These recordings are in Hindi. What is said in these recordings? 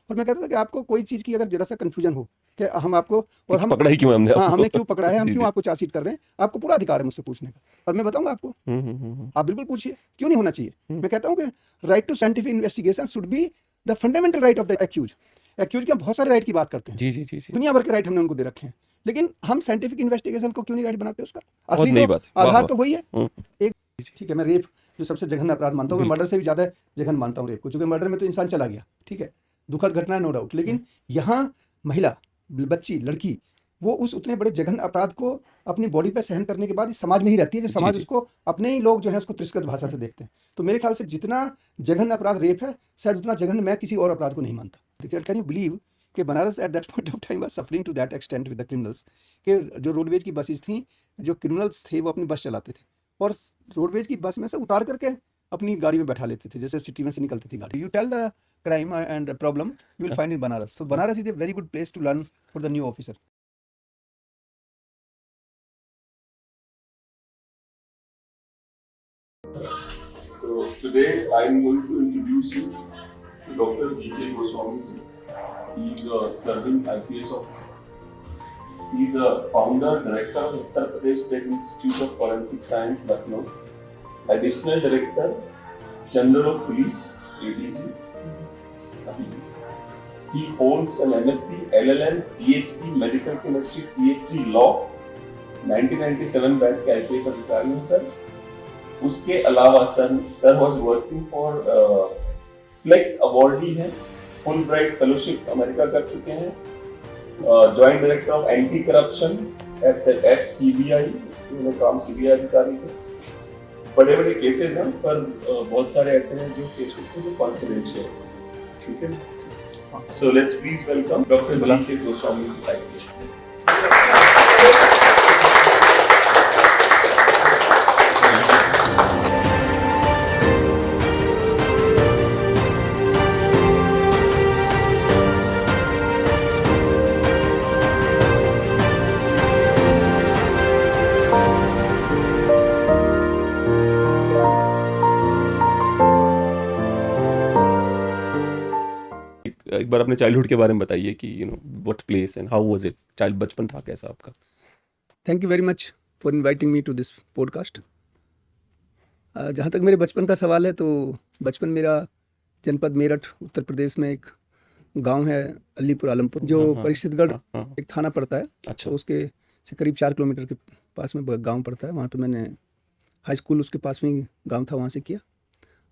और मैं कहता था कि आपको कोई चीज़ की अगर जरा सा कन्फ्यूजन हो कि हम आपको और हम पकड़ा ही क्यों हमने हाँ आपको? हमने क्यों पकड़ा है, हम जी, क्यों जी। आपको चार्जशीट कर रहे हैं, आपको पूरा अधिकार है मुझसे पूछने का और मैं बताऊंगा आपको। हुँ। आप बिल्कुल पूछिए, क्यों नहीं होना चाहिए। हुँ। मैं कहता हूँ कि right to scientific investigation should be the fundamental right of the accused. Accused के हम बहुत सारे राइट की बात करते हैं, जी, जी, जी, जी। दुनिया भर के राइट हमने उनको दे रखे हैं, लेकिन हम साइंटिफिक इन्वेस्टिगेशन को क्यों नहीं राइट बनाते उसका? बहुत असली नई तो बात है। वाह, आधार वाह! तो वही है। हुँ, एक ठीक है, मैं रेप जो सबसे जघन्य अपराध मानता हूँ, मैं बिल्कुल। मर्डर से भी ज़्यादा जघन्य मानता हूँ रेप को, क्योंकि मर्डर में तो इंसान चला गया, ठीक है, दुखद घटना है नो डाउट, हुँ, लेकिन यहाँ महिला, बच्ची, लड़की, वो उस उतने बड़े जघन्य अपराध को अपनी बॉडी पे सहन करने के बाद इस समाज में ही रहती है, जो जी, समाज जी। उसको अपने ही लोग जो है उसको तिरस्कृत भाषा से देखते हैं। तो मेरे ख्याल से जितना जघन्य अपराध रेप है, शायद उतना जघन्य मैं किसी और अपराध को नहीं मानता। कैन यू बिलीव कि Banaras at that point of time was suffering to that extent with the criminals, कि जो रोडवेज की बसेस थी, जो क्रिमिनल्स थे वो अपनी बस चलाते थे और रोडवेज की बस में से उतार करके अपनी गाड़ी में बैठा लेते थे, जैसे सिटी में से निकलती थी गाड़ी। You tell the crime and problem you will find in Banaras. So Banaras is a very good place to learn for the new officer. So today I am going to introduce you to Dr. G.K. Goswami. He is a serving IPS officer. He is a founder, director of Uttar Pradesh State Institute of Forensic Science, Lucknow. Additional Director, General of Police, ADG. He holds an MSc, LLM, PhD, Medical Chemistry, PhD Law, 1997 batch के IPS अधिकारी हैं सर। उसके अलावा sir was working for flex awardee है, फुल ब्राइट फेलोशिप अमेरिका कर चुके हैं, joint director of anti corruption at CBI, उन्होंने काम सीबीआई अधिकारी थे। बड़े बड़े केसेस हैं, पर बहुत सारे ऐसे हैं जो केसेस हैं जो कॉन्फिडेंशियल, ठीक है। So let's please welcome doctor G K. Goswami ji IPS. एक बार अपने चाइल्डहुड के बारे में बताइए कि what place and how was it? Child बचपन था कैसा आपका? Thank you very much for inviting me to this podcast. जहाँ तक मेरे बचपन का सवाल है, तो बचपन मेरा जनपद मेरठ, उत्तर प्रदेश में एक गांव है अलीपुर आलमपुर, जो परिषदगढ़ एक थाना पड़ता है। अच्छा। तो उसके से करीब 4 किलोमीटर के पास में गांव पड़ता है। वहाँ तो मैंने हाई स्कूल उसके पास में ही गांव था, वहाँ से किया।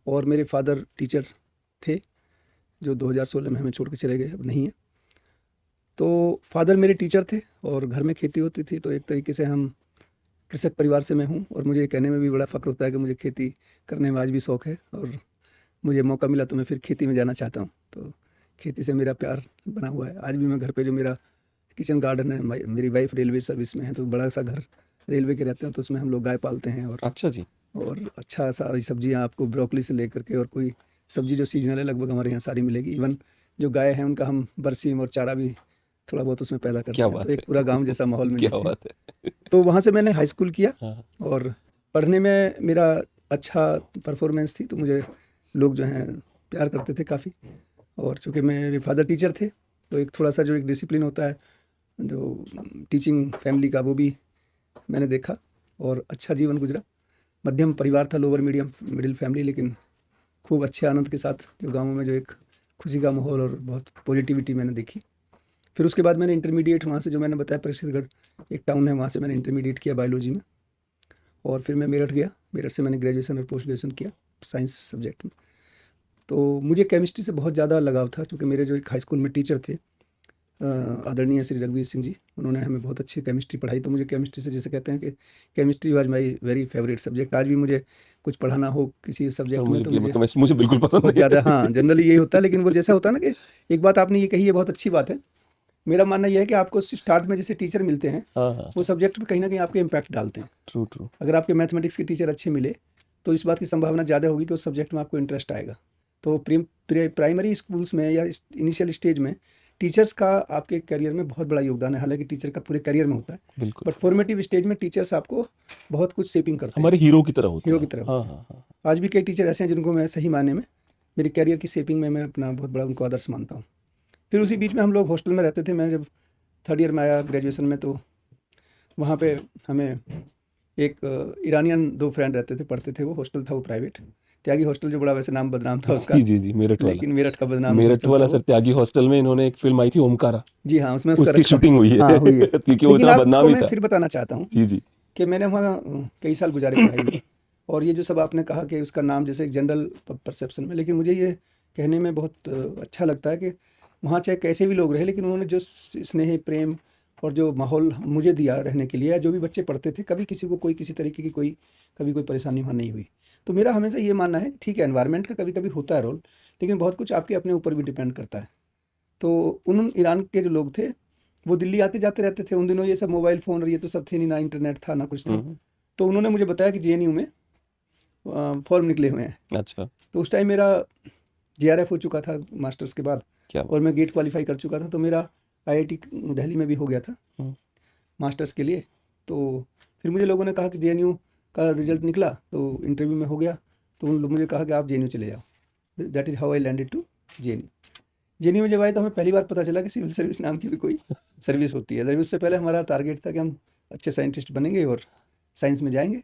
और मेरे फादर टीचर थे, जो 2016 में हमें छोड़ के चले गए, अब नहीं है। तो फादर मेरे टीचर थे और घर में खेती होती थी, तो एक तरीके से हम कृषक परिवार से मैं हूँ। और मुझे कहने में भी बड़ा फ़ख्र होता है कि मुझे खेती करने में आज भी शौक़ है, और मुझे मौका मिला तो मैं फिर खेती में जाना चाहता हूँ। तो खेती से मेरा प्यार बना हुआ है। आज भी मैं घर पे, जो मेरा किचन गार्डन है, मेरी वाइफ रेलवे सर्विस में है, तो बड़ा सा घर रेलवे के रहते हैं, तो उसमें हम लोग गाय पालते हैं। और अच्छा जी। और अच्छा सारी सब्जियाँ आपको ब्रोकली से लेकर के और कोई सब्जी जो सीजनल है लगभग हमारे यहाँ सारी मिलेगी। इवन जो गाय हैं उनका हम बरसीम और चारा भी थोड़ा बहुत उसमें पैदा करते क्या हैं। बात तो एक है। पूरा गांव जैसा माहौल में क्या जीते हैं। बात है। तो वहाँ से मैंने हाई स्कूल किया हाँ। और पढ़ने में मेरा अच्छा परफॉर्मेंस थी, तो मुझे लोग जो हैं प्यार करते थे काफ़ी। और चूँकि मेरे फादर टीचर थे, तो एक थोड़ा सा जो एक डिसिप्लिन होता है जो टीचिंग फैमिली का, वो भी मैंने देखा और अच्छा जीवन गुजरा। मध्यम परिवार था, लोअर मीडियम मिडिल फैमिली, लेकिन खूब अच्छे आनंद के साथ जो गाँव में जो एक खुशी का माहौल और बहुत पॉजिटिविटी मैंने देखी। फिर उसके बाद मैंने इंटरमीडिएट वहाँ से, जो मैंने बताया परिषदगढ़ एक टाउन है, वहाँ से मैंने इंटरमीडिएट किया बायोलॉजी में। और फिर मैं मेरठ गया, मेरठ से मैंने ग्रेजुएशन और पोस्ट ग्रेजुएशन किया साइंस सब्जेक्ट में। तो मुझे केमिस्ट्री से बहुत ज़्यादा लगाव था, क्योंकि मेरे जो एक हाई स्कूल में टीचर थे, आदरणीय श्री रघुवीर सिंह जी, उन्होंने हमें बहुत अच्छी केमिस्ट्री पढ़ाई। तो मुझे केमिस्ट्री से, जैसे कहते हैं कि chemistry was my very favourite subject. आज भी मुझे कुछ पढ़ाना हो किसी सब्जेक्ट में, तो मुझे बिल्कुल पसंद बहुत ज़्यादा, हाँ, जनरली यही होता है। लेकिन वो जैसा होता है ना कि एक बात आपने ये कही है, बहुत अच्छी बात है। मेरा मानना यह है कि आपको स्टार्ट में जैसे टीचर मिलते हैं, वो सब्जेक्ट पे कहीं ना कहीं आपके इम्पैक्ट डालते हैं। ट्रू। अगर आपके मैथमेटिक्स के टीचर अच्छे मिले, तो इस बात की संभावना ज़्यादा होगी कि उस सब्जेक्ट में आपको इंटरेस्ट आएगा। तो प्राइमरी स्कूल्स में या इनिशियल स्टेज में टीचर्स का आपके करियर में बहुत बड़ा योगदान है। हालांकि टीचर का पूरे करियर में होता है, बिल्कुल। बट फॉर्मेटिव स्टेज में टीचर्स आपको बहुत कुछ शेपिंग करते हैं, हमारे हीरो की तरह होते हैं। हीरो की तरह होते हैं। आज भी कई टीचर ऐसे हैं जिनको मैं सही मायने में मेरे करियर की शेपिंग में मैं अपना बहुत बड़ा उनको आदर्श मानता हूँ। फिर उसी बीच में हम लोग हॉस्टल में रहते थे। मैं जब थर्ड ईयर में आया ग्रेजुएशन में, तो वहाँ पे हमें एक ईरानियन 2 फ्रेंड रहते थे, पढ़ते थे। वो हॉस्टल था वो प्राइवेट, त्यागी हॉस्टल, जो बड़ा वैसे नाम बदनाम था उसका, जी जी जी, मेरठ वाला। लेकिन मेरठ का बदनाम मेरठ हॉस्टल था वाला वो। सर, त्यागी हॉस्टल में इन्होंने एक फिल्म आई थी ओमकारा, जी हाँ, उसमें उसका उसकी रखा शूटिंग हुई है। हाँ, हुई है। क्योंकि वो लेकिन इतना बदनाम आपको ही मैं था। फिर बताना चाहता हूँ जी जी। कि मैंने वहाँ कई साल गुजारे पढ़ाई में, और ये जो सब आपने कहा कि उसका नाम जैसे एक जनरल परसेप्शन में, लेकिन मुझे ये कहने में बहुत अच्छा लगता है कि वहाँ चाहे कैसे भी लोग रहे, लेकिन उन्होंने जो स्नेह, प्रेम और जो माहौल मुझे दिया रहने के लिए, जो भी बच्चे पढ़ते थे, कभी किसी को कोई किसी तरीके की कभी कोई परेशानी वहाँ नहीं हुई। तो मेरा हमेशा ये मानना है, ठीक है एनवायरनमेंट का कभी कभी होता है रोल, लेकिन बहुत कुछ आपके अपने ऊपर भी डिपेंड करता है। तो उन ईरान के जो लोग थे, वो दिल्ली आते जाते रहते थे। उन दिनों ये सब मोबाइल फ़ोन और ये तो सब थे नहीं, ना इंटरनेट था ना कुछ था। तो उन्होंने मुझे बताया कि जेएनयू में फॉर्म निकले हुए हैं। अच्छा, तो उस टाइम मेरा जेआरएफ हो चुका था मास्टर्स के बाद, क्या बात। और मैं गेट क्वालिफाई कर चुका था। तो मेरा आईआईटी दिल्ली में भी हो गया था हम्म, मास्टर्स के लिए। तो फिर मुझे लोगों ने कहा कि जेएनयू का रिजल्ट निकला, तो इंटरव्यू में हो गया। तो उन लोग मुझे कहा कि आप जेएनयू चले जाओ। That is how I landed to JNU. JNU में जब आए तो हमें पहली बार पता चला कि सिविल सर्विस नाम की भी कोई सर्विस होती है। उससे पहले हमारा टारगेट था कि हम अच्छे साइंटिस्ट बनेंगे और साइंस में जाएंगे।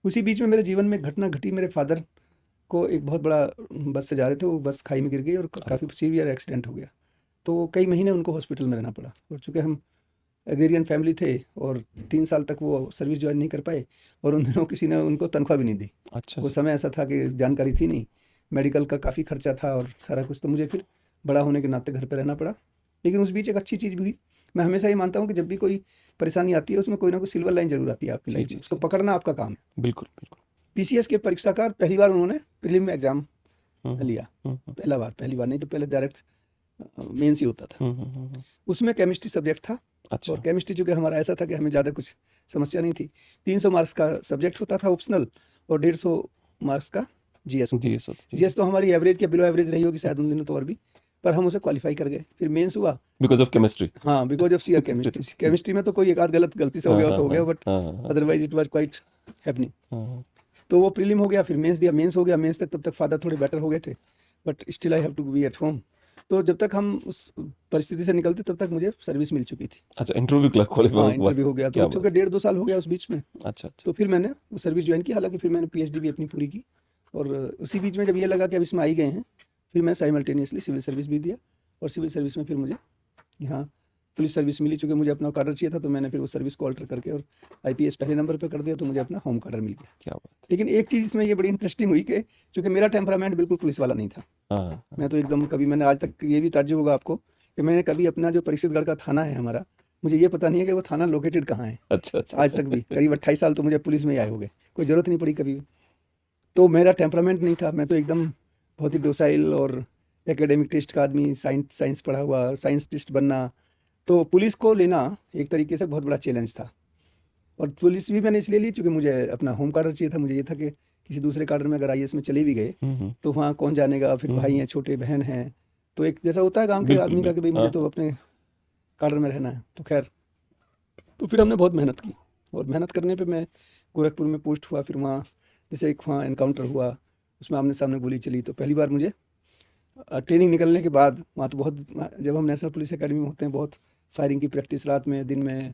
उसी बीच में मेरे जीवन में घटना घटी। मेरे फादर को एक बहुत बड़ा बस से जा रहे थे, वो बस खाई में गिर गई और काफ़ी सीवियर एक्सीडेंट हो गया। तो कई महीने उनको हॉस्पिटल में रहना पड़ा। और चूँकि हम एग्रेरियन फैमिली थे और 3 साल तक वो सर्विस ज्वाइन नहीं कर पाए, और उन दिनों किसी ने उनको तनख्वाह भी नहीं दी। अच्छा वो जी। समय ऐसा था कि जानकारी थी नहीं, मेडिकल का काफ़ी खर्चा था और सारा कुछ। तो मुझे फिर बड़ा होने के नाते घर पे रहना पड़ा। लेकिन उस बीच एक अच्छी चीज़ भी हुई। मैं हमेशा ये मानता हूँ कि जब भी कोई परेशानी आती है, उसमें कोई ना कोई सिल्वर लाइन ज़रूर आती है आपकी जी, लाइफ जी, में। उसको पकड़ना आपका काम है। बिल्कुल बिल्कुल। पीसीएस के परीक्षाकार पहली बार उन्होंने प्रीलिम में एग्ज़ाम हम्म, लिया। हम्म, पहली बार नहीं तो पहले डायरेक्ट मेंस ही होता था। उसमें केमिस्ट्री सब्जेक्ट था, अच्छा और केमिस्ट्री चूँकि हमारा ऐसा था कि हमें ज़्यादा कुछ समस्या नहीं थी। 300 मार्क्स का सब्जेक्ट होता था ऑप्शनल, और 150 मार्क्स का जीएस होता जी, था। ये सब जी, जीएस तो हमारी एवरेज के बिलो एवरेज रही होगी शायद उन दिनों तो, और भी, पर हम उसे क्वालिफाई कर गए। फिर मेंस हुआ। Because of chemistry. हाँ, because of sheer chemistry. Chemistry में तो कोई एक आध गलती से हो गया तो हो गया, बट हाँ otherwise it was quite happening. हाँ, तो वो प्रीलिम हो गया, फिर मेंस दिया, मेंस हो गया। मेंस तक तब तक फादर थोड़े बेटर हो गए थे, but still I have to be at home. तो जब तक हम उस परिस्थिति से निकलते तब तक मुझे सर्विस मिल चुकी थी। अच्छा इंटरव्यू क्लर्क हाँ, क्वालिफाई इंटरव्यू हो गया। क्या तो बात। चूँकि 1.5-2 साल हो गया उस बीच में, अच्छा अच्छा तो फिर मैंने वो सर्विस ज्वाइन की। हालांकि फिर मैंने पीएचडी भी अपनी पूरी की, और उसी बीच में जब ये लगा कि अब इसमें आ ही गए हैं, फिर मैं साइमल्टेनियसली सिविल सर्विस भी दिया। और सिविल सर्विस में फिर मुझे यहाँ पुलिस सर्विस मिली। चूँकि मुझे अपना कार्डर चाहिए था, तो मैंने फिर वो सर्विस को ऑल्टर करके और आईपीएस पहले नंबर पे कर दिया, तो मुझे अपना होम कार्डर मिल गया। क्या बात। लेकिन एक चीज़ इसमें ये बड़ी इंटरेस्टिंग हुई कि चूँकि मेरा टेम्परामेंट बिल्कुल पुलिस वाला नहीं था। हाँ मैं तो एकदम कभी, मैंने आज तक ये भी ताज्जुब होगा आपको कि मैंने कभी अपना जो परीक्षितगढ़ का थाना है हमारा, मुझे ये पता नहीं है कि वो थाना लोकेटेड कहाँ है अच्छा अच्छा आज तक भी। करीब 28 साल तो मुझे पुलिस में ही आए हो गए, कोई ज़रूरत नहीं पड़ी कभी भी। तो मेरा टेम्परामेंट नहीं था। मैं तो एकदम बहुत ही डोसाइल और एकेडमिक टेस्ट का आदमी, साइंस पढ़ा हुआ, साइंटिस्ट बनना। तो पुलिस को लेना एक तरीके से बहुत बड़ा चैलेंज था। और पुलिस भी मैंने इसलिए ली चूँकि मुझे अपना होम कार्डर चाहिए था। मुझे ये था कि किसी दूसरे कार्डर में अगर आईएएस में चले भी गए, तो वहाँ कौन जानेगा, फिर भाई हैं, छोटे बहन हैं, तो एक जैसा होता है गांव के बिल्कुल, आदमी का कि भाई मुझे तो अपने कार्डर में रहना है। तो खैर, तो फिर हमने बहुत मेहनत की, और मेहनत करने पे मैं गोरखपुर में पोस्ट हुआ। फिर वहाँ जैसे एक वहाँ एनकाउंटर हुआ, उसमें आमने सामने गोली चली। तो पहली बार मुझे ट्रेनिंग निकलने के बाद, वहाँ तो बहुत, जब हम नेशनल पुलिस अकेडमी में होते हैं, बहुत फायरिंग की प्रैक्टिस, रात में दिन में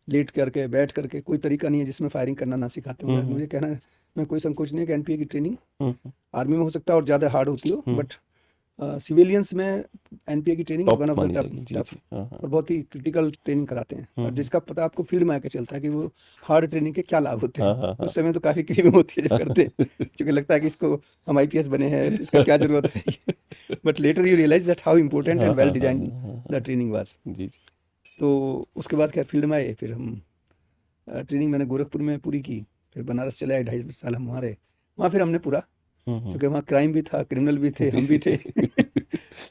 लेट करके बैठ करके, कोई तरीका नहीं है जिसमें फायरिंग करना ना सिखाते हुए। मुझे कहना में कोई संकोच नहीं है कि एनपीए की ट्रेनिंग आर्मी में हो सकता है और ज़्यादा हार्ड होती हो, बट सिविलियंस में एनपीए की training one of the tough और बहुत ही क्रिटिकल ट्रेनिंग कराते हैं, और जिसका पता आपको फील्ड में आके चलता है कि वो हार्ड ट्रेनिंग के क्या लाभ होते हैं। उस समय तो काफ़ी क्रीम होती है जब करते हैं, क्योंकि लगता है कि इसको हम आईपीएस बने हैं तो इसका क्या ज़रूरत है। But later you realise that how important and well design the training was. जी जी। तो उसके बाद खैर फील्ड में आए। फिर हम ट्रेनिंग मैंने गोरखपुर में पूरी की। फिर बनारस चले आए, 2.5 साल हम वहाँ रहे। वहाँ फिर हमने पूरा, क्योंकि वहाँ क्राइम भी था, क्रिमिनल भी थे, हम भी थे।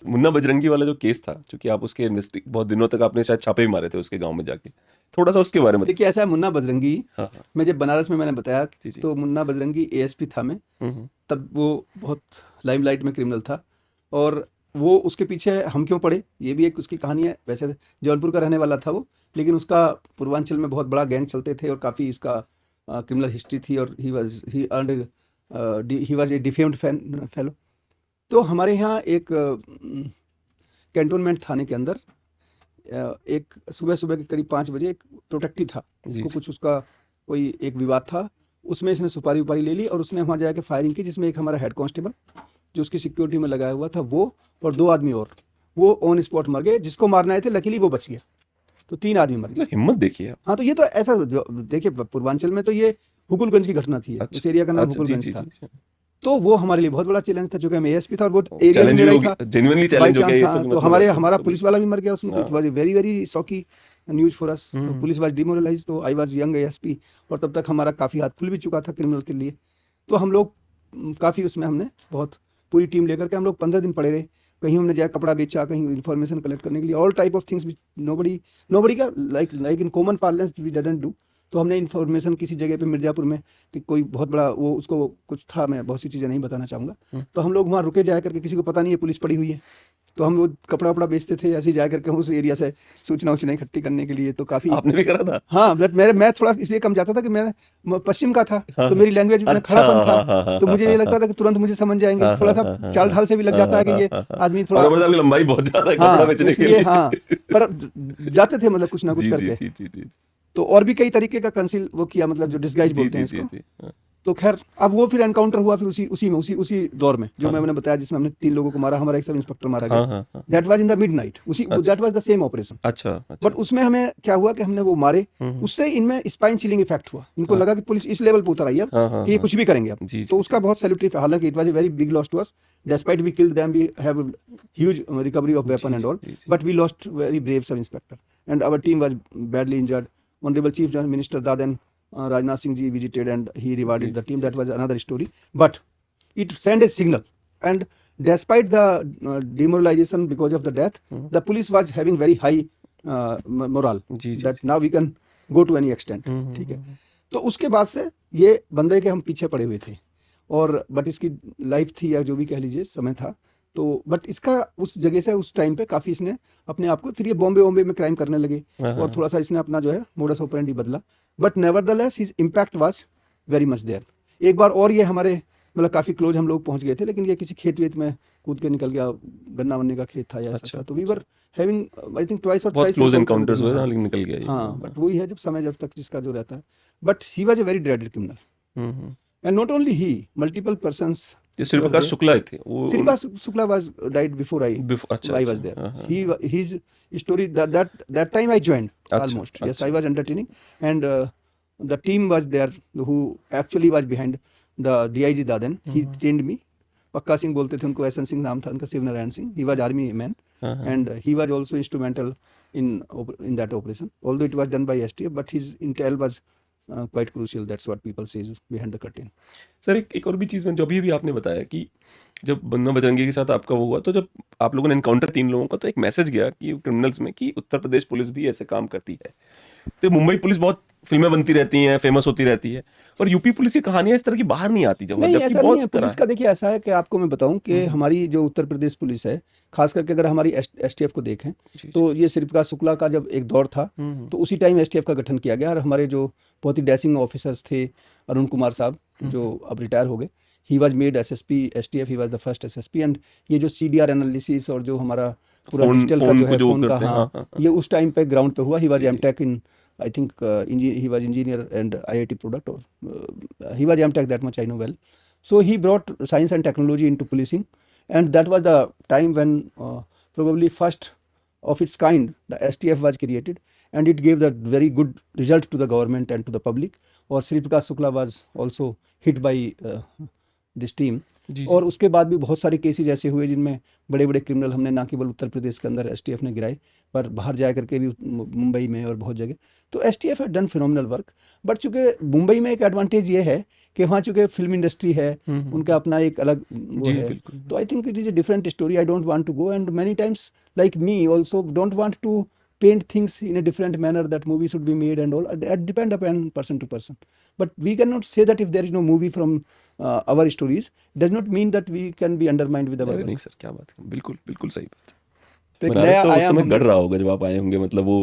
मुन्ना बजरंगी वाला जो केस था, क्योंकि आप उसके इन्वेस्टिग बहुत दिनों तक आपने शायद छापे भी मारे थे उसके गांव में जाके, थोड़ा सा उसके बारे में। देखिए ऐसा है, मुन्ना बजरंगी, हाँ हाँ मैं जब बनारस में मैंने बताया, जी, जी। तो मुन्ना बजरंगी एएसपी था मैं, तब वो बहुत लाइमलाइट में क्रिमिनल था। और वो उसके पीछे हम क्यों पड़े, ये भी एक उसकी कहानी है। वैसे जौनपुर का रहने वाला था वो, लेकिन उसका पूर्वांचल में बहुत बड़ा गैंग चलते थे और काफ़ी इसका क्रिमिनल हिस्ट्री थी, और he was a defamed fellow. तो हमारे यहाँ एक कैंटोनमेंट थाने के अंदर एक सुबह के करीब 5 बजे एक प्रोटेक्टी था, इसको कुछ उसका कोई एक विवाद था, उसमें इसने सुपारी उपारी ले ली और उसने वहाँ जाके फायरिंग की, जिसमें एक हमारा हेड कांस्टेबल जो उसकी सिक्योरिटी में लगाया हुआ था वो और 2 आदमी और वो ऑन स्पॉट मर गए। जिसको मारना आए थे लकीली वो बच गया, तो 3 आदमी मर गए। मतलब हिम्मत देखिए आप। हाँ, तो ये तो ऐसा देखिए, पूर्वांचल में तो ये हुकुलगंज की घटना थी। अच्छा, उस एरिया का नाम अच्छा, हुकुलगंज था। तो वो हमारे लिए बहुत बड़ा चैलेंज था, क्योंकि हम एएसपी था और वो एरिया चैलेंज मेरा ही था। जेन्युइनली चैलेंज हो गया ये हाँ, तो मतलब हमारा मतलब पुलिस वाला भी मर गया उसमें। हाँ। It was very very shocking news for us. तो पुलिस वाज डिमोरलाइज, तो आई वाज यंग एएसपी और तब तक हमारा काफ़ी हाथ खुल भी चुका था क्रिमिनल के लिए। तो हम लोग काफ़ी उसमें हमने बहुत पूरी टीम लेकर के हम लोग 15 दिन पड़े रहे। कहीं हमने जाकर कपड़ा बेचा, कहीं इन्फॉर्मेशन कलेक्ट करने के लिए, all type of things nobody का like in common parlance we didn't do. तो हमने इन्फॉर्मेशन किसी जगह पे मिर्ज़ापुर में कि कोई बहुत बड़ा वो उसको कुछ था, मैं बहुत सी चीज़ें नहीं बताना चाहूँगा। तो हम लोग वहाँ रुके जाया करके, किसी को पता नहीं है पुलिस पड़ी हुई है, तो हम वो कपड़ा वपड़ा बेचते थे ऐसे ही जाया करके उस एरिया से सूचना इकट्ठी करने के लिए। तो काफ़ी आपने भी करा था? हाँ, बट मैं थोड़ा इसलिए कम जाता था कि मैं पश्चिम का था, तो मेरी लैंग्वेज में अच्छा, खड़ापन हाँ, था, तो मुझे ये लगता था कि तुरंत मुझे समझ जाएंगे। थोड़ा सा चाल ढाल से भी लग जाता है कि ये आदमी थोड़ा, और ऊपर से आपकी लंबाई बहुत ज्यादा है कपड़ा हाँ, बेचने के इसलिए लिए। हाँ, पर जाते थे मतलब कुछ ना कुछ जी, करके। जी, जी, जी, तो और भी कई तरीके का कंसील वो किया, मतलब जो डिस्गाइज जी, बोलते हैं जी, इसको। जी, हाँ। तो खैर अब वो फिर एनकाउंटर हुआ, फिर उसी दौर में जो मैंने बताया, जिसमें हमने 3 लोगों को मारा, हमारा एक सब इंस्पेक्टर मारा हाँ, गया। हाँ, हाँ। That was in the midnight, that was the same operation. अच्छा, अच्छा। बट उसमें हमें क्या हुआ कि हमने वो मारे, उससे इनमें स्पाइन चिलिंग इफेक्ट हुआ। इनको लगा कि पुलिस इस लेवल पे उतर आई है हाँ, हाँ, कि ये हाँ। कुछ भी करेंगे अब। जी, तो जी, उसका बहुत सैल्यूटरी, हालांकि it was a very big loss to us. Despite we killed them, we have huge recovery of weapon and all, but we lost very brave sub inspector and our team was badly injured. Honorable Chief Minister Dadan Rajnath Singh ji visited and he rewarded the team. That was another story, but it sent a signal. And despite the demoralization because of the death, the police was having very high morale जी, जी, that now we can go to any extent. ठीक है, तो उसके बाद से ये बंदे के हम पीछे पड़े हुए थे, और बट इसकी लाइफ थी या जो भी कह लीजिए समय था। तो बट इसका उस जगह से उस टाइम पे काफ़ी इसने अपने आप को, फिर ये बॉम्बे में क्राइम करने लगे और थोड़ा सा इसने अपना जो है मोडस ऑपरेंडी बदला। But nevertheless his impact was very much there. एक बार और ये हमारे मतलब काफ़ी क्लोज हम लोग पहुंच गए थे, लेकिन ये किसी खेत वेत में कूद के निकल गया, गन्ना वन्ने का खेत था या ऐसा था। तो we were having I think twice और बहुत थ्राइस क्लोज एनकाउंटर्स हुए थे, लेकिन निकल गया ये। हाँ, बट वही है जब समय जब तक जिसका जो रहता है। But he was a very dreaded criminal and not only he, multiple persons. ये श्रीप्रकाश शुक्ला थे वो? Shriprakash Shukla was died before I अच्छा, was there. His story that time I joined almost. Yes, I was entertaining, and the team was there who actually was behind the DIG Dadan. He trained me. पक्का सिंह बोलते थे उनको, एहसन सिंह नाम था उनका, Shiv Narayan Singh. He was army man, and he was also instrumental in that operation. Although it was done by STF, but his intel was quite crucial. That's what people say behind the curtain. Sir एक और भी चीज़ में जो अभी आपने बताया कि जब बन्ना बजरंगी के साथ आपका वो हुआ, तो जब आप लोगों ने एनकाउंटर 3 लोगों का, तो एक मैसेज गया कि क्रिमिनल्स में कि उत्तर प्रदेश पुलिस भी ऐसे काम करती है। तो मुंबई पुलिस बहुत फिल्में बनती रहती हैं, फेमस होती रहती है, और यूपी पुलिस की कहानियां इस तरह की बाहर नहीं आती। जब नहीं, जबकि ऐसा नहीं है बहुत तरह पुलिस का। देखिए ऐसा है कि आपको मैं बताऊं कि हमारी जो उत्तर प्रदेश पुलिस है, खास करके अगर हमारी एसटीएफ को देखें, तो ये श्रीप्रकाश शुक्ला का जब एक दौर था, तो उसी टाइम एसटीएफ का गठन किया गया। और हमारे जो बहुत ही डैशिंग ऑफिसर्स थे, अरुण कुमार साहब जो अब रिटायर हो गए, he was made SSP STF, he was the first SSP. And ये जो सीडीआर एनालिसिस और जो हमारा पूरा डिजिटल का जो है फोन का, हाँ, ये उस टाइम पे ग्राउंड पे हुआ। He was M Tech in, I think he was engineer and IIT product, or he was MTech, that much I know well. So he brought science and technology into policing, and that was the time when probably first of its kind the STF was created, and it gave the very good result to the government and to the public. Or Sri Prakash Shukla was also hit by this team. और उसके बाद भी बहुत सारे केसेज ऐसे हुए जिनमें बड़े बड़े क्रिमिनल हमने ना केवल उत्तर प्रदेश के अंदर एसटीएफ ने गिराए, पर बाहर जा करके भी मुंबई में और बहुत जगह। तो एसटीएफ है डन फिनोमिनल वर्क। बट चूंकि मुंबई में एक एडवांटेज ये है कि वहाँ चूंकि फिल्म इंडस्ट्री है, उनका अपना एक अलग वो है। तो I think it is a different story. I don't want to go, and many times like me also don't want to paint things in a different manner that movie should be made and all. That depend upon person to person. But we cannot say that if there is no movie from our stories, does not mean that we can be undermined with our work. नहीं सर, क्या बात है, बिल्कुल बिल्कुल सही बात तो है। एक बनारस नया तो उस आयाम समय गढ़ रहा होगा जब आप आए होंगे, मतलब वो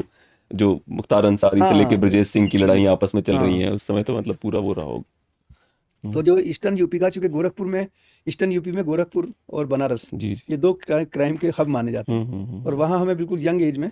जो मुख्तार अंसारी से हाँ, लेके ब्रजेश सिंह की लड़ाई आपस में चल हाँ, रही हैं, उस समय तो मतलब पूरा वो रहा होगा। तो जो ईस्टर्न यूपी का, चूंकि गोरखपुर में, ईस्टर्न यूपी में गोरखपुर और बनारस, जी जी। ये दो क्राइम के हब माने जाते हैं। हम्म। और वहाँ हमें बिल्कुल यंग एज में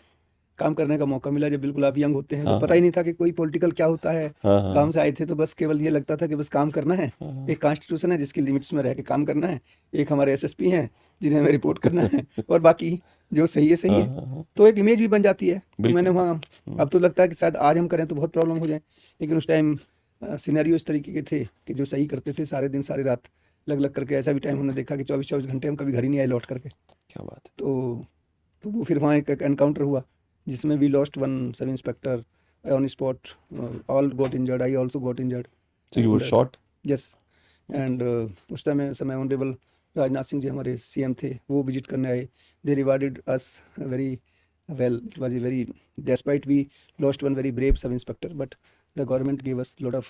काम करने का मौका मिला, जब बिल्कुल आप यंग होते हैं, तो हाँ, पता ही नहीं था कि कोई पॉलिटिकल क्या होता है। हाँ हाँ काम से आए थे तो बस केवल ये लगता था कि बस काम करना है, हाँ, एक कॉन्स्टिट्यूशन है जिसकी लिमिट्स में रह के काम करना है, एक हमारे एसएसपी हैं जिन्हें हमें रिपोर्ट करना है, और बाकी जो सही है सही हाँ, है। हाँ, तो एक इमेज भी बन जाती है। तो बिल्कुल। मैंने वहाँ, अब तो लगता है कि शायद आज हम करें तो बहुत प्रॉब्लम हो जाए, लेकिन उस टाइम सिनेरियो इस तरीके के थे कि जो सही करते थे सारे दिन सारी रात लग लग करके, ऐसा भी टाइम हमने देखा कि 24-24 घंटे हम कभी घर ही नहीं आए लौट करके। क्या बात है। तो वो फिर वहाँ एक एनकाउंटर हुआ जिसमें we lost one sub inspector on spot, all got injured, I also got injured. So you were shot? Yes. And उस समय ऑनरेबल राजनाथ सिंह जी हमारे सीएम थे, वो विजिट करने आए। They rewarded us very well, it was a very, despite we lost one very brave sub inspector, but the government gave us lot of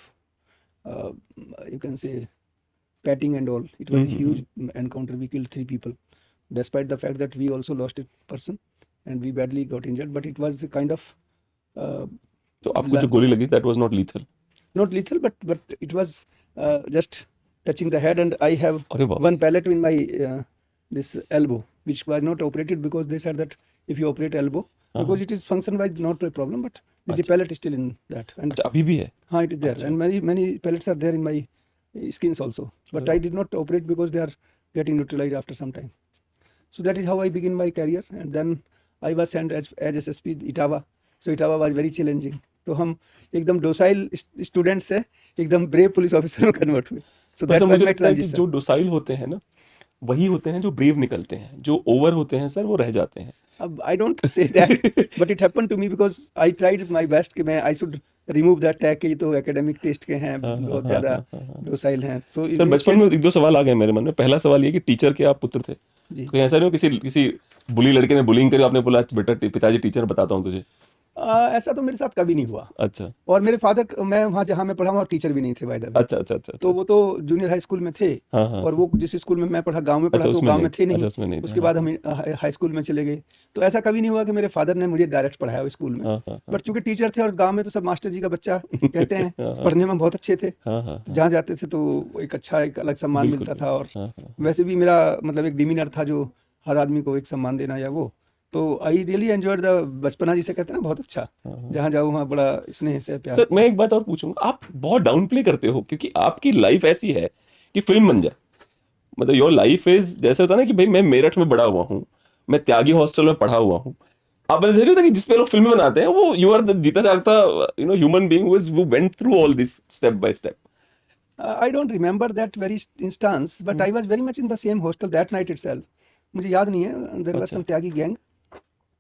you can say patting and all. It was a huge encounter. We killed 3 people, despite the fact that we also lost a person and we badly got injured. But it was a kind of तो आपको जो गोली लगी that was not lethal? not lethal, but it was just touching the head, and I have अरे बाप। one pellet in my this elbow, which was not operated because they said that if you operate elbow, because it is function wise not a problem, but the pellet is still in that. And अच्छा अभी भी है? हाँ, it is there, and many pellets are there in my skins also. But I did not operate because they are getting neutralized after some time. So that is how I begin my career, and then I was sent as SSP Etawah. So Etawah was very challenging. तो हम एकदम डोसाइल स्टूडेंट से एकदम ब्रेव पुलिस ऑफिसर में कन्वर्ट हुए। सो दैट वाज मुझे माय लगता है कि ट्रांजिशन। जो डोसाइल होते हैं ना, वही होते हैं जो ब्रेव निकलते हैं, जो ओवर होते हैं सर वो रह जाते हैं। अब I don't say that, but it happened to me because I tried my best कि मैं I should remove that tag कि ये तो एकेडमिक टेस्ट के हैं, बहुत ज़्यादा डोसाइल हैं। सो सर बचपन में एक दो सवाल आ गए मेरे मन में। पहला सवाल ये कि टीचर के आप पुत्र थे, जी। कोई ऐसा नहीं हो किसी बुली लड़के ने बुलिंग करी, आपने बोला बेटा पिताजी टीचर बताता हूँ तुझे? ऐसा तो मेरे साथ कभी नहीं हुआ। अच्छा और मेरे फादर, मैं वहाँ जहाँ मैं पढ़ा वहाँ टीचर भी नहीं थे बाय द वे। अच्छा अच्छा अच्छा। तो वो तो जूनियर हाई स्कूल में थे, हाँ हाँ। और वो जिस स्कूल में मैं पढ़ा गांव में पढ़ा, अच्छा, तो उसमें गांव में नहीं। थे नहीं। अच्छा, उसमें नहीं थे, उसके हाँ। बाद हम हाई स्कूल में चले गए। तो ऐसा कभी नहीं हुआ कि मेरे फादर ने मुझे डायरेक्ट पढ़ाया उस स्कूल में। हाँ, हाँ, बट चूंकि टीचर थे और गांव में तो सब मास्टर जी का बच्चा कहते हैं, पढ़ने में बहुत अच्छे थे। हाँ हाँ तो जहाँ जाते थे तो एक अच्छा, एक अलग सम्मान बिल्कुल, मिलता था। और हाँ, हाँ। वैसे भी मेरा मतलब एक डिमीनर था जो हर आदमी को एक सम्मान देना, या वो तो आई रियली एंजॉयड द बचपना जिसे कहते हैं ना, बहुत अच्छा। जहाँ जाओ वहाँ बड़ा स्नेह से प्यार। सर मैं एक बात और पूछूंगा, आप बहुत डाउन प्ले करते हो क्योंकि आपकी लाइफ ऐसी है कि फिल्म बन जाए। मतलब योर लाइफ इज जैसे होता है ना कि भाई मैं मेरठ में बड़ा हुआ हूँ, मैं त्यागी हॉस्टल में पढ़ा हुआ हूँ। आप ऐसे नहीं होता कि जिस पे लोग फिल्में बनाते हैं वो यू आर द जीता जागता human being who went through all this step by step. I don't remember that very instance, but I was very much in the same hostel that night itself. मुझे याद नहीं है, there was some Tyagi gang.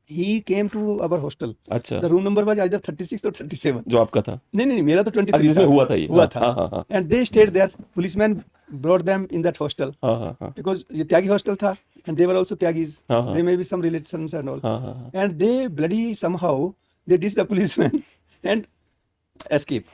He came to our hostel. अच्छा, The room number was either 36 or 37. जो आपका था? नहीं, मेरा तो 23 जिसमें हुआ था ये? हुआ था। हाँ, हाँ, हाँ। And they stayed there. Policemen brought them in that hostel हाँ हाँ हाँ because ये त्यागी hostel था, and they were also Tyagis. हाँ, हाँ। They may be some relations and all. हाँ, हाँ, हाँ। And they bloody somehow they ditched the policeman and escape.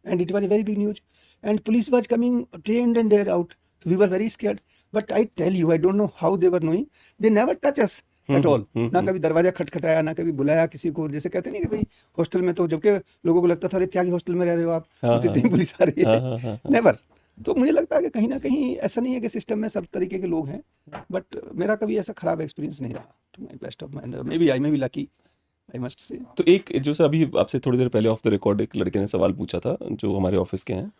And it was a very big news. And police was coming day in and day out. So we were very scared. But I tell you, I don't know how they were knowing. They never touch us at all. ना कभी दरवाजा खटखटाया, ना कभी बुलाया किसी को। जैसे कहते नहीं कि भाई हॉस्टल में तो, जबकि लोगों को लगता था अरे त्यागी हॉस्टल में रह रहे हो आप, तो इतनी पुलिस आ रही है। नेवर। तो मुझे लगता है कि कहीं ना कहीं ऐसा नहीं है कि सिस्टम में सब तरीके के लोग हैं, बट मेरा कभी ऐसा खराब एक्सपीरियंस नहीं रहा। To my best of my, may be I may be lucky, I must say. तो एक जो सर अभी आपसे थोड़ी देर पहले ऑफ द रिकॉर्ड एक लड़के ने सवाल पूछा था जो हमारे ऑफिस के हैं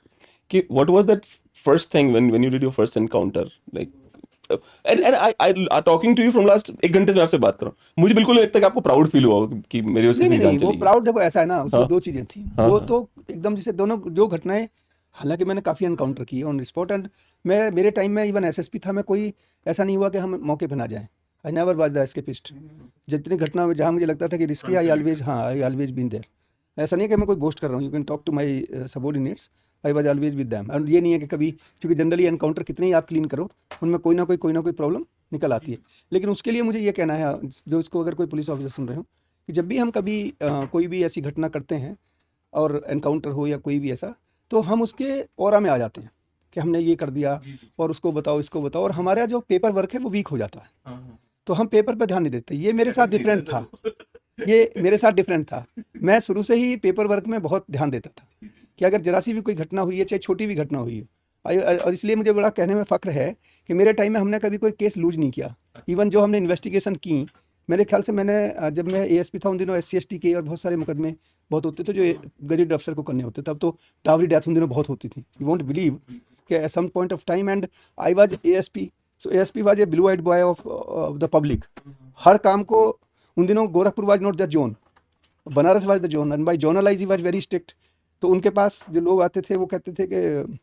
कि what was that first thing when you did your first encounter, like and I talking to you from last 1 घंटे से मैं आपसे बात कर रहा हूँ। मुझे बिल्कुल नहीं लगता कि आपको प्राउड फील हुआ कि मेरी उसकी जान नहीं, चली वो गई। प्राउड देखो ऐसा है ना, उसमें हाँ। 2 चीजें थी। हाँ, वो हाँ। तो एकदम जैसे दोनों जो घटनाएं, हालांकि मैंने काफी एनकाउंटर किए ऑन स्पॉट, एंड मैं मेरे टाइम में इवन एसएसपी था, मैं कोई ऐसा नहीं हुआ कि हम मौके पे ना जाएं। I never was the escapist. जितनी घटना में जहाँ मुझे लगता था कि risky, I always been there. ऐसा नहीं है कि मैं कोई बोस्ट कर रहा हूँ, you can talk to my subordinates, I was always with them. और ये नहीं है कि कभी, क्योंकि जनरली एनकाउंटर कितने ही आप क्लीन करो, उनमें कोई ना कोई प्रॉब्लम निकल आती है। लेकिन उसके लिए मुझे ये कहना है, जो इसको अगर कोई पुलिस ऑफिसर सुन रहे हो, कि जब भी हम कभी कोई भी ऐसी घटना करते हैं और एनकाउंटर हो या कोई भी ऐसा, तो हम उसके ऑरा में आ जाते हैं कि हमने ये कर दिया और उसको बताओ, इसको बताओ, और हमारा जो पेपर वर्क है वो वीक हो जाता है। तो हम पेपर पे ध्यान नहीं देते। ये मेरे साथ डिफरेंट था, ये मेरे साथ डिफरेंट था। मैं शुरू से ही पेपर वर्क में बहुत ध्यान देता था कि अगर जरा सी भी कोई घटना हुई है, चाहे छोटी भी घटना हुई है, और इसलिए मुझे बड़ा कहने में फ़ख्र है कि मेरे टाइम में हमने कभी कोई केस लूज नहीं किया। इवन जो हमने इन्वेस्टिगेशन की, मेरे ख्याल से मैंने जब मैं एएसपी था उन दिनों SC/ST के और बहुत सारे मुकदमे बहुत होते थे जो गजेटेड अफसर को करने होते। तब तो टावरी डेथ उन दिनों बहुत होती थी। यू वोंट बिलीव कि at some point of time and I was ASP, so ASP was a blue eyed boy of the public. हर काम को उन दिनों Gorakhpur was not the zone, Banaras was the zone, and by zonalise he was very strict. तो उनके पास जो लोग आते थे वो कहते थे कि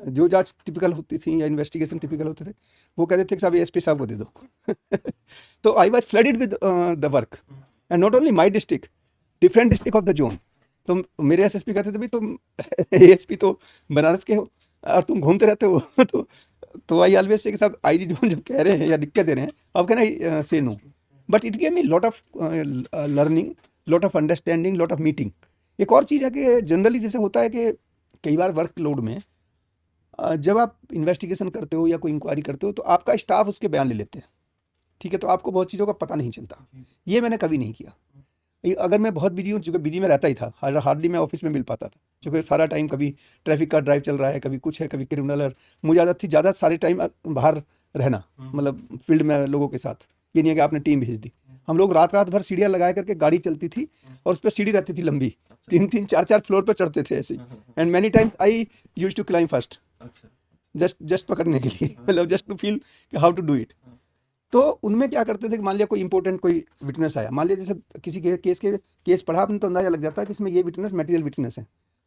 जो जांच टिपिकल होती थी या इन्वेस्टिगेशन टिपिकल होते थे, वो कहते थे कि साहब ASP साहब को दे दो। तो I was flooded with the work, and not only my district, different district of the zone. तो मेरे SSP कहते थे भाई तुम ASP तो बनारस के हो और तुम घूमते रहते हो। तो आई ऑलवेज से कि साहब IG जोन जब कह रहे हैं या लिख के दे रहे हैं, अब can I say no, but it gave me lot of learning, lot of understanding, lot of meeting. एक और चीज़ है कि जनरली जैसे होता है कि कई बार वर्क लोड में जब आप इन्वेस्टिगेशन करते हो या कोई इंक्वायरी करते हो तो आपका स्टाफ उसके बयान ले लेते हैं, ठीक है, तो आपको बहुत चीज़ों का पता नहीं चलता। ये मैंने कभी नहीं किया। अगर मैं बहुत बिजी हूँ, चूँकि बिजी में रहता ही था, हार्डली मैं ऑफिस में मिल पाता था, क्योंकि सारा टाइम कभी ट्रैफिक का ड्राइव चल रहा है, कभी कुछ है, कभी क्रिमिनल है। मुझे आदत थी ज़्यादा सारे टाइम बाहर रहना, मतलब फील्ड में लोगों के साथ। ये नहीं है कि आपने टीम भेज दी। हम लोग रात रात भर सीढ़ियाँ लगा करके गाड़ी चलती थी और उस पर सीढ़ी रहती थी लंबी, 3-3, 4-4 फ्लोर पर चढ़ते थे ऐसे ही। And many times I use to climb first, just पकड़ने के लिए, मतलब just to feel how to do it. तो उनमें क्या करते थे कि मान लिया कोई इंपॉर्टेंट कोई विटनेस आया, मान लिया जैसे किसी के केस पढ़ा आपने तो अंदाजा लग जाता है कि इसमें ये विटनेस मटेरियल विटनेस है।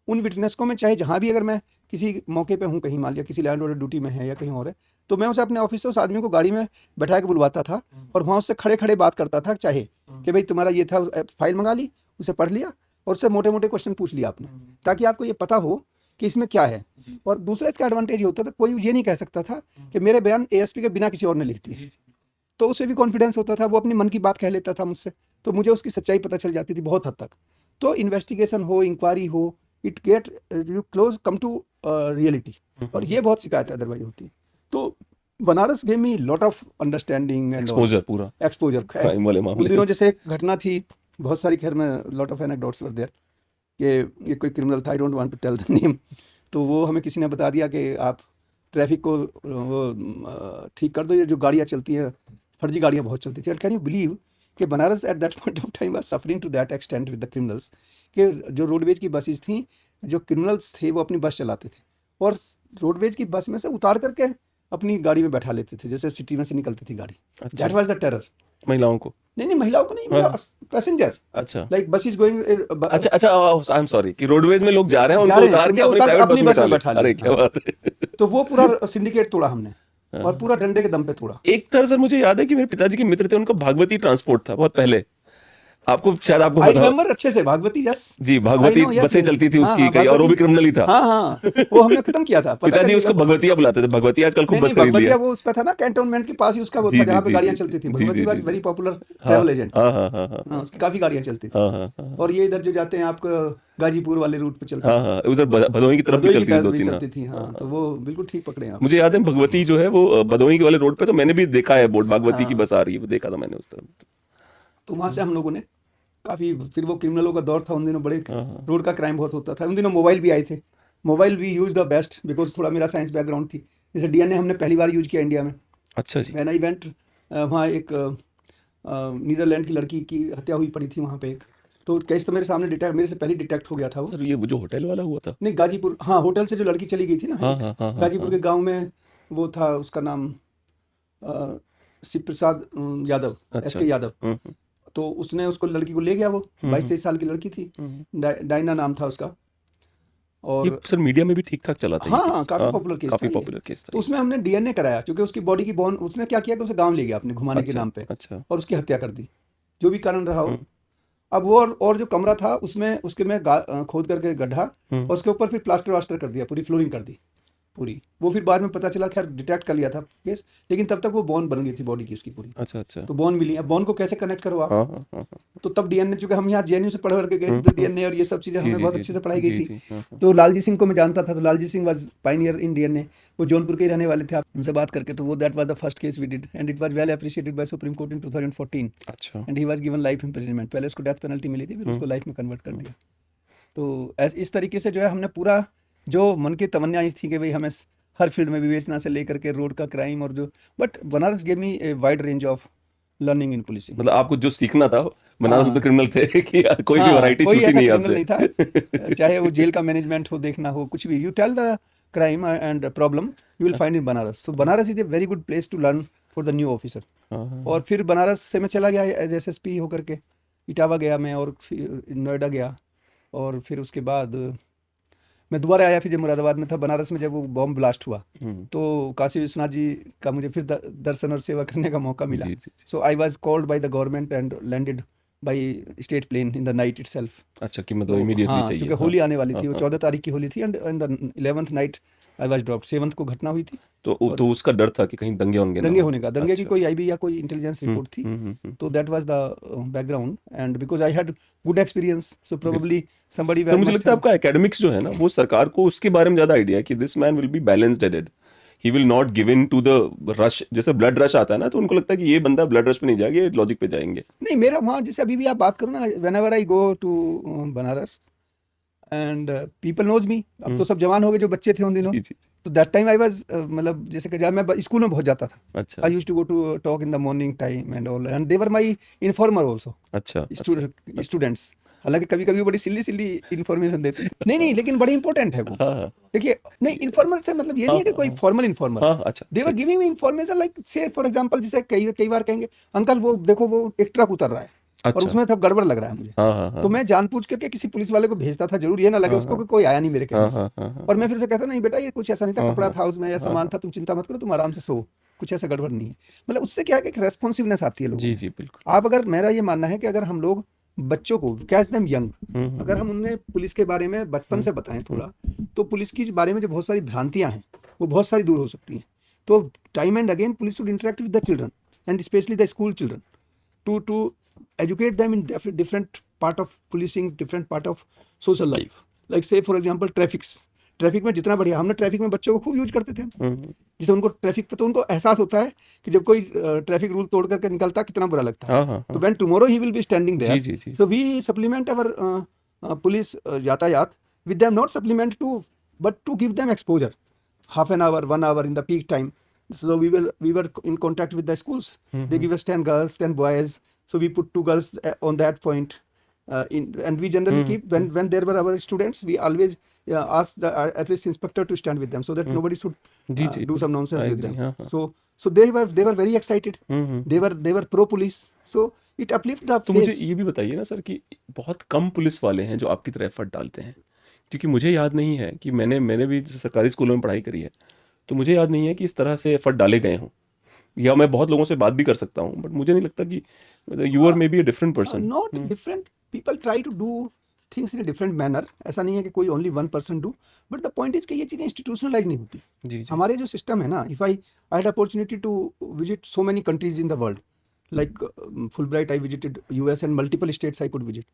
उन विटनेस को मैं चाहे जहाँ भी, अगर मैं किसी मौके पे हूँ, कहीं मान लिया किसी लैंड ऑर्डर ड्यूटी में है या कहीं और है, तो मैं उसे अपने ऑफिस से उस आदमी को गाड़ी में बैठा के बुलवाता था और वहाँ उससे खड़े खड़े बात करता था, चाहे कि भाई तुम्हारा ये था, फाइल मंगा ली, उसे पढ़ लिया और उससे मोटे मोटे क्वेश्चन पूछ लिया आपने, ताकि आपको ये पता हो कि इसमें क्या है। और दूसरा इसका एडवांटेज ये होता था, कोई ये नहीं कह सकता था कि मेरे बयान ASP के बिना किसी और ने लिख दिए, तो उसे भी कॉन्फिडेंस होता था, वो अपनी मन की बात कह लेता था मुझसे, तो मुझे उसकी सच्चाई पता चल जाती थी बहुत हद तक। तो इन्वेस्टिगेशन हो, इंक्वायरी हो, it get you close come to reality, और ये बहुत शिकायत अदरवाइज होती है। तो Banaras gave me lot of understanding and exposure, पूरा एक्सपोजर। क्राइम वाले उन मामले। दिनों जैसे एक घटना थी, बहुत सारी, खैर में lot of anecdotes were there, कि ये कोई क्रिमिनल था, I don't want to tell the name. तो वो हमें किसी ने बता दिया कि आप ट्रैफिक को वो ठीक कर दो, ये जो गाड़ियाँ चलती हैं, फर्जी गाड़ियाँ बहुत चलती थी। एंड कैन यू बिलीव कि Banaras at that point of time was suffering to that extent with the criminals, कि जो रोडवेज की बसेस थी, जो क्रिमिनल्स थे वो अपनी बस चलाते थे और रोडवेज की बस में से उतार करके अपनी गाड़ी में बैठा लेते थे, जैसे सिटी में से निकलती थी गाड़ी। अच्छा। That was the terror. महिलाओं को? नहीं, महिलाओं को नहीं, पैसेंजर। अच्छा लाइक बस इज गोइंग, अच्छा, आई एम सॉरी कि रोडवेज में लोग जा रहे हैं, जा उनको रहे हैं, उतार के उनको अपनी उतार के प्राइवेट अपनी बस बस में में बैठा बैठा ले। अरे लेते क्या हैं। बात है। तो वो पूरा सिंडिकेट तोड़ा हमने, और पूरा डंडे के दम पे तोड़ा। एक तरह से मुझे याद है कि मेरे पिताजी के मित्र थे, उनका भागवती ट्रांसपोर्ट था बहुत पहले, आपको शायद आपको आई पता हो। रिमेंबर अच्छे से, भागवती, यस जी, भागवती बसें चलती थी उसकी कई, और वो भी क्रिमिनल ही था। हाँ, वो हमने खत्म किया था। पिताजी उसको भगवतिया बुलाते थे, भगवतिया आजकल खूब बस खरीद लिया। भगवतिया वो उस पे था ना, कैंटोनमेंट के पास ही उसका वो था, जहाँ पे गाड़ियाँ चलती थी। Bhagwati was very popular travel agent. हाँ, उसकी काफी गाड़ियाँ चलती थी। और ये इधर जो जाते हैं आपको गाजीपुर वाले रूट पे चलते हैं, उधर भदोही की तरफ भी चलती थी, 2-3 चलती थी। हाँ, तो वो बिल्कुल ठीक पकड़े आप। मुझे याद है भगवती जो है वो भदोही वाले रोड पे, तो मैंने भी देखा है बोर्ड, भागवती की बस आ रही है, वो देखा था मैंने उस तरफ। तो वहाँ से हम लोगों ने काफ़ी, फिर वो क्रिमिनलों का दौर था उन दिनों, बड़े रोड का क्राइम बहुत होता था उन दिनों। मोबाइल भी आए थे, मोबाइल भी यूज द बेस्ट, बिकॉज थोड़ा मेरा साइंस बैकग्राउंड थी। जैसे DNA हमने पहली बार यूज किया इंडिया में। अच्छा जी। व्हेन आई वेंट, वहाँ एक नीदरलैंड की लड़की की हत्या हुई पड़ी थी वहाँ पे एक, तो केस तो मेरे सामने डिटेक्ट, मेरे से पहले डिटेक्ट हो गया था वो। सर ये जो होटल वाला हुआ था? नहीं, गाजीपुर, हाँ, होटल से जो लड़की चली गई थी ना, गाजीपुर के गाँव में, वो था, उसका नाम शिव प्रसाद यादव, SK यादव। तो उसने उसको, लड़की को ले गया, वो 22-23 साल की लड़की थी, डायना नाम था उसका। और ये सर मीडिया में भी ठीक ठाक चला था। हाँ, काफी पॉपुलर केस था। काफी पॉपुलर केस था। तो उसमें हमने DNA कराया, क्योंकि उसकी बॉडी की बोन, उसने क्या किया कि उसे गांव ले गया अपने घुमाने के नाम पे, अच्छा। और उसकी हत्या कर दी, जो भी कारण रहा हो। अब वो और जो कमरा था उसमें, उसके में खोद करके गड्ढा, और उसके ऊपर फिर प्लास्टर वास्टर कर दिया, पूरी फ्लोरिंग कर दी पूरी। वो फिर बाद में पता चला, खैर डिटेक्ट कर लिया था केस, लेकिन तब तक वो बोन बन गई थी बॉडी की उसकी पूरी। अच्छा। तो बोन मिली। अब बोन को कैसे कनेक्ट करो आप? तो तब DNA, चूंकि हम यहाँ JNU से पढ़ करके गए थे, तो DNA और ये सब चीजें हमें बहुत अच्छे से पढ़ाई गई थी। तो लालजी सिंह को मैं जानता था, तो Lalji Singh was Pioneer in DNA, वो जौनपुर के ही रहने वाले थे। आप उनसे बात करके, तो वो that was the first case we did, and it was well appreciated by Supreme Court in 2014। अच्छा। And he was given life imprisonment. पहले उसको डेथ पेनल्टी मिली थी, फिर उसको लाइफ में कन्वर्ट कर दिया। तो इस तरीके से जो है हमने पूरा जो मन की तमन्नाएं थी कि भाई हमें हर फील्ड में विवेचना से लेकर के रोड का क्राइम और जो, but Banaras gave me a wide range of learning in policing. मतलब आपको जो सीखना था, बनारस में हाँ। तो क्रिमिनल थे कि कोई भी हाँ, वैरायटी कोई छूटी ऐसा नहीं क्रिमिनल नहीं आपसे। था, चाहे वो जेल का मैनेजमेंट हो, देखना हो, कुछ भी, you tell the crime and problem you will find in Banaras. तो Banaras is a very good place to learn for the new officer. हाँ, और फिर बनारस से मैं चला गया एज एसएसपी होकर के, इटावा गया मैं, और फिर नोएडा गया, और फिर उसके बाद मैं दोबारा आया फिर जब मुरादाबाद में था। बनारस में जब वो बॉम्ब ब्लास्ट हुआ तो काशी विश्वनाथ जी का मुझे फिर दर्शन और सेवा करने का मौका मिला। जी, जी, जी। So I was called by the government and landed by state plane in the night itself. अच्छा, कि मतलब तो इमीडिएटली हाँ, चाहिए। क्योंकि होली आने वाली थी, वो हाँ। 14 तारीख की होली थी, and the 11th night I was dropped. 7th को घटना हुई थी, तो उसका डर था कि कहीं दंगे वंगे ना दंगे हो। होने का, दंगे की अच्छा। कोई आईबी या कोई इंटेलिजेंस रिपोर्ट थी। तो that was the background, and because I had good experience, so probably somebody sir मुझे लगता है आपका एकेडमिक्स जो है ना, वो सरकार को उसके बारे में ज्यादा आइडिया है कि this man will be balanced headed, he will not give in to the rush. जैसे ब्लड रश आता है ना, तो उनको लगता है कि ये बंदा ब्लड रश पे नहीं जाएगा, ये लॉजिक पे जाएंगे। नहीं, मेरा वहाँ जैसे अभी भी आप बात करो ना, whenever I go to Banaras and people knows me, अब तो सब जवान हो गए जो बच्चे थे उन दिनों। जी, जी। तो दैट टाइम आई वाज, मतलब जैसे कि जब मैं स्कूल में बहुत जाता था, अच्छा, I used to go to talk in the morning time and all, and they were my informer also, अच्छा, स्टूडेंट्स। हालांकि कभी कभी बड़ी सिल्ली सिल्ली इन्फॉर्मेशन देते थे, नहीं, लेकिन बड़ी इंपॉर्टेंट है वो। हाँ, देखिए, नहीं, इन्फॉर्मर से मतलब ये नहीं है कि कोई फॉर्मल इन्फॉर्मर, हाँ, अच्छा, they were giving me information like, say for example, जैसे कई बार कहेंगे अंकल वो देखो वो एक ट्रक उतर रहा है और अच्छा, उसमें सब गड़बड़ लग रहा है मुझे, हाँ, हाँ, तो मैं जानबूझ करके किसी पुलिस वाले को भेजता था, जरूर ये ना लगे उसको कि कोई आया नहीं मेरे हाँ, कहने से, हाँ, हाँ, और मैं फिर उसे कहता नहीं बेटा ये कुछ ऐसा नहीं था, कपड़ा था उसमें या सामान था, तुम चिंता मत करो, तुम आराम से सो, कुछ ऐसा गड़बड़ नहीं है। मतलब उससे क्या है कि एक रेस्पॉन्सिवनेस आती है लोगों जी, में। जी, बिल्कुल। आप अगर, मेरा ये मानना है कि अगर हम लोग बच्चों को कैच देम यंग, अगर हम उन्हें पुलिस के बारे में बचपन से बताएं थोड़ा, तो पुलिस के बारे में जो बहुत सारी भ्रांतियां हैं वो बहुत सारी दूर हो सकती हैं। तो time and again police should interact with the children and specially the school children to educate them in different part of policing, different part of social life. Like say for example traffic में जितना बढ़िया, हमने ट्रैफिक में बच्चों को खूब यूज करते थे, जिसे उनको ट्रैफिक पे तो उनको एहसास होता है कि जब कोई ट्रैफिक रूल तोड़ करके निकलता कितना बुरा लगता है। हाँ, हाँ, तो when tomorrow he will be standing जी, देयर, जी, जी। So we supplement our police यातायात with them, not supplement to, but to give them exposure, half an hour, 1 hour in the peak time. So we were in contact with the schools. They give us 10 girls, 10 boys. So we put 2 girls on that point. And we generally keep, when there were our students, we always ask the at least inspector to stand with them so that nobody should जी, जी, do some nonsense I with agree, them. हाँ, हाँ। So they were very excited. They were pro police. So it uplifts the तो मुझे face. ये भी बताइए ना सर कि बहुत कम पुलिस वाले हैं जो आपकी तरह एफर्ट डालते हैं, क्योंकि मुझे याद नहीं है कि मैंने भी सरकारी स्कूलों में पढ़ाई करी है, तो मुझे याद नहीं है कि इस तरह से एफर्ट डाले गए हों, या मैं बहुत लोगों से बात भी कर सकता हूँ, बट मुझे नहीं लगता कि you are may be a different person. Not different. People try to do things in a different manner. ऐसा नहीं है कि कोई only one person do. But the point is कि ये चीज़ें institutionalize नहीं होती। जी, जी। हमारे जो सिस्टम है ना, if I had opportunity to visit so many countries in the world, like Fulbright, I visited US and multiple states I could visit,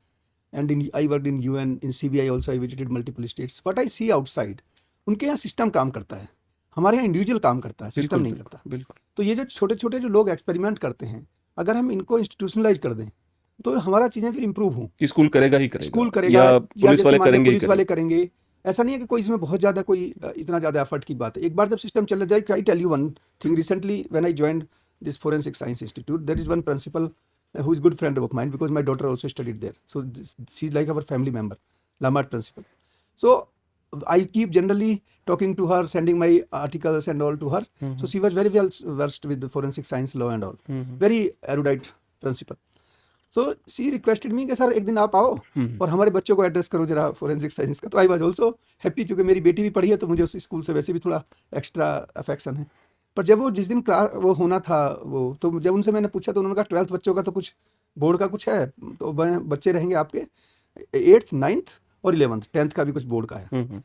and I worked in UN, in CBI also I visited multiple states. What I see outside, उनके यहाँ सिस्टम काम करता है, हमारे यहाँ इंडिविजुअल काम करता है, सिस्टम नहीं करता। बिल्कुल। तो ये जो छोटे छोटे जो लोग एक्सपेरिमेंट करते हैं, अगर हम इनको इंस्टीट्यूशनलाइज कर दें तो हमारा चीज़ें फिर इंप्रूव हों। कि स्कूल करेगा ही करेगा, स्कूल करेगा या या पुलिस जैसे वाले मान लो करेंगे ही पुलिस वाले करेंगे। करेंगे। ऐसा नहीं है कि कोई इसमें बहुत ज़्यादा कोई इतना ज़्यादा एफर्ट की बात है। एक बार जब सिस्टम चल जाए, I tell you one thing, recently when I joined this forensic science institute, there is one principal who is good friend of mine because my daughter also studied there. So she's like our family member, Lamart principal. So I keep generally talking to her, sending my articles and all to her. So she was very well versed with the forensic science law and all. Very erudite principal. So she requested me कि सर एक दिन आप आओ और हमारे बच्चों को एड्रेस करो जरा फोरेंसिक साइंस का। तो आई वाज ऑल्सो हैप्पी, क्योंकि मेरी बेटी भी पढ़ी है तो मुझे उस स्कूल से वैसे भी थोड़ा एक्स्ट्रा अफेक्शन है। पर जब वो जिस दिन क्लास वो होना था, वो तो जब उनसे मैंने पूछा तो उन्होंने कहा 12th बच्चों का तो कुछ बोर्ड का कुछ है, तो बच्चे रहेंगे आपके 8th, 9th और 11th, 10th का भी कुछ बोर्ड का है।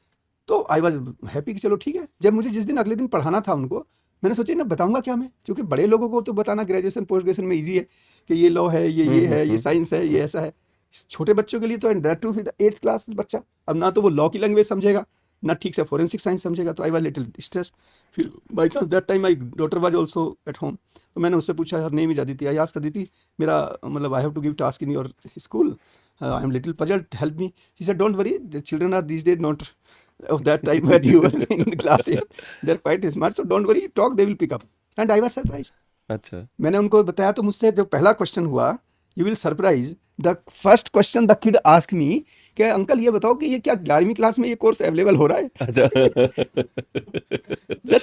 तो आई वॉज हैप्पी कि चलो ठीक है। जब मुझे जिस दिन अगले दिन पढ़ाना था उनको, मैंने सोचा ना बताऊंगा क्या मैं, क्योंकि बड़े लोगों को तो बताना ग्रेजुएशन पोस्ट ग्रेजुएशन में ईजी है कि ये लॉ है, ये है, ये साइंस है, ये ऐसा है। छोटे बच्चों के लिए तो दैट टू 8th क्लास बच्चा, अब ना तो वो लॉ की लैंग्वेज समझेगा ना ठीक से फोरेंसिक साइंस समझेगा। तो आई वाज लिटिल स्ट्रेस। फिर by chance that time my daughter was also at home, तो मैंने उससे पूछा, her name is Aditi, I asked Aditi, मेरा मतलब I have to give task in your school, I am little puzzled, help me. She said don't worry, the children are these days not of that time when you were in class 8. They're quite smart, so don't worry, talk, they will pick up. And I was surprised. अच्छा मैंने उनको बताया तो मुझसे जो पहला क्वेश्चन हुआ, you will surprise, the first question the kid ask me कि अंकल ये बताओ कि ये क्या 11वीं क्लास में ये कोर्स अवेलेबल हो रहा है? अच्छा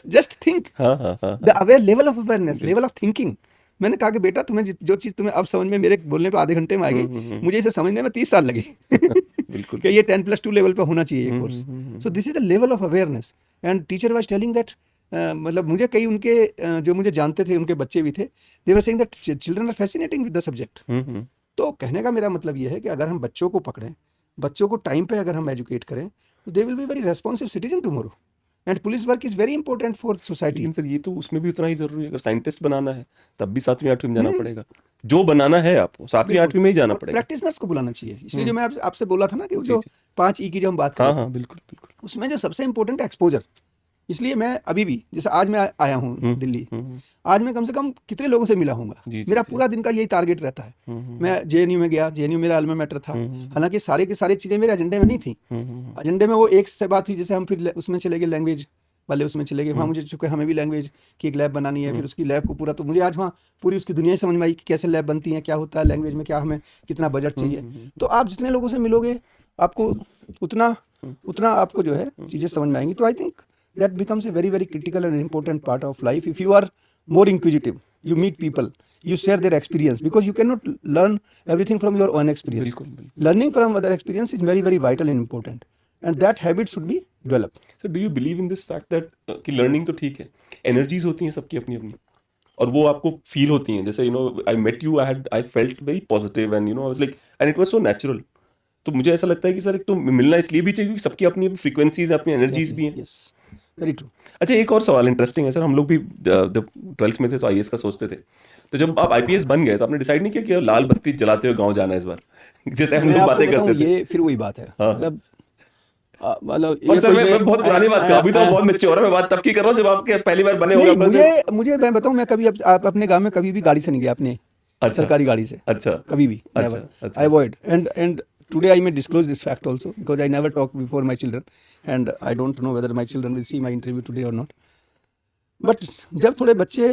जस्ट थिंक हाँ हाँ हाँ the aware level of awareness, level of thinking. मैंने कहा कि बेटा तुम्हें जो चीज़ तुम्हें अब समझ में मेरे बोलने पे आधे घंटे में आ गई, मुझे इसे समझने में 30 साल लगे. बिल्कुल कि ये 10+2 लेवल पे होना चाहिए ये course. So this is the level of awareness. And teacher was telling that, मतलब मुझे कई उनके जो मुझे जानते थे, उनके बच्चे भी थे, they were saying that children are fascinating with the subject. तो कहने का मेरा मतलब ये है कि अगर हम बच्चों को पकड़ें, बच्चों को टाइम पे अगर हम एजुकेट करें, तो they will be very responsive citizen tomorrow. And police work is very important for society. लेकिन सर ये तो उसमें भी उतना ही जरूरी है. अगर साइंटिस्ट बनाना है तब भी 7वीं 8वीं में जाना पड़ेगा. जो बनाना है आपको 7वीं 8वीं में ही जाना पड़ेगा. प्रैक्टिशनर्स को बुलाना चाहिए. इसलिए जो मैं आपसे बोला था ना कि वो जो 5 ई की जो हम बात कर हाँ रहे थे, हाँ बिल्कुल बिल्कुल. उसमें जो सबसे इंपॉर्टेंट है एक्सपोजर. इसलिए मैं अभी भी, जैसे आज मैं आया हूँ दिल्ली, आज मैं कम से कम कितने लोगों से मिला हूँगा. जी, जी, मेरा जी. पूरा दिन का यही टारगेट रहता है. मैं जेएनयू में गया, जेएनयू मेरा अल्मा मैटर था. हालांकि सारे की सारी चीज़ें मेरे एजेंडे में नहीं थी. एजेंडे में वो एक से बात हुई, जैसे हम फिर उसमें चले गए, लैंग्वेज वाले उसमें चले गए. वहाँ मुझे चूँकि हमें भी लैंग्वेज की एक लैब बनानी है, फिर उसकी लैब को पूरा, तो मुझे आज वहाँ पूरी उसकी दुनिया ही समझ में आई कि कैसे लैब बनती है, क्या होता है लैंग्वेज में, क्या हमें कितना बजट चाहिए. तो आप जितने लोगों से मिलोगे आपको उतना आपको जो है चीज़ें समझ में आएंगी. तो I think that becomes a very very critical and important part of life. If you are more inquisitive, you meet people, you share their experience, because you cannot learn everything from your own experience. बिल्कुल बिल्कुल. Learning from other experience is very very vital and important, and that habit should be developed. Sir do you believe in this fact that कि लर्निंग तो ठीक है, एनर्जीज होती हैं सबकी अपनी अपनी, और वो आपको फील होती हैं. जैसे I met you, I felt very positive and I was like, and it was so natural. तो मुझे ऐसा लगता है कि सर एक तो मिलना इसलिए भी चाहिए क्योंकि सबकी अपनी फ्रीक्वेंसीज, अपनी एनर्जीज भी हैं. Yes, very true. अच्छा एक और सवाल इंटरेस्टिंग है सर. हम लोग भी जब 12th में थे तो आईएएस का सोचते थे, तो जब आप आईपीएस बन गए तो आपने डिसाइड नहीं किया कि लाल बत्ती जलाते हुए गांव जाना है इस बार, जैसे हम मैं लोग आपको बातें बताऊं, करते थे. ये फिर वही बात है. हाँ. मतलब और ये सर कोई मैं बहुत पुरानी बात कर, अभी तो बहुत मैच्योर है. मैं बात तब की कर रहा हूँ जब आपके पहली बार बने नहीं, होंगे. मुझे मैं बताऊं, मैं कभी आप अपने गांव में कभी भी गाड़ी से नहीं गया, अपने अच्छा. सरकारी गाड़ी से. अच्छा कभी भी अच्छा, never. अच्छा. I avoid, and today I may disclose this fact also, because I never talk before my children, and I don't know whether my children will see my interview today or not. But जब थोड़े बच्चे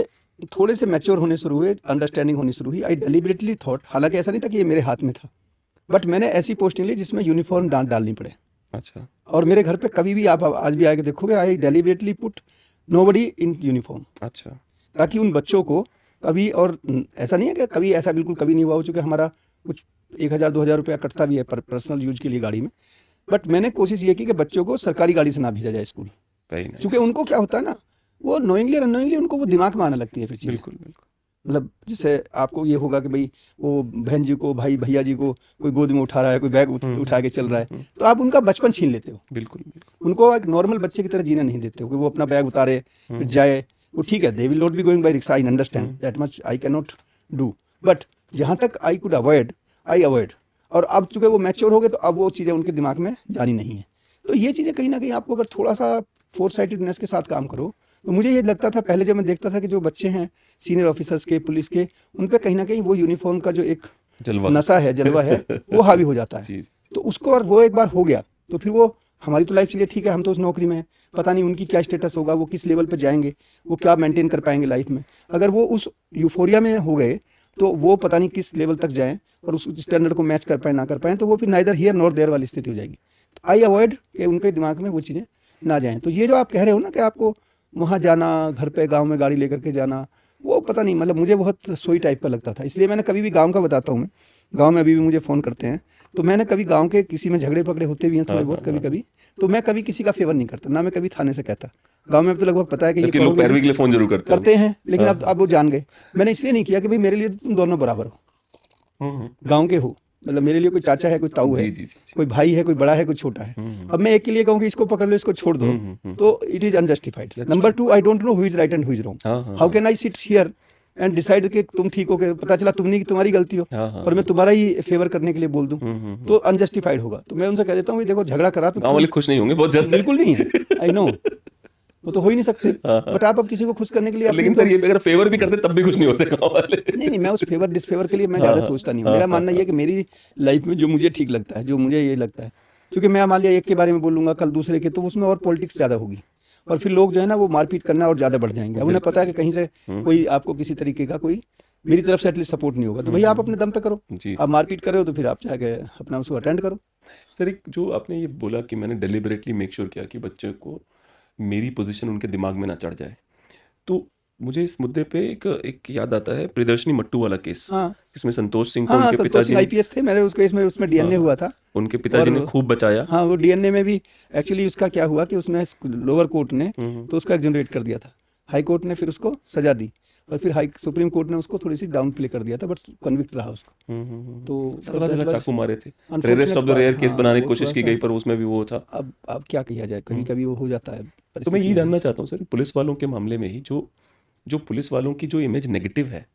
थोड़े से मैच्योर होने शुरू हुए, अंडरस्टैंडिंग होनी शुरू हुई, आई डेलिबरेटली थॉट, हालांकि ऐसा नहीं था कि ये मेरे हाथ में था, बट मैंने ऐसी पोस्टिंग ली जिसमें यूनिफॉर्म डालनी पड़े. अच्छा. और मेरे घर पे कभी भी आप आज भी आके देखोगे, I deliberately put nobody in uniform, अच्छा. ताकि उन बच्चों को कभी, और ऐसा नहीं है कि कभी ऐसा बिल्कुल कभी नहीं हुआ हो, चूँकि हमारा कुछ 1,000-2,000 रुपया कटता भी है पर्सनल यूज के लिए गाड़ी में, बट मैंने कोशिश ये की कि बच्चों को सरकारी गाड़ी से ना भेजा जाए स्कूल. Very nice. क्योंकि उनको क्या होता है ना, वो नोइंगली अननोइंगली उनको वो दिमाग में आने लगती है फिर चीज़ें. बिल्कुल बिल्कुल. मतलब जैसे आपको ये होगा कि भाई वो बहन जी को, भाई भैया जी को कोई गोद में उठा रहा है, कोई बैग उठा के चल रहा है, तो आप उनका बचपन छीन लेते हो. बिल्कुल बिल्कुल. उनको एक नॉर्मल बच्चे की तरह जीने नहीं देते हो कि वो अपना बैग उतारे फिर जाए. वो ठीक है, they will not be going by rickshaw, I understand that much, I can not do, but जहाँ तक I could avoid, I avoid. और अब चूँकि वो मैच्योर हो गए, तो अब वो चीज़ें उनके दिमाग में जानी नहीं है. तो ये चीज़ें कहीं ना कहीं आपको अगर थोड़ा सा फोरसाइटेडनेस के साथ काम करो, तो मुझे ये लगता था पहले जब मैं देखता था कि जो बच्चे हैं सीनियर ऑफिसर्स के, पुलिस के, उन पे कहीं ना कहीं वो यूनिफॉर्म का जो एक जलवा नशा है, जलवा है, वो हावी हो जाता है. जी जी. तो उसको, और वो एक बार हो गया तो फिर वो, हमारी तो लाइफ चलिए ठीक है, हम तो उस नौकरी में हैं, पता नहीं उनकी क्या स्टेटस होगा, वो किस लेवल पे जाएंगे, वो क्या मेंटेन कर पाएंगे लाइफ में. अगर वो उस यूफोरिया में हो गए तो वो पता नहीं किस लेवल तक जाएं और उस स्टैंडर्ड को मैच कर पाए ना कर पाएँ, तो वो फिर नाइदर हियर नॉर देयर वाली स्थिति हो जाएगी. तो आई अवॉइड कि उनके दिमाग में वो चीज़ें ना जाएँ. तो ये जो आप कह रहे हो ना कि आपको वहाँ जाना, घर पे गांव में गाड़ी लेकर के जाना, वो पता नहीं, मतलब मुझे बहुत सोई टाइप का लगता था. इसलिए मैंने कभी भी गांव का बताता हूँ, मैं गांव में अभी भी मुझे फ़ोन करते हैं, तो मैंने कभी गांव के किसी में झगड़े पकड़े होते भी हैं थोड़े बहुत कभी कभी, तो मैं कभी किसी का फेवर नहीं करता, ना मैं कभी थाने से कहता. गांव में तो लगभग पता है कि ये लोग पैरवी के लिए फोन जरूर करते हैं, लेकिन अब वो जान गए. मैंने इसलिए नहीं किया कि भाई मेरे लिए तो तुम दोनों बराबर हो, गाँव के हो, मतलब मेरे लिए कोई चाचा है, कोई ताऊ है, कोई भाई है, कोई बड़ा है, कोई छोटा है. अब मैं एक के लिए कहूँ कि इसको पकड़ लो, इसको छोड़ दो, तो it is unjustified. Number 2, I don't know who is right and who is wrong. How can I sit here and decide कि तुम ठीक हो, के पता चला तुम्हारी गलती हो और मैं तुम्हारा ही फेवर करने के लिए बोल दूं, तो अनजस्टिफाइड होगा. तो मैं उनसे कह देता हूँ देखो, झगड़ा करा तो गांव वाले खुश नहीं होंगे बहुत ज्यादा. बिल्कुल नहीं है, आई नो, वो तो हो ही नहीं सकते. बट आप अब किसी को खुश करने के लिए, लेकिन सर ये अगर फेवर भी करते तब भी कुछ नहीं होते गांव वाले. नहीं, मैं उस फेवर डिसफेवर के लिए मैं ज़्यादा सोचता नहीं हूँ. मेरा मानना ये है कि मेरी लाइफ में जो मुझे ठीक लगता है, जो मुझे ये लगता है, क्योंकि मैं मान लिया एक के बारे में बोलूँगा कल दूसरे के, तो उसमें और पॉलिटिक्स ज़्यादा होगी और फिर लोग जो है ना वो मारपीट करना और ज़्यादा बढ़ जाएंगे। अब उन्हें पता है कि कहीं से कोई आपको किसी तरीके का कोई मेरी तरफ से एटलीस्ट सपोर्ट नहीं होगा, तो भैया आप अपने दम पे करो। जी। आप मारपीट कर रहे हो तो फिर आप जाके अपना उसको अटेंड करो। सर एक जो आपने ये बोला कि मैंने डेलिबरेटली मेक श्योर किया कि बच्चे को मेरी पोजीशन उनके दिमाग में ना चढ़ जाए, तो मुझे इस मुद्दे पे एक याद आता है प्रियदर्शनी मट्टू वाला केस, हाँ इसमें संतोष सिंह को हाँ, उनके संतोष पिताजी सिंह IPS थे, मैंने उसको इसमें उसमें डीएनए हुआ था। उनके पिताजी ने और- खूब बचाया। हाँ, वो डीएनए में भी एक्चुअली उसका क्या हुआ कि उसमें लोअर कोर्ट ने तो उसका एक्सोनरेट कर दिया था, हाई कोर्ट ने फिर उसको सजा दी और फिर सुप्रीम कोर्ट ने उसको थोड़ी सी डाउन प्ले कर दिया था, बट कन्विक्ट रहा उसको। तो सगला जगह चाकू मारे थे, Unfortunate rarest of the rare बात, केस हाँ, बनाने की वो कोशिश की थोड़ा गई पर उसमें भी वो था। अब क्या किया जाए, कभी कभी वो हो जाता है। तो मैं ये जानना चाहता हूँ सर, पुलिस वालों के मामले में ही जो पुलिस वालों की जो इमेज नेगेटिव है,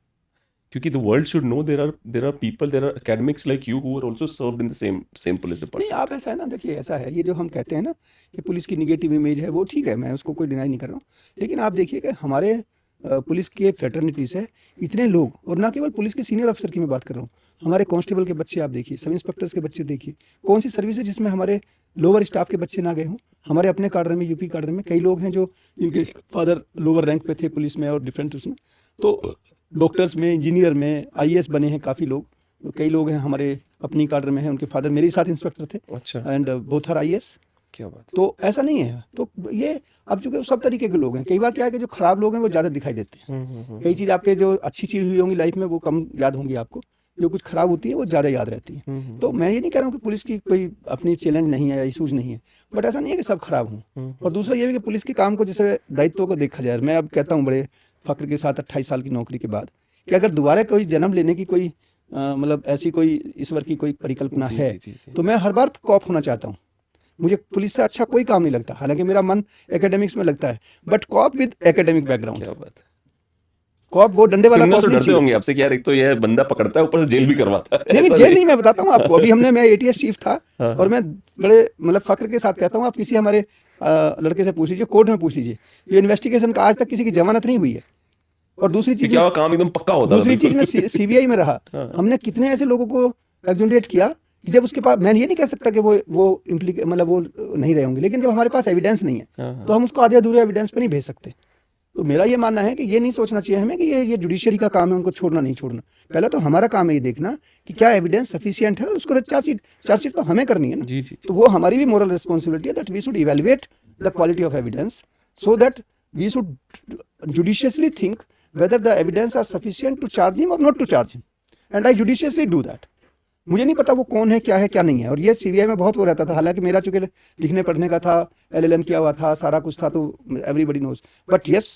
क्योंकि the world should know there are people, there are academics like you who are also served in the same police department. नहीं, आप ऐसा है ना, देखिए ऐसा है, ये जो हम कहते हैं ना कि पुलिस की निगेटिव इमेज है, वो ठीक है, मैं उसको कोई डिनाई नहीं कर रहा हूँ, लेकिन आप देखिए कि हमारे पुलिस के फ्रेटर्निटी से इतने लोग, और ना केवल पुलिस के सीनियर अफसर की मैं बात कर रहा हूँ, हमारे कांस्टेबल के बच्चे आप देखिए, सब इंस्पेक्टर्स के बच्चे देखिए, कौन सी सर्विस है जिसमें हमारे लोअर स्टाफ के बच्चे ना गए हों। हमारे अपने काडर में, यूपी काडर में कई लोग हैं जो जिनके फादर लोअर रैंक पे थे पुलिस में और डिफरेंट उसमें, तो डॉक्टर्स में, इंजीनियर में, IAS बने हैं काफ़ी लोग। तो कई लोग हैं हमारे अपनी काडर में हैं, उनके फादर मेरे ही साथ इंस्पेक्टर थे अच्छा, एंड बोथ आर IAS। क्या बात है। तो ऐसा नहीं है, तो ये अब चूंकि सब तरीके के लोग हैं, कई बार क्या है कि जो खराब लोग हैं वो ज़्यादा दिखाई देते हैं। कई चीज़ आपके जो अच्छी चीज़ हुई होंगी लाइफ में वो कम याद होंगी आपको, जो कुछ खराब होती है वो ज़्यादा याद रहती है। तो मैं ये नहीं कह रहा हूँ कि पुलिस की कोई अपनी चैलेंज नहीं है या इशूज़ नहीं है, बट ऐसा नहीं है कि सब खराब हों। और दूसरा ये भी कि पुलिस के काम को, जैसे दायित्व को देखा जाए, मैं अब कहता हूँ बड़े फख्र के साथ 28 साल की नौकरी के बाद, कि अगर दोबारा कोई जन्म लेने की कोई मतलब ऐसी कोई ईश्वर की कोई परिकल्पना जी, है, जी, जी। तो मैं हर बार कॉप होना चाहता हूँ। मुझे पुलिस से अच्छा कोई काम नहीं लगता, हालांकि मेरा मन एकेडमिक्स में लगता है, but corp with academic background. क्या बात है। कॉप वो डंडे वाला क्रिमिनल कॉप तो नहीं डरते चाहिए। होंगे आपसे कि यार एक तो ये बंदा पकड़ता है, ऊपर से जेल भी करवाता है। नहीं ऐसा जेल नहीं, मैं बताता हूँ आपको, अभी मैं ATS चीफ था और मैं बड़े मतलब फक्र के साथ कहता हूँ, आप किसी हमारे लड़के से पूछ लीजिए, कोर्ट में पूछ लीजिए, ये इन्वेस्टिगेशन का आज तक किसी की जमानत नहीं हुई है। और दूसरी कि चीज क्या काम एकदम पक्का होता है। दूसरी चीज में CBI में रहा, हमने कितने ऐसे लोगों को एक्सोनरेट किया कि जब उसके पास, मैं ये नहीं कह सकता कि वो मतलब वो नहीं रहे होंगे, लेकिन जब हमारे पास एविडेंस नहीं है तो हम उसको आधे अधूरे एविडेंस पे नहीं भेज सकते। तो मेरा ये मानना है कि ये नहीं सोचना चाहिए हमें कि ये जुडिशरी का काम है उनको छोड़ना नहीं छोड़ना। पहले तो हमारा काम है ये देखना कि क्या एविडेंस सफिशिएंट है, उसको चार्जशीट तो हमें करनी है ना। जी, जी, तो वो हमारी भी मोरल रिस्पॉन्सिबिलिटी है that we should evaluate the quality of evidence so that we should judiciously think whether the evidence are sufficient to charge him or not to charge him, and I judiciously do that. मुझे नहीं पता वो कौन है, क्या है, क्या नहीं है, और ये CBI में बहुत हो रहता था, हालांकि मेरा चूंकि लिखने पढ़ने का था, LLM किया हुआ था, सारा कुछ था, तो एवरीबडी नोज। बट यस,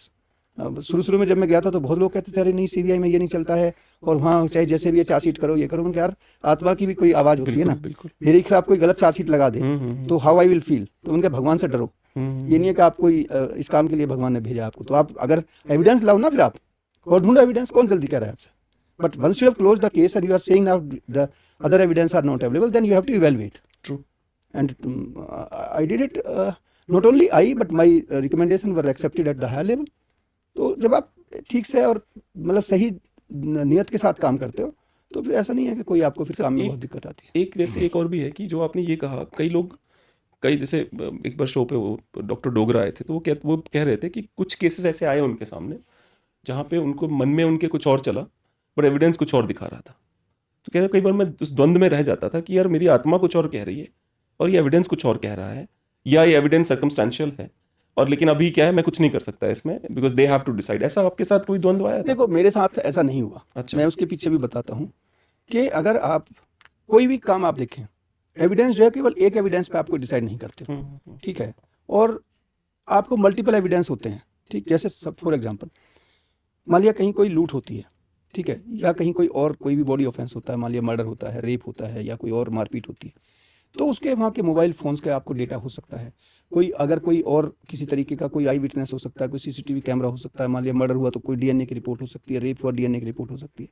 शुरू में जब मैं गया था तो बहुत लोग कहते थे अरे नहीं CBI में ये नहीं चलता है, और वहाँ चाहे जैसे भी चार्जशीट करो ये करो। उनके यार आत्मा की भी कोई आवाज़ होती है ना, बिल्कुल। मेरे खिलाफ कोई गलत चार्जशीट लगा दे तो हाउ आई विल फील। तो उनके भगवान से डरो, ये नहीं है कि आप कोई इस काम के लिए भगवान ने भेजा आपको, तो आप अगर एविडेंस लाओ ना, फिर आप और ढूंढो एविडेंस, कौन जल्दी कह रहा है आपसे। But once you have close the case and you are saying now the other evidence are not available, then you have to evaluate. True. And I did it, not only I but my recommendation were accepted at the higher level. तो जब आप ठीक से और मतलब सही नियत के साथ काम करते हो तो फिर ऐसा नहीं है कि कोई आपको फिर काम में बहुत दिक्कत आती है। एक जैसे एक और भी है कि जो आपने ये कहा, कई जैसे एक बार शो पे वो डॉक्टर डोगरा आए थे, तो वो कह रहे थे कि कुछ केसेस ऐसे आए उनके सामने जहाँ पे उनको मन में उनके कुछ और चला बट एविडेंस कुछ और दिखा रहा था। तो कहते कई बार मैं उस द्वंद में रह जाता था कि यार मेरी आत्मा कुछ और कह रही है और ये एविडेंस कुछ और कह रहा है, या ये एविडेंस सर्कमस्टेंशियल है और लेकिन अभी क्या है मैं कुछ नहीं कर सकता इसमें because they have to decide. ऐसा आपके साथ कोई द्वंद्व आया था? देखो मेरे साथ ऐसा नहीं हुआ। अच्छा। मैं उसके पीछे भी बताता हूँ कि अगर आप कोई भी काम आप देखें, एविडेंस जो है केवल एक एविडेंस पे आपको डिसाइड नहीं करते हो, ठीक है, और आपको मल्टीपल एविडेंस होते हैं, ठीक। जैसे सब फॉर एग्जांपल मान लिया कहीं कोई लूट होती है, ठीक है, या कहीं कोई भी बॉडी ऑफेंस होता है, मान लिया मर्डर होता है, रेप होता है, या कोई और मारपीट होती है, तो उसके वहाँ के मोबाइल फ़ोन्स के आपको डेटा हो सकता है। कोई और किसी तरीके का कोई आई विटनेस हो सकता है, कोई CCTV कैमरा हो सकता है, मान लिया मर्डर हुआ तो कोई DNA की रिपोर्ट हो सकती है, रेप हुआ DNA की रिपोर्ट हो सकती है।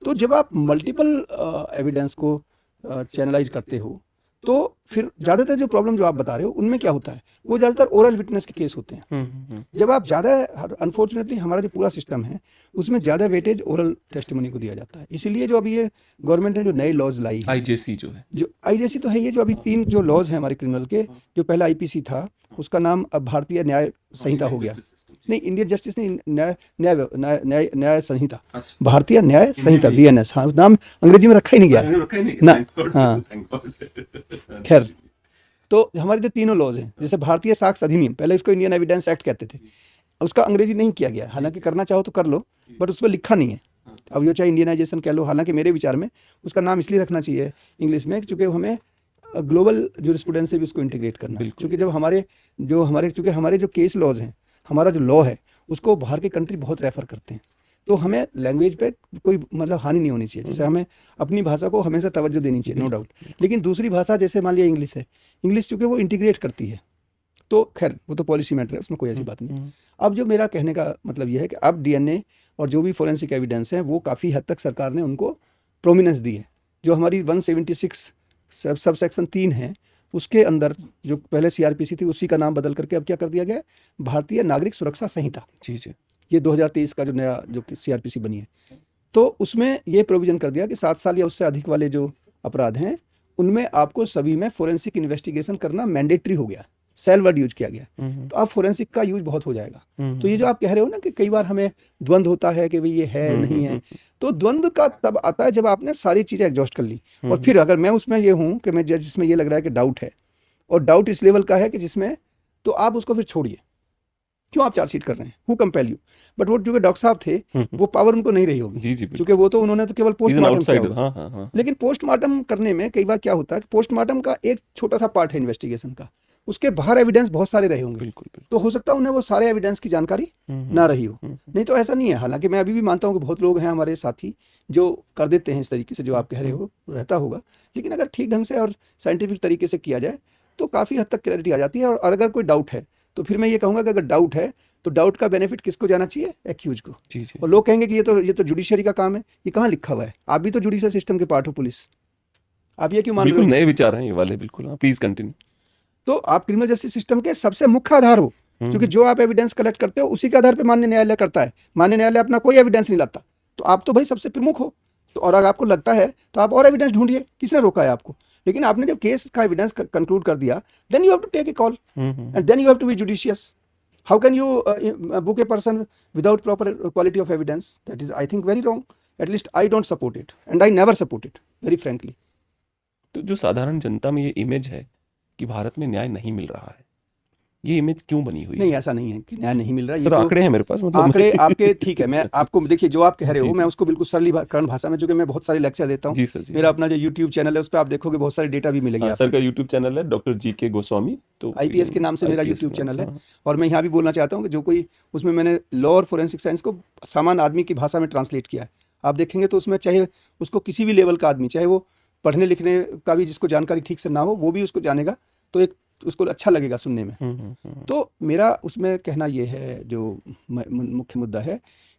तो जब आप मल्टीपल एविडेंस को चैनलाइज करते हो तो फिर ज़्यादातर जो प्रॉब्लम जो आप बता रहे हो उनमें क्या होता है, वो ज़्यादातर ओरल विटनेस के केस होते हैं। जब आप ज़्यादा, अनफॉर्चुनेटली हमारा जो पूरा सिस्टम है उसमें ज़्यादा वेटेज ओरल टेस्टिमनी को दिया जाता है। इसीलिए जो अभी ये गवर्नमेंट ने जो नए लॉज लाई है, आईजेसी जो है, जो आईजेसी तो है, ये जो अभी 3 जो लॉज हैं हमारे क्रिमिनल के, जो पहला आईपीसी था उसका नाम अब भारतीय न्याय संहिता हो गया। नहीं, इंडियन जस्टिस नहीं, न्याय न्याय न्याय न्याय संहिता, भारतीय न्याय संहिता, बीएनएस। हाँ, नाम अंग्रेजी में रखा ही नहीं गया ना। हाँ, खैर, तो हमारे जो तीनों लॉज हैं, जैसे भारतीय साक्ष्य अधिनियम, पहले इसको इंडियन एविडेंस एक्ट कहते थे, उसका अंग्रेजी नहीं किया गया, हालांकि करना चाहो तो कर लो, बट उस पर लिखा नहीं है। अब जो चाहे इंडियनाइजेशन कह लो, हालांकि मेरे विचार में उसका नाम इसलिए रखना चाहिए इंग्लिश में क्योंकि हमें ग्लोबल जूरिस्प्रूडेंस से भी उसको इंटीग्रेट करना है। क्योंकि जब चूँकि हमारे जो केस लॉज हैं, हमारा जो लॉ है उसको बाहर के कंट्री बहुत रेफर करते हैं, तो हमें लैंग्वेज पे कोई मतलब हानि नहीं होनी चाहिए। जैसे हमें अपनी भाषा को हमेशा तवज्जो देनी चाहिए, नो डाउट, लेकिन दूसरी भाषा जैसे मान लिया इंग्लिश है, इंग्लिश चूँकि वो इंटीग्रेट करती है, तो खैर वो तो पॉलिसी मैटर है, उसमें कोई ऐसी बात नहीं। अब जो मेरा कहने का मतलब ये है कि अब डीएनए और जो भी फोरेंसिक एविडेंस है वो काफ़ी हद तक सरकार ने उनको प्रोमिनेंस दी है। जो हमारी 176 सब सेक्शन 3 है, उसके अंदर जो पहले सीआरपीसी थी उसी का नाम बदल करके अब क्या कर दिया गया है, भारतीय नागरिक सुरक्षा संहिता। जी जी, ये 2023 का जो नया जो सीआरपीसी बनी है, तो उसमें ये प्रोविजन कर दिया कि 7 साल या उससे अधिक वाले जो अपराध हैं उनमें आपको सभी में फोरेंसिक इन्वेस्टिगेशन करना मैंडेटरी हो गया, सेल वर्ड यूज किया गया, तो अब फोरेंसिक का यूज बहुत हो जाएगा। तो ये जो आप कह रहे हो ना कि कई बार हमें द्वंद्व होता है कि भाई ये है नहीं है, तो द्वंद्व का तब आता है जब आपने सारी चीज़ें एग्जॉस्ट कर ली, और फिर अगर मैं उसमें ये हूँ कि मैं जिसमें ये लग रहा है कि डाउट है, और डाउट इस लेवल का है कि जिसमें, तो आप उसको फिर छोड़िए, क्यों आप चार्जशीट कर रहे हैं, हु कंपेल यू। बट वो जो डॉक्टर साहब थे वो पावर उनको नहीं रही होगी, जी जी, क्योंकि वो तो उन्होंने तो केवल पोस्टमार्टम किया होगा। हाँ हाँ हाँ, लेकिन पोस्टमार्टम करने में कई बार क्या होता है कि पोस्टमार्टम का एक छोटा सा पार्ट है इन्वेस्टिगेशन का, उसके बाहर एविडेंस बहुत सारे रहे होंगे, बिल्कुल बिल्कुल, तो हो सकता है उन्हें वो सारे एविडेंस की जानकारी ना रही हो। नहीं तो ऐसा नहीं है, हालांकि मैं अभी भी मानता हूँ कि बहुत लोग हैं हमारे साथी जो कर देते हैं इस तरीके से, जो आप कह रहे हो रहता होगा, लेकिन अगर ठीक ढंग से और साइंटिफिक तरीके से किया जाए तो काफ़ी हद तक क्लैरिटी आ जाती है। और अगर कोई डाउट है तो फिर मैं ये कहूँगा कि अगर डाउट है तो डाउट का बेनिफिट किसको जाना चाहिए, एक्यूज को। जी जी, और लोग कहेंगे कि ये तो जुडिशरी का काम है, ये कहाँ लिखा हुआ है, आप भी तो जुडिशल सिस्टम के पार्ट हो, पुलिस, आप ये क्यों मान रहे बिल्कुल हो? नए विचार हैं ये वाले, बिल्कुल। हाँ, प्लीज कंटिन्यू। तो आप क्रिमिनल जस्टिस सिस्टम के सबसे मुख्य आधार हो, क्योंकि जो आप एविडेंस कलेक्ट करते हो उसी के आधार पर माननीय न्यायालय करता है। माननीय न्यायालय अपना कोई एविडेंस नहीं लाता, तो आप तो भाई सबसे प्रमुख हो। तो और अगर आपको लगता है तो आप और एविडेंस ढूंढिए, किसने रोका है आपको? लेकिन आपने जब केस का एविडेंस कंक्लूड कर दिया, then you have to take a call and then you have to be judicious. How can you book a person without proper quality of evidence? That is, I think, very wrong. At least I don't support it, and I never support it, very frankly. तो जो साधारण जनता में ये इमेज है कि भारत में न्याय नहीं मिल रहा है, ये इमेज क्यों बनी हुई नहीं, है? ऐसा नहीं है कि न्याय नहीं मिल रहा है। सर, आंकड़े हैं मेरे पास, मतलब आंकड़े आपके ठीक है, मैं आपको देखिए जो आप कह रहे हो मैं उसको बिल्कुल सरलीकरण भाषा में, चूंकि मैं बहुत सारे लेक्चर देता हूँ, जी सर जी, मेरा अपना जो यूट्यूब चैनल है उस पर आप देखोगे बहुत सारे डेटा भी मिलेंगे। सर का यूट्यूब चैनल है डॉक्टर जी.के. गोस्वामी, तो IPS के नाम से मेरा IPS यूट्यूब के नाम चैनल से, है। और मैं यहाँ भी बोलना चाहता हूँ कि जो कोई उसमें मैंने लॉ और फोरेंसिक साइंस को सामान्य आदमी की भाषा में ट्रांसलेट किया है, आप देखेंगे तो उसमें चाहे उसको किसी भी लेवल का आदमी, चाहे वो पढ़ने लिखने का भी जिसको जानकारी ठीक से ना हो, वो भी उसको जानेगा, तो एक उसको अच्छा लगेगा सुनने में। तो मेरा उसमें कहना ये है, जो मुख्य मुद्दा है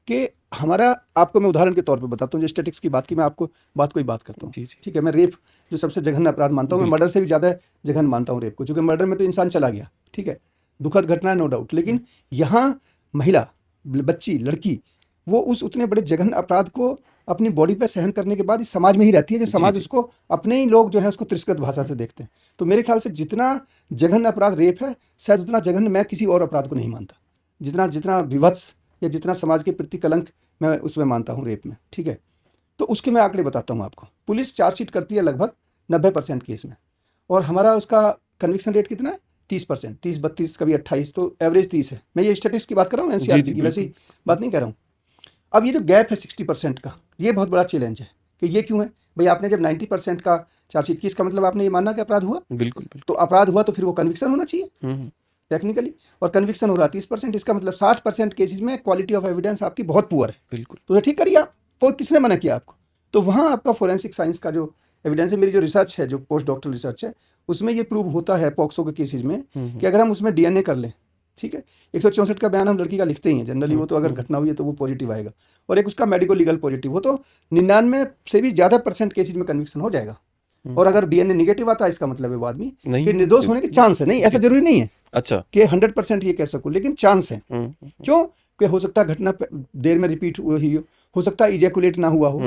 कि हमारा, आपको मैं उदाहरण के तौर पे बताता हूँ, जो स्टैटिक्स की बात की, मैं आपको कोई बात करता हूँ, जी जी, ठीक है। मैं रेप जो सबसे जघन्य अपराध मानता हूँ, मैं मर्डर से भी ज़्यादा जघन्य मानता हूँ रेप को, क्योंकि मर्डर में तो इंसान चला गया, ठीक है, दुखद घटना है, नो डाउट, लेकिन यहाँ महिला, बच्ची, लड़की, वो उस उतने बड़े जघन्य अपराध को अपनी बॉडी पे सहन करने के बाद इस समाज में ही रहती है, जो समाज उसको, अपने ही लोग जो है उसको तिरस्कृत भाषा से देखते हैं। तो मेरे ख्याल से जितना जघन्य अपराध रेप है, शायद उतना जघन्य मैं किसी और अपराध को नहीं मानता, जितना विभत्स या जितना समाज के प्रति कलंक मैं उसमें मानता हूँ रेप में, ठीक है। तो उसके मैं आंकड़े बताता हूँ आपको। पुलिस चार्जशीट करती है लगभग 90% केस में, और हमारा उसका कन्विक्शन रेट कितना है, 30%, 30, 32, कभी 28, तो एवरेज 30 है। मैं ये स्टैटिस्टिक्स की बात कर रहा हूँ, NCRT की, वैसी बात नहीं कर रहा हूँ। अब ये जो गैप है 60% का, ये बहुत बड़ा चैलेंज है कि ये क्यों है भाई। आपने जब 90% का चार्जशीट की, इसका मतलब आपने ये मानना कि अपराध हुआ, बिल्कुल बिल्कुल, तो अपराध हुआ तो फिर वो कन्विक्शन होना चाहिए टेक्निकली, और कन्विक्शन हो रहा 30%, इसका मतलब 60% केसेज में क्वालिटी ऑफ एविडेंस आपकी बहुत पुअर है। बिल्कुल, तो ठीक करिए आप, कोई किसने मना किया आपको? तो वहाँ आपका फोरेंसिक साइंस का जो एविडेंस है, मेरी जो रिसर्च है, जो पोस्ट डॉक्टरल रिसर्च है, उसमें ये प्रूव होता है पॉक्सो के केसेज में कि अगर हम उसमें DNA कर लें, ठीक है, 164 का बयान हम लड़की का लिखते ही हैं जनरली, वो तो अगर घटना हुई है तो वो पॉजिटिव आएगा, और एक उसका मेडिको लीगल पॉजिटिव हो, तो 99 से भी ज़्यादा % केसेज में कन्विक्शन हो जाएगा। और अगर डीएनए निगेटिव आता है इसका मतलब है वो आदमी नहीं कि निर्दोष होने के चांस है। नहीं, ऐसा जरूरी नहीं है अच्छा कि 100% ये कह सकूं, लेकिन चांस है। क्यों? कि हो सकता है घटना देर में रिपीट हुई हो सकता है इजैकुलेट ना हुआ हो,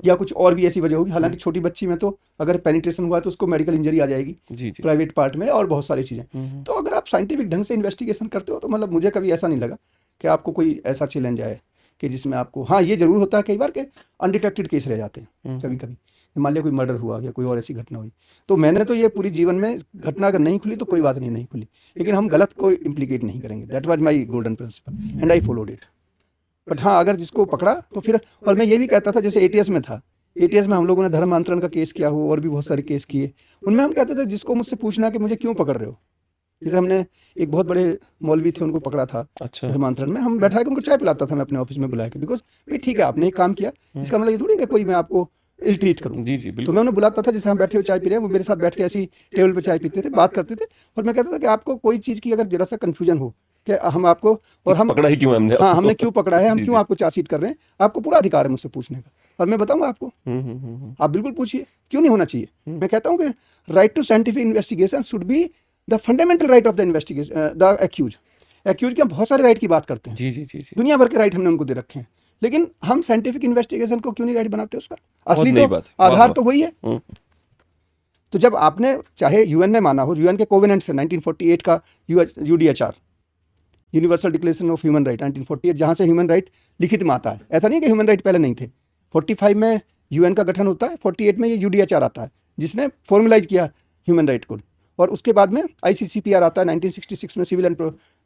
या कुछ और भी ऐसी वजह होगी। हालांकि छोटी बच्ची में तो अगर पेनिट्रेशन हुआ तो उसको मेडिकल इंजरी आ जाएगी जी जी प्राइवेट पार्ट में, और बहुत सारी चीज़ें। तो अगर आप साइंटिफिक ढंग से इन्वेस्टिगेशन करते हो तो मतलब मुझे कभी ऐसा नहीं लगा कि आपको कोई ऐसा चैलेंज आए कि जिसमें आपको, हाँ ये जरूर होता है कई बार कि अनडिटेक्टेड केस रह जाते हैं कभी कभी। मान लिया कोई मर्डर हुआ या कोई और ऐसी घटना हुई, तो मैंने तो ये पूरी जीवन में घटना अगर नहीं खुली तो कोई बात नहीं खुली, लेकिन हम गलत को इम्प्लीकेट नहीं करेंगे। That was my golden principle and I followed it. But हाँ, अगर जिसको पकड़ा तो फिर, और मैं ये भी कहता था, जैसे एटीएस में था, एटीएस में हम लोगों ने धर्मांतरण का केस किया हो और भी बहुत सारे केस किए, उनमें हम कहते थे जिसको मुझसे पूछना कि मुझे क्यों पकड़ रहे हो। जैसे हमने एक बहुत बड़े मौलवी थे, उनको पकड़ा था अच्छा धर्मांतरण में, हम बैठा के उनको चाय पिलाता था मैं अपने ऑफिस में बुला के, बिकॉज भाई ठीक है आपने एक काम किया, इसका मतलब ये थोड़ी है कि कोई मैं आपको इल ट्रीट करूँ। जी जी तो बिल्कुल मैं उन्हें बुलाता था, जैसे हम बैठे हुए चाय पी रहे हैं, वो मेरे साथ बैठ के ऐसी टेबल पे चाय पीते थे, बात करते थे, और मैं कहता था कि आपको कोई चीज़ की अगर जरा सा कन्फ्यूजन हो कि हम आपको, और हम पकड़ा ही क्यों हमने हाँ आपको? हमने क्यों पकड़ा है, हम जी, क्यों जी। आपको चार्जशीट कर रहे हैं, आपको पूरा अधिकार है मुझसे पूछने का, और मैं बताऊंगा आपको, आप बिल्कुल पूछिए, क्यों नहीं होना चाहिए। मैं कहता हूँ कि right to scientific investigation should be the fundamental right of the investigation, the accused के हम बहुत सारे राइट की बात करते हैं, जी जी जी जी दुनिया भर के राइट हमने उनको दे रखे हैं, लेकिन हम साइंटिफिक इन्वेस्टिगेशन को क्यों नहीं राइट बनाते उसका? असली नई तो बात है। वाह, आधार वाह। तो वही है। हम्म, तो जब आपने, चाहे यूएन ने माना हो, यूएन के कोवेनेंट से 1948 का UDHR, universal declaration of human right 1948, जहाँ से ह्यूमन राइट लिखित में आता है। ऐसा नहीं कि ह्यूमन राइट पहले नहीं थे, 45 में यूएन का गठन होता है, 48 में ये यूडीएचआर आता है जिसने फॉर्मुलाइज किया ह्यूमन राइट को, और उसके बाद में आईसीसीपीआर आता है 1966 में, सिविल एंड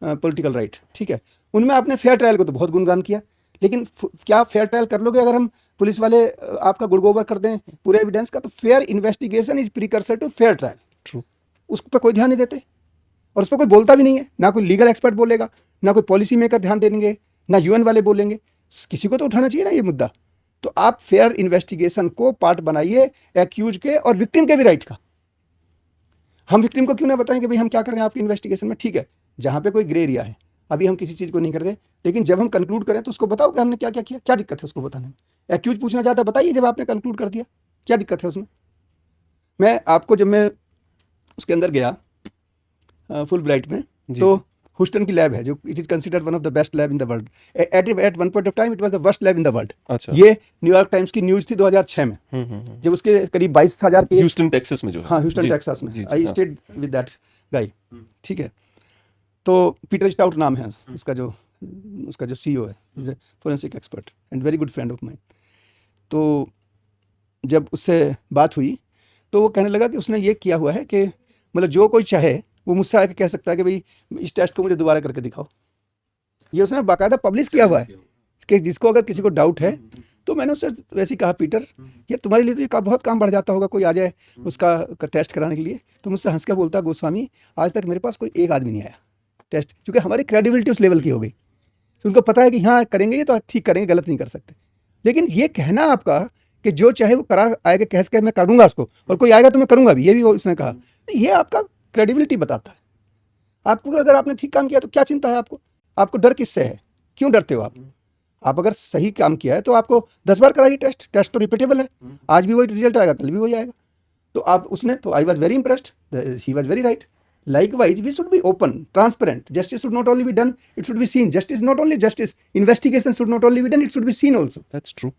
पॉलिटिकल राइट, ठीक है। उनमें आपने फेयर ट्रायल को तो बहुत गुणगान किया, लेकिन क्या फेयर ट्रायल कर लोगे अगर हम पुलिस वाले आपका गुड़गोबर कर दें पूरे एविडेंस का? तो fair investigation is precursor to fair trial. True उस पर कोई ध्यान नहीं देते, और उस पर कोई बोलता भी नहीं है, ना कोई लीगल एक्सपर्ट बोलेगा, ना कोई पॉलिसी मेकर ध्यान देंगे, ना यूएन वाले बोलेंगे। किसी को तो उठाना चाहिए ना ये मुद्दा। तो आप फेयर इन्वेस्टिगेशन को पार्ट बनाइए एक्यूज के और विक्टिम के भी राइट का। हम विक्टिम को क्यों ना बताएं कि भाई हम क्या कर रहे हैं आपकी इन्वेस्टिगेशन में? ठीक है, जहाँ पे कोई ग्रे एरिया है, अभी हम किसी चीज़ को नहीं कर रहे, लेकिन जब हम कंक्लूड करें तो उसको बताओ कि हमने क्या क्या किया, क्या दिक्कत है उसको बताने में। एक्यूज पूछना चाहता है, बताइए जब आपने कंक्लूड कर दिया क्या दिक्कत है उसमें। मैं आपको, जब मैं उसके अंदर गया फुल ब्राइट में, तो ह्यूस्टन की लैब है जो it is considered one of the best lab in the world. At one point of time it was the worst lab in the world. अच्छा ये न्यूयॉर्क टाइम्स की न्यूज़ थी 2006 में, जब उसके करीब 22,000 केस, ह्यूस्टन टेक्सास में जो है। हाँ ह्यूस्टन जी, टेक्सास में, जी, जी, आई हाँ। स्टेड विद दैट गाय, ठीक है। तो पीटर स्टाउट नाम है उसका जो सीईओ है, is a forensic expert and very good friend of mine. तो जब उससे बात हुई तो वो कहने लगा कि उसने ये किया हुआ है कि मतलब जो कोई चाहे वो मुझसे आके कह सकता है कि भाई इस टेस्ट को मुझे दोबारा करके दिखाओ। ये उसने बाकायदा पब्लिश किया हुआ है कि जिसको अगर किसी को डाउट है, तो मैंने उससे वैसे ही कहा, पीटर ये तुम्हारे लिए तो ये बहुत काम बढ़ जाता होगा, कोई आ जाए उसका टेस्ट कराने के लिए। तो मुझसे हंस के बोलता, गोस्वामी आज तक मेरे पास कोई एक आदमी नहीं आया टेस्ट, क्योंकि हमारी क्रेडिबिलिटी उस लेवल की हो गई। तो उनको पता है कि हाँ करेंगे ये तो ठीक करेंगे, गलत नहीं कर सकते। लेकिन ये कहना आपका कि जो चाहे वो करा आएगा, कह के मैं करूँगा उसको, और कोई आएगा तो मैं करूँगा भी, ये भी उसने कहा, ये आपका क्रेडिबिलिटी बताता है। आपको अगर आपने ठीक काम किया तो क्या चिंता है आपको? आपको डर किससे है? क्यों डरते हो आप? आप अगर सही काम किया है तो आपको 10 बार कराइए टेस्ट तो रिपीटेबल है, आज भी वही रिजल्ट आएगा, कल भी वही आएगा। तो आप उसने तो I was very impressed, he was very right. Likewise, we should be open, transparent. Justice should not only be done, it should be seen. Justice not only justice, investigation should not only be done, it should be seen also. That's true.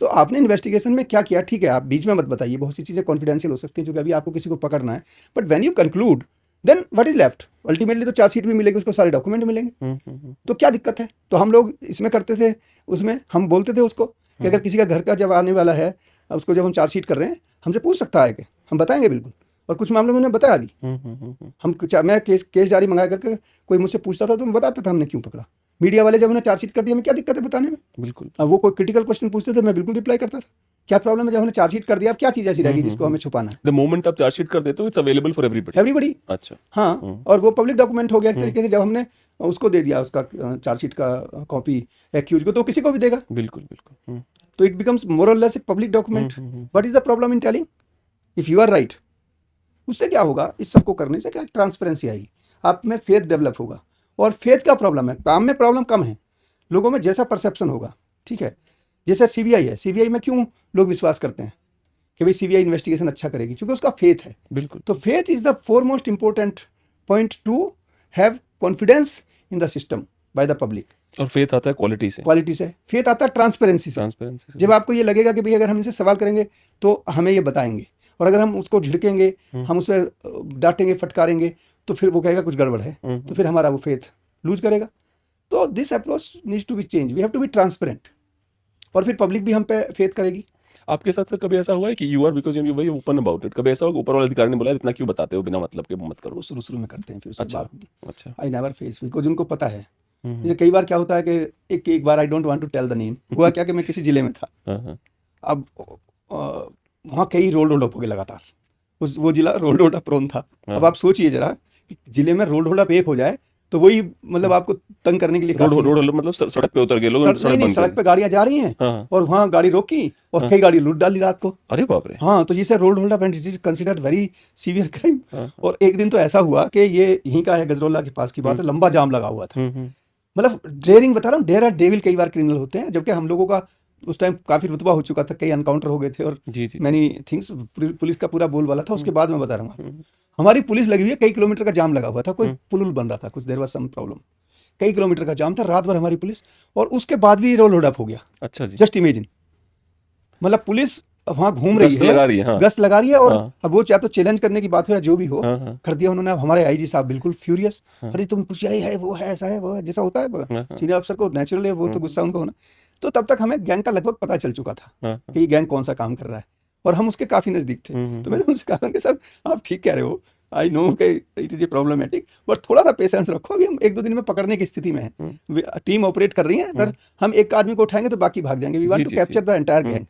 तो आपने इन्वेस्टिगेशन में क्या किया, ठीक है, आप बीच में मत बताइए, बहुत सी चीज़ें कॉन्फिडेंशियल हो सकती हैं क्योंकि अभी आपको किसी को पकड़ना है। But when you conclude, then what is left? Ultimately तो चार्जशीट भी मिलेगी, उसको सारे डॉक्यूमेंट मिलेंगे। तो क्या दिक्कत है? तो हम लोग इसमें करते थे, उसमें हम बोलते थे उसको कि अगर किसी का घर का जब आने वाला है, उसको जब हम चार्जशीट कर रहे हैं, हमसे पूछ सकता है कि हम बताएंगे बिल्कुल। और कुछ मामलों में उन्होंने बताया भी। मैं केस जारी मंगा करके कोई मुझसे पूछता था तो मैं बताता था हमने क्यों पकड़ा। मीडिया वाले जब उन्हें चार्जशीट कर दिया, मैं क्या दिक्कत है बताने में? बिल्कुल। अब वो कोई क्रिटिकल क्वेश्चन पूछते थे, मैं बिल्कुल रिप्लाई करता था। क्या प्रॉब्लम है? जब हमने चार्जशीट कर दिया, अब क्या चीज़ ऐसी रहेगी जिसको हमें छुपाना है? द मोमेंट आप चार्जशीट कर देते हो, इट्स अवेलेबल फॉर एवरीबडी। अच्छा, हाँ, और वो पब्लिक डॉक्यूमेंट हो गया एक तरीके से। जब हमने उसको दे दिया उसका चार्जशीट का कॉपी एक्यूज को, तो किसी को भी देगा, बिल्कुल बिल्कुल। तो इट बिकम्स मोर और less a public document. What is the problem in telling if you are right? उससे क्या होगा? इस सबको करने से क्या ट्रांसपेरेंसी आएगी, आप में फेथ डेवलप होगा। और फेथ का प्रॉब्लम है, काम में प्रॉब्लम कम है, लोगों में जैसा परसेप्शन होगा, ठीक है। जैसे सीबीआई है, सीबीआई में क्यों लोग विश्वास करते हैं? कि भाई सीबीआई इन्वेस्टिगेशन अच्छा करेगी, क्योंकि उसका फेथ है। बिल्कुल। तो faith is the foremost important point two have confidence in the system by the public. और फेथ आता है क्वालिटी से, क्वालिटी से, फेथ आता है ट्रांसपेरेंसी से। ट्रांसपेरेंसी से। जब आपको ये लगेगा कि भाई अगर हम इनसे सवाल करेंगे तो हमें ये बताएंगे, और अगर हम उसको झिड़केंगे, हम उसे डांटेंगे, फटकारेंगे, तो फिर वो कहेगा कुछ गड़बड़ है, तो फिर हमारा वो फेथ लूज करेगा। तो this approach needs to be change, we have to be transparent, और फिर पब्लिक भी हम पे फेथ करेगी। आपके साथ सर कभी ऐसा हुआ है कि you are because you very open about it, कभी ऐसा हुआ ऊपर वाले अधिकारी ने बोला इतना क्यों बताते हो, बिना मतलब के मत करो? वो शुरू में करते हैं, फिर उसके अच्छा, बाद अच्छा। आई नेवर फेस, बिकॉज उनको पता है। जैसे कई बार क्या होता है कि एक बार, I don't want to tell the name, हुआ क्या कि मैं किसी जिले में था। हाँ। अब वहाँ कई रोड अप हो गए लगातार, वो जिला रोड अप प्रोन था। अब आप सोचिए जरा कि जिले में रोड अप एक हो जाए तो वही मतलब आपको तंग करने के लिए रोड मतलब सड़क पे उतर गए लोग, सड़क पे गाड़ियां जा रही हैं, हाँ। और वहाँ गाड़ी रोकी और कई गाड़ी लूट डाली रात को। अरे बाप रे। हाँ, तो जिसे road hold up and it is considered very severe crime. और एक दिन तो ऐसा हुआ कि ये यहीं का है, गजरौला के पास की बात है, लंबा जाम लगा हुआ था। मतलब डेयरिंग बता रहा हूँ, डेयर डेविल कई बार क्रिमिनल होते हैं, जबकि हम लोगों का उस टाइम काफी रुतबा हो चुका था, कई एनकाउंटर हो गए थे और मैनी थिंग्स, पुलिस का पूरा बोलबाला था। उसके बाद मैं बता रहा हूँ, हमारी पुलिस लगी हुई है, कई किलोमीटर का जाम लगा हुआ था, कोई पुल बन रहा था, कुछ देयर वाज सम प्रॉब्लम, कई किलोमीटर का जाम था, रात भर हमारी पुलिस, और उसके बाद भी रोल अप हो गया। अच्छा जी। जस्ट इमेजिन, मतलब पुलिस वहाँ घूम रही है, हाँ। गश्त लगा रही है, और हाँ। अब वो चाहे तो चैलेंज करने की बात हो या जो भी हो, हाँ। कर दिया उन्होंने। अब हमारे आईजी साहब बिल्कुल फ्यूरियस, अरे तुम कुछ यही है, वो है, ऐसा है, वो है, जैसा होता है सीनियर अफसर को नेचुरल है, वो तो गुस्सा उनको होना। तो तब तक हमें गैंग का लगभग पता चल चुका था कि ये गैंग कौन सा काम कर रहा है, और हम उसके काफी नजदीक थे। तो मैंने उनसे कहा कि सर आप ठीक कह रहे हो, आई नो कि it is A problematic, but थोड़ा सा पेशेंस रखो, अभी हम 1-2 दिन में पकड़ने की स्थिति में है, टीम ऑपरेट कर रही है, अगर हम एक आदमी को उठाएंगे तो बाकी भाग जाएंगे, we want to capture the entire gang.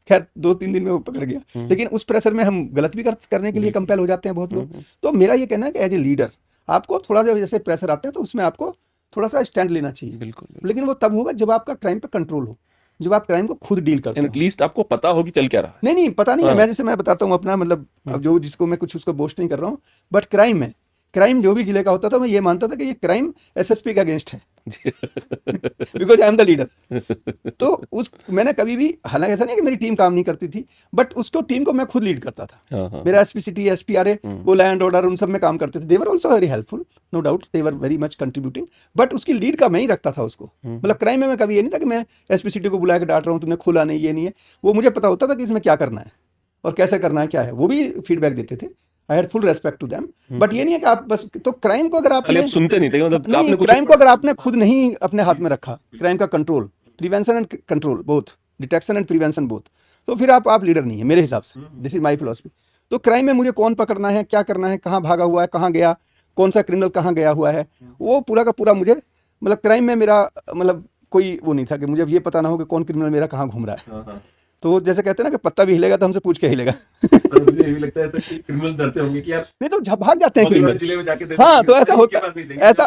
खैर 2-3 दिन में वो पकड़ गया, लेकिन उस प्रेशर में हम गलत भी करने के लिए कंपेल हो जाते हैं बहुत लोग। तो मेरा ये कहना है कि एज ए लीडर आपको थोड़ा जब जैसे प्रेशर आते हैं तो उसमें आपको थोड़ा सा स्टैंड लेना चाहिए। बिल्कुल। लेकिन वो तब होगा जब आपका क्राइम पे कंट्रोल हो, जब आप क्राइम को खुद डील करते हो। एटलीस्ट आपको पता हो कि चल क्या रहा है। नहीं पता नहीं है, मैं जैसे मैं बताता हूँ अपना, मतलब अब जो जिसको मैं कुछ उसको बोस्ट नहीं कर रहा हूँ, बट क्राइम जो भी जिले का होता था, मैं ये मानता था कि ये क्राइम एसएसपी के अगेंस्ट है, because I am the leader. तो मैंने कभी भी, हालांकि ऐसा नहीं कि मेरी टीम काम नहीं करती थी, बट उसको टीम को मैं खुद लीड करता था। मेरा एसपी सिटी, एसपीआरए, वो लॉ एंड ऑर्डर, उन सब में काम करते थे। They were also very helpful, no doubt, they were very much contributing, but उसकी लीड का मैं ही रखता था उसको। मतलब क्राइम में मैं कभी ये नहीं था कि मैं एसपी सिटी को बुला के डांट रहा हूँ, तुमने खुला नहीं, ये नहीं है। वो मुझे पता होता था कि इसमें क्या करना है और कैसे करना है, क्या है, वो भी फीडबैक देते थे। I had full respect to them, but ये नहीं है कि आप बस, तो क्राइम को अगर आपने सुनते नहीं थे, मतलब नहीं, क्राइम को अगर आपने खुद नहीं अपने हाथ में रखा, क्राइम का control, prevention and control both, detection and prevention both, तो फिर आप लीडर नहीं है मेरे हिसाब से। This is my philosophy. तो क्राइम में मुझे कौन पकड़ना है, क्या करना है, कहाँ भागा हुआ है, कहाँ गया, कौन सा क्रिमिनल कहाँ गया हुआ है, वो पूरा का पूरा मुझे, मतलब क्राइम में मेरा मतलब कोई वो नहीं था कि मुझे ये पता ना हो कि कौन क्रिमिनल मेरा कहाँ घूम रहा है। तो जैसे कहते हैं ना कि पत्ता भी हिलेगा तो हमसे पूछ के हिलेगा। तो मुझे ये भी लगता है कि क्रिमिनल डरते होंगे कि यार नहीं तो भाग जाते हैं क्रिमिनल जिले में जाके। हाँ, तो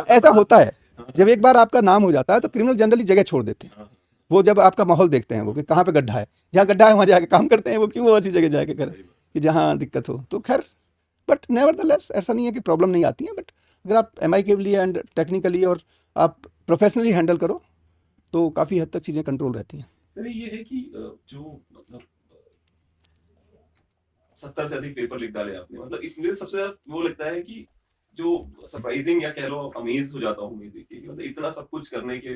ऐसा होता है। जब एक बार आपका नाम हो जाता है तो क्रिमिनल जनरली जगह छोड़ देते हैं। वो जब आपका माहौल देखते हैं वो कि कहाँ पे गड्ढा है, जहाँ गड्ढा है वहाँ जाके काम करते हैं। वो क्यों ऐसी जगह जाके करें कि जहाँ दिक्कत हो। तो खैर, बट नेवरदलेस ऐसा नहीं है कि प्रॉब्लम नहीं आती है, बट अगर आप एमाइकेबली एंड टेक्निकली और आप प्रोफेशनली हैंडल करो तो काफ़ी हद तक चीज़ें कंट्रोल रहती हैं। सर ये है कि जो मतलब 70 से अधिक पेपर लिख डाले आपने, मतलब इतने सबसे ज्यादा वो लगता है कि जो सरप्राइजिंग या कह लो अमेज हो जाता हूँ मैं देख के, मतलब इतना सब कुछ करने के,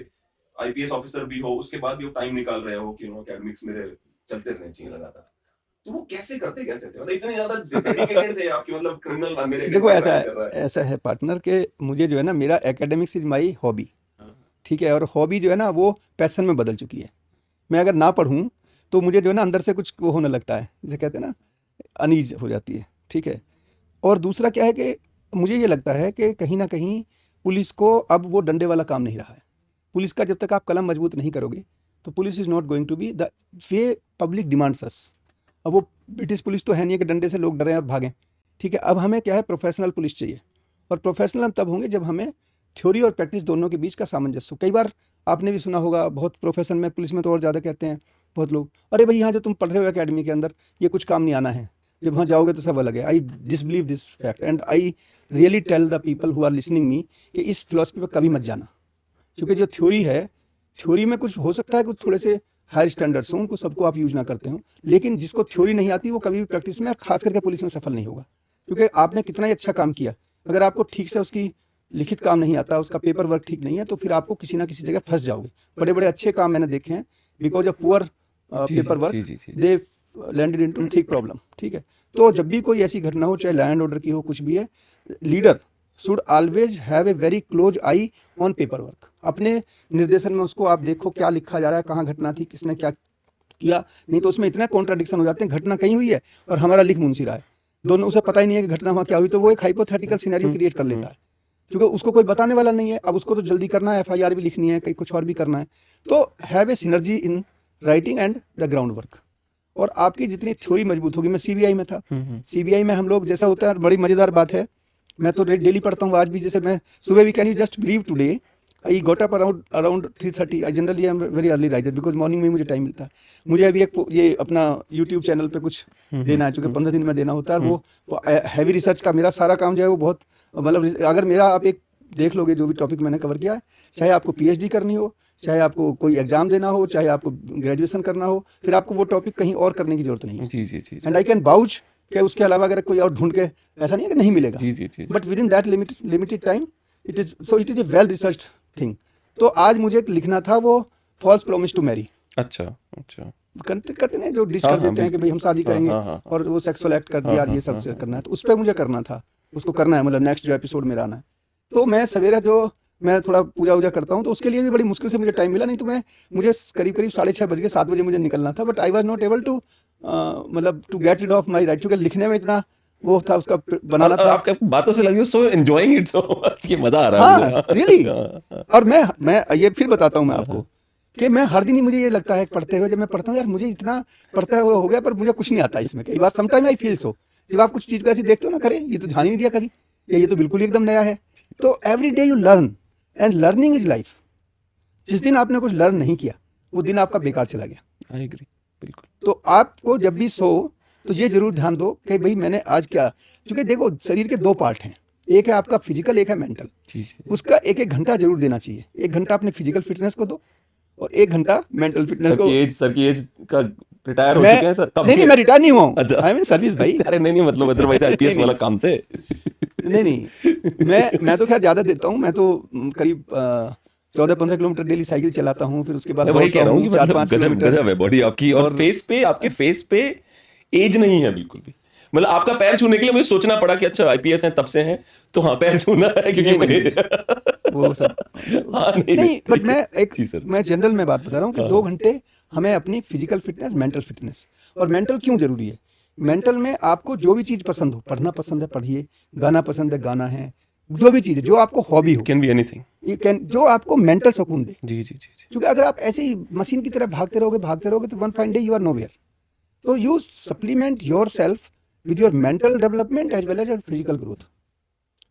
आईपीएस ऑफिसर भी हो, उसके बाद भी वो टाइम निकाल रहे हो कि एकेडमिक्स मेरे चलते रहने चाहिए लगातार। तो वो कैसे करते थे, मतलब इतने ज्यादा डेडिकेटेड थे आपकी, मतलब क्रिमिनल मेरे देखो ऐसा है पार्टनर के, मुझे जो है ना, मेरा एकेडमिक्स इज माई हॉबी, ठीक है, और हॉबी जो है ना वो पैशन में बदल चुकी है। मैं अगर ना पढ़ूं तो मुझे जो है ना अंदर से कुछ वो होने लगता है, जिसे कहते हैं ना अनीज हो जाती है, ठीक है। और दूसरा क्या है कि मुझे ये लगता है कि कहीं ना कहीं पुलिस को अब वो डंडे वाला काम नहीं रहा है। पुलिस का जब तक आप कलम मजबूत नहीं करोगे तो police is not going to be the way public demands us. अब वो ब्रिटिश पुलिस तो है नहीं कि डंडे से लोग डरें और भागें, ठीक है। अब हमें क्या है, प्रोफेशनल पुलिस चाहिए, और प्रोफेशनल हम तब होंगे जब हमें थ्योरी और प्रैक्टिस दोनों के बीच का सामंजस्य हो। कई बार आपने भी सुना होगा, बहुत प्रोफेशन में, पुलिस में तो और ज़्यादा कहते हैं बहुत लोग, अरे भाई यहाँ जो तुम पढ़ रहे हो एकेडमी के अंदर ये कुछ काम नहीं आना है, जब वहाँ जाओगे तो सब अलग है। I disbelieve this fact and I really tell the people who are listening me कि इस फिलॉसफी पर कभी मत जाना, क्योंकि जो थ्योरी है, थ्योरी में कुछ हो सकता है, कुछ थोड़े से हायर स्टैंडर्ड्स हो उनको सबको आप यूज ना करते हो, लेकिन जिसको थ्योरी नहीं आती वो कभी भी प्रैक्टिस में, खास करके पुलिस में सफल नहीं होगा। क्योंकि आपने कितना ही अच्छा काम किया, अगर आपको ठीक से उसकी लिखित काम नहीं आता, उसका पेपर वर्क ठीक नहीं है, तो फिर आपको किसी ना किसी जगह फंस जाओगे। बड़े बड़े अच्छे काम मैंने देखे हैं, because of poor paper work they landed into thick problem. ठीक है, तो जब भी कोई ऐसी घटना हो, चाहे लैंड ऑर्डर की हो, कुछ भी है, leader should always have a very close I on paper work. अपने निर्देशन में उसको आप देखो क्या लिखा जा रहा है, कहाँ घटना थी, किसने क्या किया, नहीं तो उसमें इतना कॉन्ट्राडिक्शन हो जाते हैं, घटना कहीं हुई है और हमारा लिख मुंशी रहा है, दोनों उसे पता ही नहीं है कि घटना वहाँ क्या हुई, तो वो एक हाइपोथेटिकल सिनेरियो क्रिएट कर लेता है, क्योंकि उसको कोई बताने वाला नहीं है। अब उसको तो जल्दी करना है, FIR भी लिखनी है, कहीं कुछ और भी करना है, तो have a synergy in writing and the ground work. और आपकी जितनी थ्योरी मजबूत होगी, मैं CBI में था, CBI में हम लोग जैसा होता है, बड़ी मजेदार बात है, मैं तो डेली पढ़ता हूँ आज भी। जैसे मैं सुबह भी, can you just believe today I got up around 3:30। I generally I am very early riser, because morning में मुझे टाइम मिलता है। मुझे अभी एक ये अपना यूट्यूब चैनल पे कुछ देना है, चूँकि 15 दिन में देना होता है, वो हैवी रिसर्च का मेरा सारा काम जो है वो बहुत, मतलब अगर मेरा आप एक देख लोगे जो भी टॉपिक मैंने कवर किया है, चाहे आपको PhD करनी हो, चाहे आपको कोई एग्जाम देना हो, चाहे आपको ग्रेजुएशन करना हो, फिर आपको वो टॉपिक कहीं और करने की जरूरत नहीं है। जी जी जी एंड आई कैन बाउच कि उसके अलावा अगर कोई और ढूंढ के, ऐसा नहीं है कि नहीं मिलेगा, जी जी जी but within that limited time it is a well researched thing. तो आज मुझे लिखना था वो फॉल्स प्रॉमिस टू मैरी। अच्छा अच्छा करते नहीं जो डिश कर हाँ, देते हैं कि भाई हम शादी करेंगे हाँ। और वो सेक्सुअल एक्ट कर दिया, ये सब करना है, तो उस पर मुझे करना था, उसको करना है, मतलब नेक्स्ट जो एपिसोड मेरा आना है। तो मैं सवेरे जो मैं थोड़ा पूजा वूजा करता हूँ, तो उसके लिए भी बड़ी मुश्किल से मुझे टाइम मिला, नहीं तो मुझे करीब 6:30 बज के 7 बजे मुझे निकलना था, but I was not able to मतलब to get rid of my right, क्योंकि लिखने में इतना वो था, उसका बनाना था। आपके बातों से लगी सो एंजॉयिंग इट, सो ये मजा आ रहा है हाँ रियली। और मैं ये फिर बताता हूँ मैं आपको कि मैं हर दिन ही मुझे ये लगता है पढ़ते हुए, जब मैं पढ़ता हूँ यार मुझे इतना पढ़ता हुआ हो गया, पर मुझे कुछ नहीं आता इसमें। कई बार समटाइम आई फील सो, जब आप कुछ चीज़ को ऐसे देखते हो ना, करे ये तो ध्यान ही नहीं दिया कभी, ये तो बिल्कुल ही एकदम नया है। तो every day you learn, and learning is life. जिस दिन आपने कुछ लर्न नहीं किया, वो दिन आपका बेकार चला गया। आई एग्री, बिल्कुल। तो आपको जब भी सो तो ये जरूर ध्यान दो कि भाई मैंने आज क्या, क्योंकि देखो शरीर के 2 पार्ट हैं, एक है आपका फिजिकल, एक है मेंटल। उसका 1-1 घंटा जरूर देना चाहिए। 1 घंटा अपने फिजिकल फिटनेस को दो और 1 घंटा मेंटल फिटनेस को। सर की एज का रिटायर हो चुके हैं सर? नहीं, मैं रिटायर नहीं हुआ हूँ। अच्छा, आई मीन सर्विस भाई। अरे नहीं मतलब अदरवाइज IPS वाला काम से नहीं, मैं तो खैर ज्यादा देता हूँ। मैं तो करीब 14-15 किलोमीटर डेली साइकिल चलाता हूँ, फिर उसके बाद मैं वही कह रहा हूँ कि मतलब 4-5 किलोमीटर। गजब है बॉडी आपकी, और फेस पे, आपके फेस पे एज नहीं है बिल्कुल भी। मतलब आपका पैर छूने के लिए मुझे सोचना पड़ा कि अच्छा IPS हैं तब से हैं, तो हाँ पैर छूना है, क्योंकि वो सब हाँ नहीं, बट जी सर। मैं जनरल में बात बता रहा हूँ कि 2 घंटे हमें अपनी फिजिकल फिटनेस, मेंटल फिटनेस। और मेंटल क्यों जरूरी है? मेंटल में आपको जो भी चीज़ पसंद हो, पढ़ना पसंद है पढ़िए, गाना पसंद है गाना है, जो भी चीज़ है, जो आपको हॉबी हो, कैन बी एनीथिंग, ये कैन, जो आपको मेंटल सुकून दे। जी जी जी जी। क्योंकि अगर आप ऐसे ही मशीन की तरह भागते रहोगे तो one fine day you are nowhere. तो you supplement yourself with your mental development as well as your physical growth,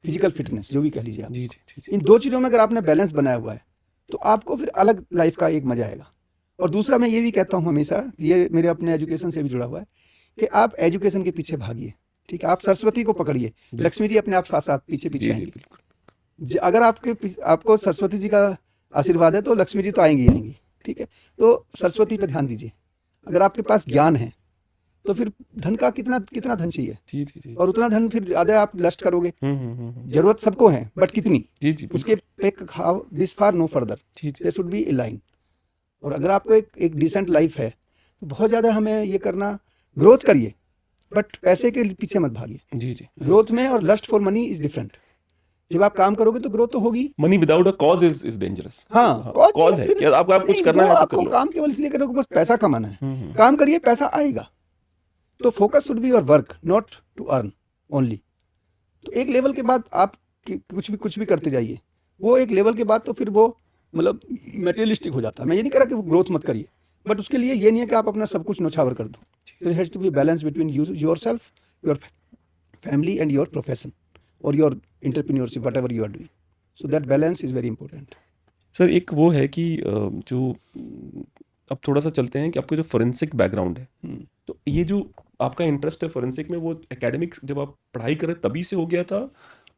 physical fitness जो भी कह लीजिए आप। जी जी जी जी। इन 2 चीज़ों में अगर आपने बैलेंस बनाया हुआ है तो आपको फिर अलग लाइफ का एक मजा आएगा। और दूसरा मैं ये भी कहता हूँ हमेशा, ये मेरे अपने एजुकेशन से भी जुड़ा हुआ है, कि आप एजुकेशन के पीछे भागिए। ठीक है, आप सरस्वती को पकड़िए, लक्ष्मी जी अपने आप साथ साथ पीछे जी, आएंगी। बिल्कुल। अगर आपको सरस्वती जी का आशीर्वाद है तो लक्ष्मी जी तो आएंगी। ठीक है, तो सरस्वती पे ध्यान दीजिए। अगर आपके पास ज्ञान है तो फिर धन का कितना धन चाहिए, जी जी जी। और उतना धन फिर ज्यादा आप लस्ट करोगे। जरूरत सबको है, बट कितनी, जी जी, उसके पे how this far no further, they should be in line. और अगर आपको एक डिसेंट लाइफ है तो बहुत ज़्यादा हमें ये करना, ग्रोथ करिए बट पैसे के पीछे मत भागिए। जी जी। ग्रोथ में और lust for money is different. जब आप काम करोगे तो ग्रोथ तो होगी। Money without a cause is dangerous. हाँ, कॉज है कि आपको कुछ करना है तो आपको कर लो। काम केवल इसलिए करोगे बस पैसा कमाना है, काम करिए पैसा आएगा। तो focus should be your work, not to earn only. तो एक लेवल के बाद आप कुछ भी करते जाइए, वो एक लेवल के बाद तो फिर वो मतलब मटेरियलिस्टिक हो जाता है। मैं ये नहीं कह रहा कि वो ग्रोथ मत करिए, बट उसके लिए ये नहीं है कि आप अपना सब कुछ न्यौछावर कर दो। There has to be balance between yourself, your family and your profession और your entrepreneurship, whatever you are doing. So that balance is very important. Sir एक वो है कि जो अब थोड़ा सा चलते हैं कि आपका जो फोरेंसिक बैकग्राउंड है, तो ये जो आपका इंटरेस्ट है फोरेंसिक में, वो एकेडमिक्स जब आप पढ़ाई करें तभी से हो गया था,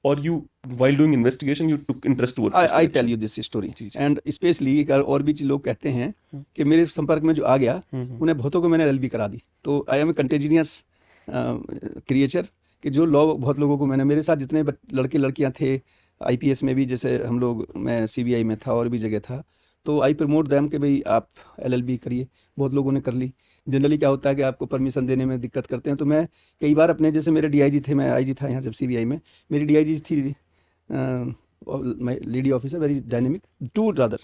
or you, while doing investigation, you took interest towards this I direction? Tell you this story जी, जी। एंड स्पेशली और भी लोग कहते हैं कि मेरे संपर्क में जो आ गया उन्हें बहुतों को मैंने एलएलबी करा दी। तो आई एम ए कंटेजिनियस क्रिएचर कि जो लॉ बहुत लोगों को मैंने, मेरे साथ जितने लड़के लड़कियां थे आईपीएस में भी, जैसे हम लोग, मैं सीबीआई में था और भी जगह था, तो आई प्रमोट दैम कि भाई आप एलएलबी करिए। बहुत लोगों ने कर ली। जनरली क्या होता है कि आपको परमिशन देने में दिक्कत करते हैं। तो मैं कई बार अपने, जैसे मेरे डीआईजी थे, मैं आईजी था यहाँ जब सीबीआई में, मेरी डीआईजी थी lady officer, very dynamic, to rather,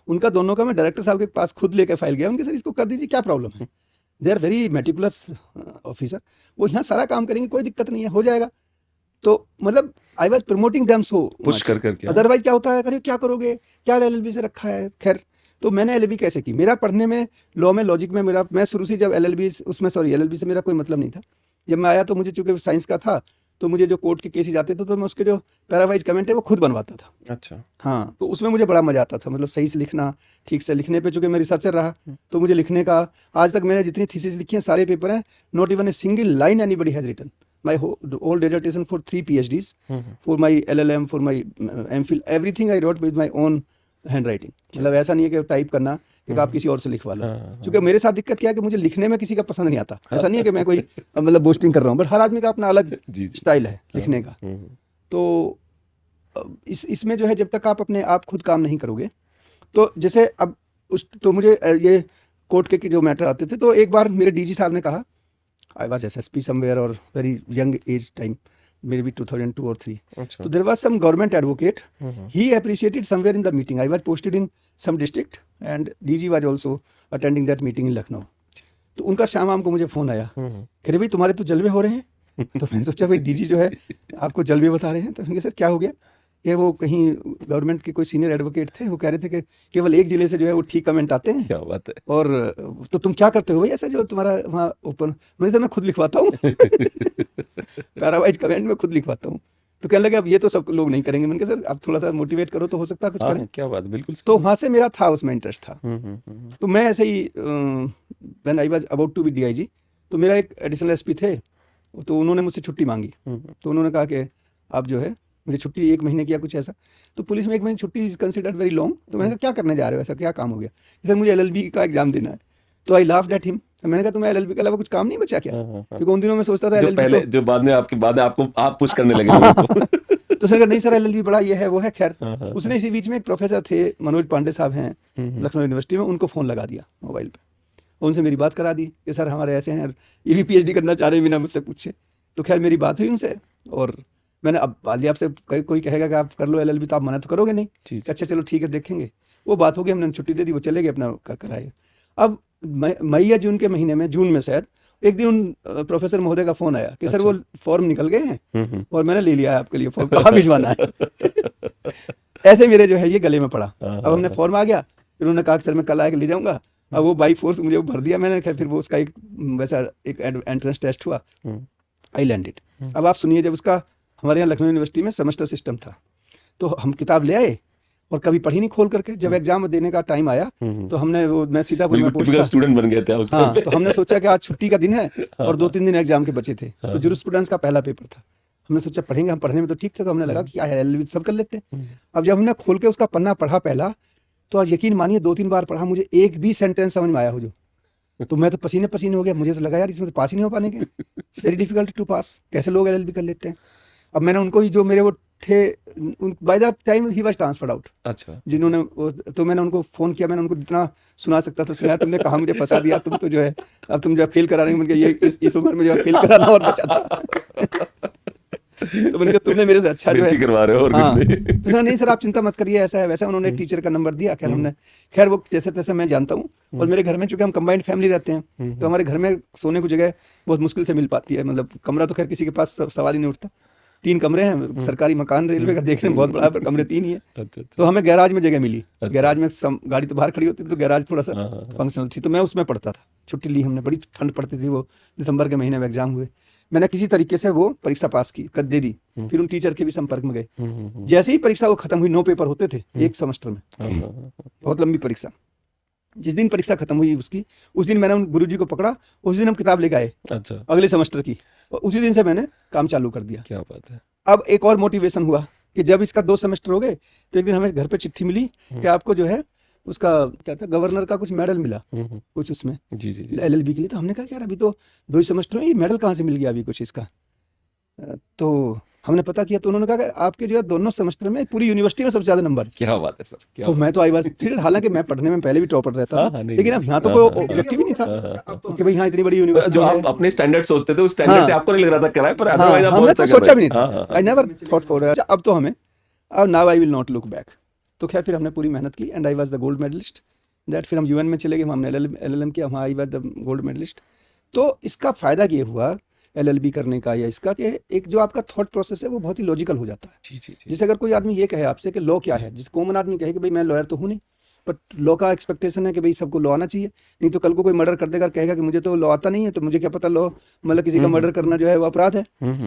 उनका दोनों का मैं डायरेक्टर साहब के पास खुद लेकर फाइल गया, उनके सर इसको कर दीजिए, क्या प्रॉब्लम है। They are very meticulous officer, वो यहाँ सारा काम करेंगे, कोई दिक्कत नहीं है, हो जाएगा। तो मतलब I was promoting them so push कर करके। अदरवाइज क्या होता है, अरे क्या करोगे, क्या एलएलबी से रखा है। खैर, तो मैंने एलएलबी कैसे की, मेरा पढ़ने में, लॉ में, लॉजिक में मेरा, मैं शुरू से जब एलएलबी उसमें, सॉरी एलएलबी से मेरा कोई मतलब नहीं था। जब मैं आया तो मुझे, चूंकि साइंस का था, तो मुझे जो कोर्ट के केसेज आते थे तो मैं उसके जो पैरावाइज कमेंट है वो खुद बनवाता था। अच्छा। हाँ, तो उसमें मुझे बड़ा मजा आता था, मतलब सही से लिखना, ठीक से लिखने पे। चूंकि मैं रिसर्चर रहा तो मुझे लिखने का, आज तक मैंने जितनी थीसिस लिखी हैं सारे पेपर हैं, not even a single line anybody has written. My whole dissertation for 3 PhDs, for my LLM, for my MPhil, everything I wrote with my own handwriting. मतलब ऐसा नहीं है कि टाइप करना कि आप किसी और से लिखवा लो। क्योंकि मेरे साथ दिक्कत क्या है कि मुझे लिखने में किसी का पसंद नहीं आता। ऐसा नहीं है कि मैं कोई मतलब बोस्टिंग कर रहा हूँ, बट हर आदमी का अपना अलग स्टाइल है लिखने का। तो इसमें जो है, जब तक आप अपने आप खुद काम नहीं करोगे, तो जैसे अब तो मुझे ये कोर्ट के जो मैटर आते थे, तो एक बार मेरे डीजी साहब ने कहा, आई वाज SSP समवेयर और very young age time, may be 2002 or 3. अच्छा। So there was some government advocate. He appreciated somewhere in the meeting. I was posted in some district and DG was also attending that meeting in Lucknow. तो उनका शाम को मुझे फ़ोन आया, कह रहे भाई तुम्हारे तो जलवे हो रहे हैं। तो मैंने सोचा भाई डीजी जो है आपको जलवे बता रहे हैं। तो मैंने कहा सर क्या हो गया। कि वो कहीं गवर्नमेंट के कोई सीनियर एडवोकेट थे, वो कह रहे थे कि केवल एक जिले से जो है वो ठीक कमेंट आते हैं। क्या बात है। और तो तुम क्या करते हो भाई ऐसा जो तुम्हारा वहाँ ओपन। मैं खुद लिखवाता हूँ पैरावाइज कमेंट में खुद लिखवाता हूँ। तो कहने लगे अब ये तो सब लोग नहीं करेंगे। मैंने कहा सर आप थोड़ा सा मोटिवेट करो तो हो सकता है कुछ करें। क्या बात, बिल्कुल। तो वहाँ से मेरा था, उसमें इंटरेस्ट था। तो मैं ऐसे ही when I was about to be DIG, तो मेरा एक एडिशनल SP थे, तो उन्होंने मुझसे छुट्टी मांगी। तो उन्होंने कहा कि आप जो है, मुझे छुट्टी 1 महीने किया कुछ ऐसा। तो पुलिस में 1 महीने छुट्टी इज कंसिडर्ड वेरी लॉन्ग। तो मैंने कहा क्या करने जा रहे हो, ऐसा क्या काम हो गया। सर मुझे LLB का एग्जाम देना है। तो आई लाफ्ड एट हिम। मैंने कहा तुम्हें LLB के अलावा कुछ काम नहीं बचा क्या। क्योंकि उन दिनों में सोचता था LLB पहले जो बाद में आपको आप पुश करने लगे। तो सर नहीं सर LLB बड़ा ये है वो है। खैर उसने इसी बीच में एक प्रोफेसर थे, मनोज पांडे साहब हैं लखनऊ यूनिवर्सिटी में, उनको फ़ोन लगा दिया मोबाइल पे। उनसे मेरी बात करा दी कि सर हमारे ऐसे हैं, ये भी PhD करना चाह रहे हैं बिना मुझसे पूछे। तो खैर मेरी बात हुई उनसे, और मैंने अब वाली आपसे कोई कहेगा कि आप कर लो LLB तो आप मना तो करोगे नहीं। अच्छा चलो ठीक है देखेंगे। वो बात हो गई, हमने छुट्टी दे दी, वो चले गए अपना कर आए। अब मई या जून के महीने में, जून में शायद, एक दिन उन प्रोफेसर महोदय का फ़ोन आया कि सर वो फॉर्म निकल गए हैं और मैंने ले लिया है आपके लिए फॉर्म, कहाँ भिजवाना है। ऐसे मेरे जो है ये गले में पड़ा। अब हमने फॉर्म आ गया, फिर उन्होंने कहा कि सर मैं कल आके ले जाऊँगा। अब वो बाई फोर्स मुझे भर दिया मैंने। फिर वो उसका एक वैसा एक एंट्रेंस टेस्ट हुआ, आई लैंडेड। अब आप सुनिए, जब उसका हमारे यहाँ लखनऊ यूनिवर्सिटी में सेमेस्टर सिस्टम था, तो हम किताब ले आए और कभी पढ़ी नहीं खोल करके। जब एग्जाम देने का टाइम आया तो हमने वो, मैं सीतापुर में टिपिकल स्टूडेंट बन गए थे उस टाइम पे। तो हमने सोचा कि आज छुट्टी का दिन है और 2-3 दिन एग्जाम के बचे थे। तो जूरिस्प्रूडेंस का पहला पेपर था। हमने सोचा पढ़ेंगे, हम पढ़ने में तो ठीक थे, तो हमने लगा कि क्या है LLB सब कर लेते हैं। अब जब हमने खोल के उसका पन्ना पढ़ा पहला, तो आज यकीन मानिए 2-3 बार पढ़ा, मुझे एक भी सेंटेंस समझ में आया हो जो, तो मैं तो पसीने पसीने हो गया। मुझे तो लगा यार इसमें तो पास ही नहीं हो पाने के, वेरी डिफिकल्ट टू पास, कैसे लोग LLB कर लेते हैं। अब मैंने उनको ही, जो मेरे वो थे, by the time he was transferred out. अच्छा। जिन्होंने तो मैंने उनको फ़ोन किया, मैंने उनको जितना सुना सकता था सुनाया। तुमने कहा मुझे फंसा दिया, तुम तो जो है अब तुम जो फेल करा रहे हो। ये इस उम्र में जो फेल कराना और बचा था। तो मैंने कहा तुमने मेरे से अच्छा जो है करवा रहे हो और कुछ नहीं। तो नहीं सर आप चिंता मत करिए, ऐसा है वैसा। उन्होंने एक टीचर का नंबर दिया। खैर हमने, खैर वो जैसे तैसे मैं जानता हूँ। और मेरे घर में चूंकि हम कंबाइंड फैमिली रहते हैं, तो हमारे घर में सोने को जगह बहुत मुश्किल से मिल पाती है। मतलब कमरा तो खैर किसी के पास सवाल ही नहीं उठता। 3 कमरे हैं, सरकारी मकान रेलवे का, देखने में बहुत बड़ा है, पर कमरे 3 ही है। तो हमें गैराज में जगह मिली। गैराज में गाड़ी तो बाहर खड़ी होती थी, तो गैराज थोड़ा सा फंक्शनल थी, तो मैं उसमें पढ़ता था। छुट्टी ली हमने, बड़ी ठंड पड़ती थी, वो दिसंबर के महीने में एग्जाम हुए। मैंने किसी तरीके से वो परीक्षा पास की, कद दे दी। फिर उन टीचर के भी संपर्क में गए। जैसे ही परीक्षा वो खत्म हुई, 9 पेपर होते थे एक सेमेस्टर में, बहुत लंबी परीक्षा। जिस दिन परीक्षा खत्म हुई उसकी, उस दिन मैंने उन गुरुजी को पकड़ा, उस दिन हम किताब लेके आए। अच्छा। अगले सेमेस्टर की, और उसी दिन से मैंने काम चालू कर दिया। क्या बात है। अब एक और मोटिवेशन हुआ कि जब इसका 2 सेमेस्टर हो गए तो एक दिन हमें घर पे चिट्ठी मिली कि आपको जो है उसका क्या था, गवर्नर का कुछ मेडल मिला कुछ उसमें जी जी जी LLB के लिए। तो हमने कहा कि यार अभी तो 2 ही सेमेस्टर में ये मेडल कहाँ से मिल गया अभी कुछ इसका। तो हमने पता किया तो उन्होंने कहा कि आपके जो है दोनों सेमेस्टर में पूरी यूनिवर्सिटी में सबसे ज्यादा नंबर। क्या बात है सर, क्या तो मैं तो आई वाज थ्रिल्ड, हालांकि मैं पढ़ने में पहले भी टॉपर रहता हाँ, था, हाँ, नहीं, लेकिन नहीं। अब यहाँ तो हाँ, कोई हाँ, ऑब्जेक्टिव ही नहीं हाँ, था कि भाई यहाँ इतनी बड़ी यूनिवर्सिटी जो है। आप अपने स्टैंडर्ड सोचते थे उस स्टैंडर्ड हाँ। से आपको नहीं लग रहा था कराए, पर हाँ, अदरवाइज आप हमने बहुत तो अच्छा कर सोचा रहे भी हैं। नहीं हाँ, हाँ, था, आई नेवर थॉट फॉर। अब तो हमें, अब now I will not look back. तो खैर फिर हमने पूरी मेहनत की and I was the gold medallist that. फिर हम UN में चले गए, हमने LLM किया, वहाँ I was the gold medallist. तो इसका फ़ायदा ये हुआ LLB करने का या इसका कि एक जो आपका थॉट प्रोसेस है वो बहुत ही लॉजिकल हो जाता है। जी जी जी जैसे अगर कोई आदमी ये कहे आपसे कि लॉ क्या है, जिस कॉमन आदमी कहे कि भाई मैं लॉयर तो हूँ नहीं, बट लॉ का एक्सपेक्टेशन है कि भाई सबको लॉ आना चाहिए, नहीं तो कल को कोई मर्डर कर देगा और कहेगा कि मुझे तो लॉ आता नहीं है, तो मुझे क्या पता लॉ, मतलब किसी का मर्डर करना जो है वो अपराध है।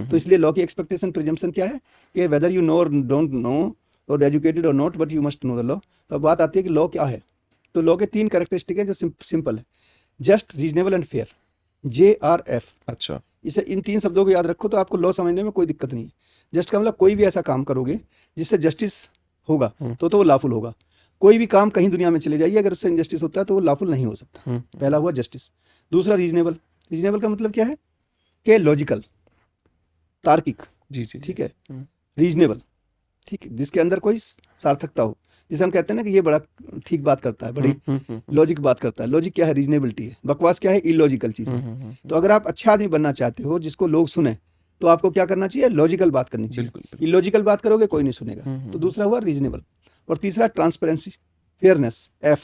तो इसलिए लॉ की एक्सपेक्टेशन प्रिजम्पशन क्या है कि वेदर यू नो और डोंट नो और एजुकेटेड और not, but you must know the law. तो अब बात आती है कि लॉ क्या है। तो लॉ के 3 कैरेक्टरिस्टिक हैं जो सिंपल है, just, reasonable and fair, JRF। अच्छा इसे इन 3 शब्दों को याद रखो तो आपको लॉ समझने में कोई दिक्कत नहीं है। जस्ट का मतलब कोई भी ऐसा काम करोगे जिससे जस्टिस होगा तो वो लॉफुल होगा। कोई भी काम कहीं दुनिया में चले जाइए, अगर उससे इनजस्टिस होता है तो वो लॉफुल नहीं हो सकता। पहला हुआ जस्टिस। दूसरा रीजनेबल। रीजनेबल का मतलब क्या है कि लॉजिकल, तार्किक, जी जी ठीक है। रीजनेबल, ठीक है, जिसके अंदर कोई सार्थकता हो, जिसे हम कहते हैं ना कि ये बड़ा ठीक बात करता है, बड़ी लॉजिक बात करता है। लॉजिक क्या है? रीजनेबिलिटी है। बकवास क्या है? इलॉजिकल चीज है। तो अगर आप अच्छा आदमी बनना चाहते हो जिसको लोग सुने, तो आपको क्या करना चाहिए? लॉजिकल बात करनी चाहिए। बिल्कुल इलॉजिकल बात करोगे कोई नहीं सुनेगा। तो दूसरा हुआ रीजनेबल। और तीसरा ट्रांसपेरेंसी, फेयरनेस, F।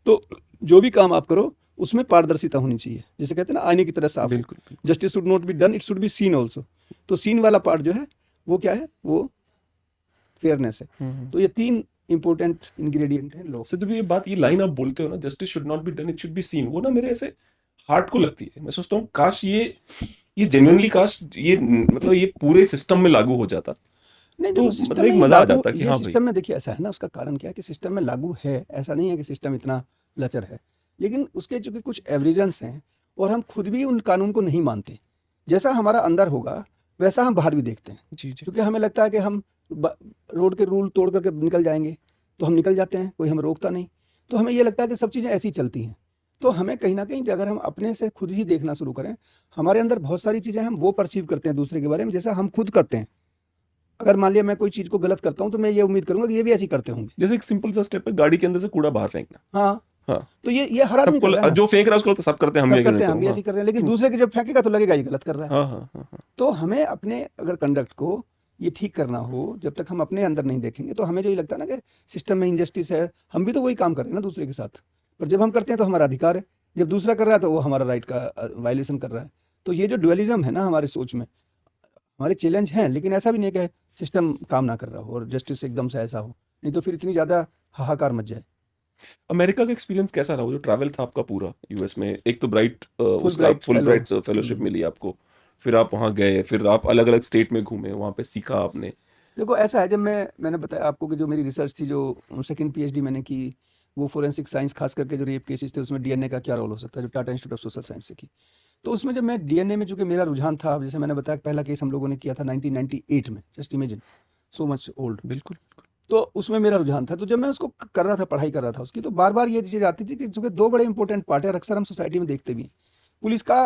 तो जो भी काम आप करो उसमें पारदर्शिता होनी चाहिए, जिसे कहते हैं ना आईने की तरह साफ। बिल्कुल justice should not be done, it should be seen also. तो सीन वाला पार्ट जो है वो क्या है? वो फेयरनेस है। तो ये 3 इंपॉर्टेंट इंग्रेडिएंट है लॉ। सर जब ये बात, ये लाइन आप बोलते हो ना, justice should not be done, it should be seen, वो ना मेरे ऐसे हार्ट को लगती है। मैं सोचता हूँ काश ये जेन्युइनली, काश ये मतलब ये पूरे सिस्टम में लागू हो जाता नहीं, तो देखो, सिस्टम मतलब एक में मजा आ लागू- जाता कि ये हाँ सिस्टम में देखिए ऐसा है ना, उसका कारण क्या है कि सिस्टम में लागू है, ऐसा नहीं है कि सिस्टम इतना लचर है, लेकिन उसके चूंकि कुछ एवरेजेंस हैं और हम खुद भी उन कानून को नहीं मानते। जैसा हमारा अंदर होगा वैसा हम बाहर भी देखते हैं, जी जी क्योंकि हमें लगता है कि हम रोड के रूल तोड़ करके निकल जाएंगे, तो हम निकल जाते हैं, कोई हमें रोकता नहीं। तो हमें ये लगता है कि सब चीज़ें ऐसी चलती हैं। तो हमें कहीं ना कहीं अगर हम अपने से खुद ही देखना शुरू करें, हमारे अंदर बहुत सारी चीज़ें हम वो परसीव करते हैं दूसरे के बारे में जैसा हम खुद करते हैं। अगर मान लिया मैं कोई चीज़ को गलत करता हूँ तो मैं ये उम्मीद करूंगा कि ये भी ऐसी करते होंगे। जैसे एक सिंपल सा स्टेप है, गाड़ी के अंदर से कूड़ा बाहर फेंकना। हाँ, हाँ, तो ये हर आदमी सबको कर रहा है ना। जो फेंक रहा है उसको लगता है सब करते हैं, हम सब ये क्यों करते नहीं हैं, हम भी करूँ? ऐसे कर रहे हैं, लेकिन दूसरे के जब फेंकेगा तो लगेगा ये गलत कर रहा है। हाँ हाँ हाँ हाँ तो हमें अपने अगर कंडक्ट को ये ठीक करना हो, जब तक हम अपने अंदर नहीं देखेंगे तो हमें जो ये लगता है ना कि सिस्टम में इनजस्टिस है, हम भी तो वही काम कर रहे हैं ना दूसरे के साथ। पर जब हम करते हैं तो हमारा अधिकार है, जब दूसरा कर रहा है तो वो हमारा राइट का वायलेशन कर रहा है। तो ये जो डुअलिज्म है ना हमारी सोच में, हमारे चैलेंज हैं, लेकिन ऐसा भी नहीं कि सिस्टम काम ना कर रहा हो और जस्टिस एकदम से ऐसा हो, नहीं तो फिर इतनी ज़्यादा हाहाकार मच जाए। अमेरिका का एक्सपीरियंस कैसा रहा, वो जो ट्रैवल था आपका पूरा यूएस में? एक तो ब्राइट उसका Fulbright full fellow। Bright fellowship मिली आपको, फिर आप वहाँ गए, फिर आप अलग अलग स्टेट में घूमे, वहाँ पे सीखा आपने। देखो ऐसा है, जब मैंने बताया आपको कि जो मेरी रिसर्च थी, जो सेकंड PhD मैंने की, वो फोरेंसिक साइंस, खास करके जो रेप केसेस थे उसमें DNA का क्या रोल हो सकता है, जो Tata institute of social science से की। तो उसमें जब मैं DNA में, चूंकि मेरा रुझान था, जैसे मैंने बताया पहला केस हम लोगों ने किया था 1998 में, just imagine, so much old. बिल्कुल तो उसमें मेरा रुझान था। तो जब मैं उसको कर रहा था, पढ़ाई कर रहा था उसकी, तो बार बार ये चीज़ आती थी कि चूंकि 2 बड़े इंपॉर्टेंट पार्ट है, अक्सर हम सोसाइटी में देखते भी हैं। पुलिस का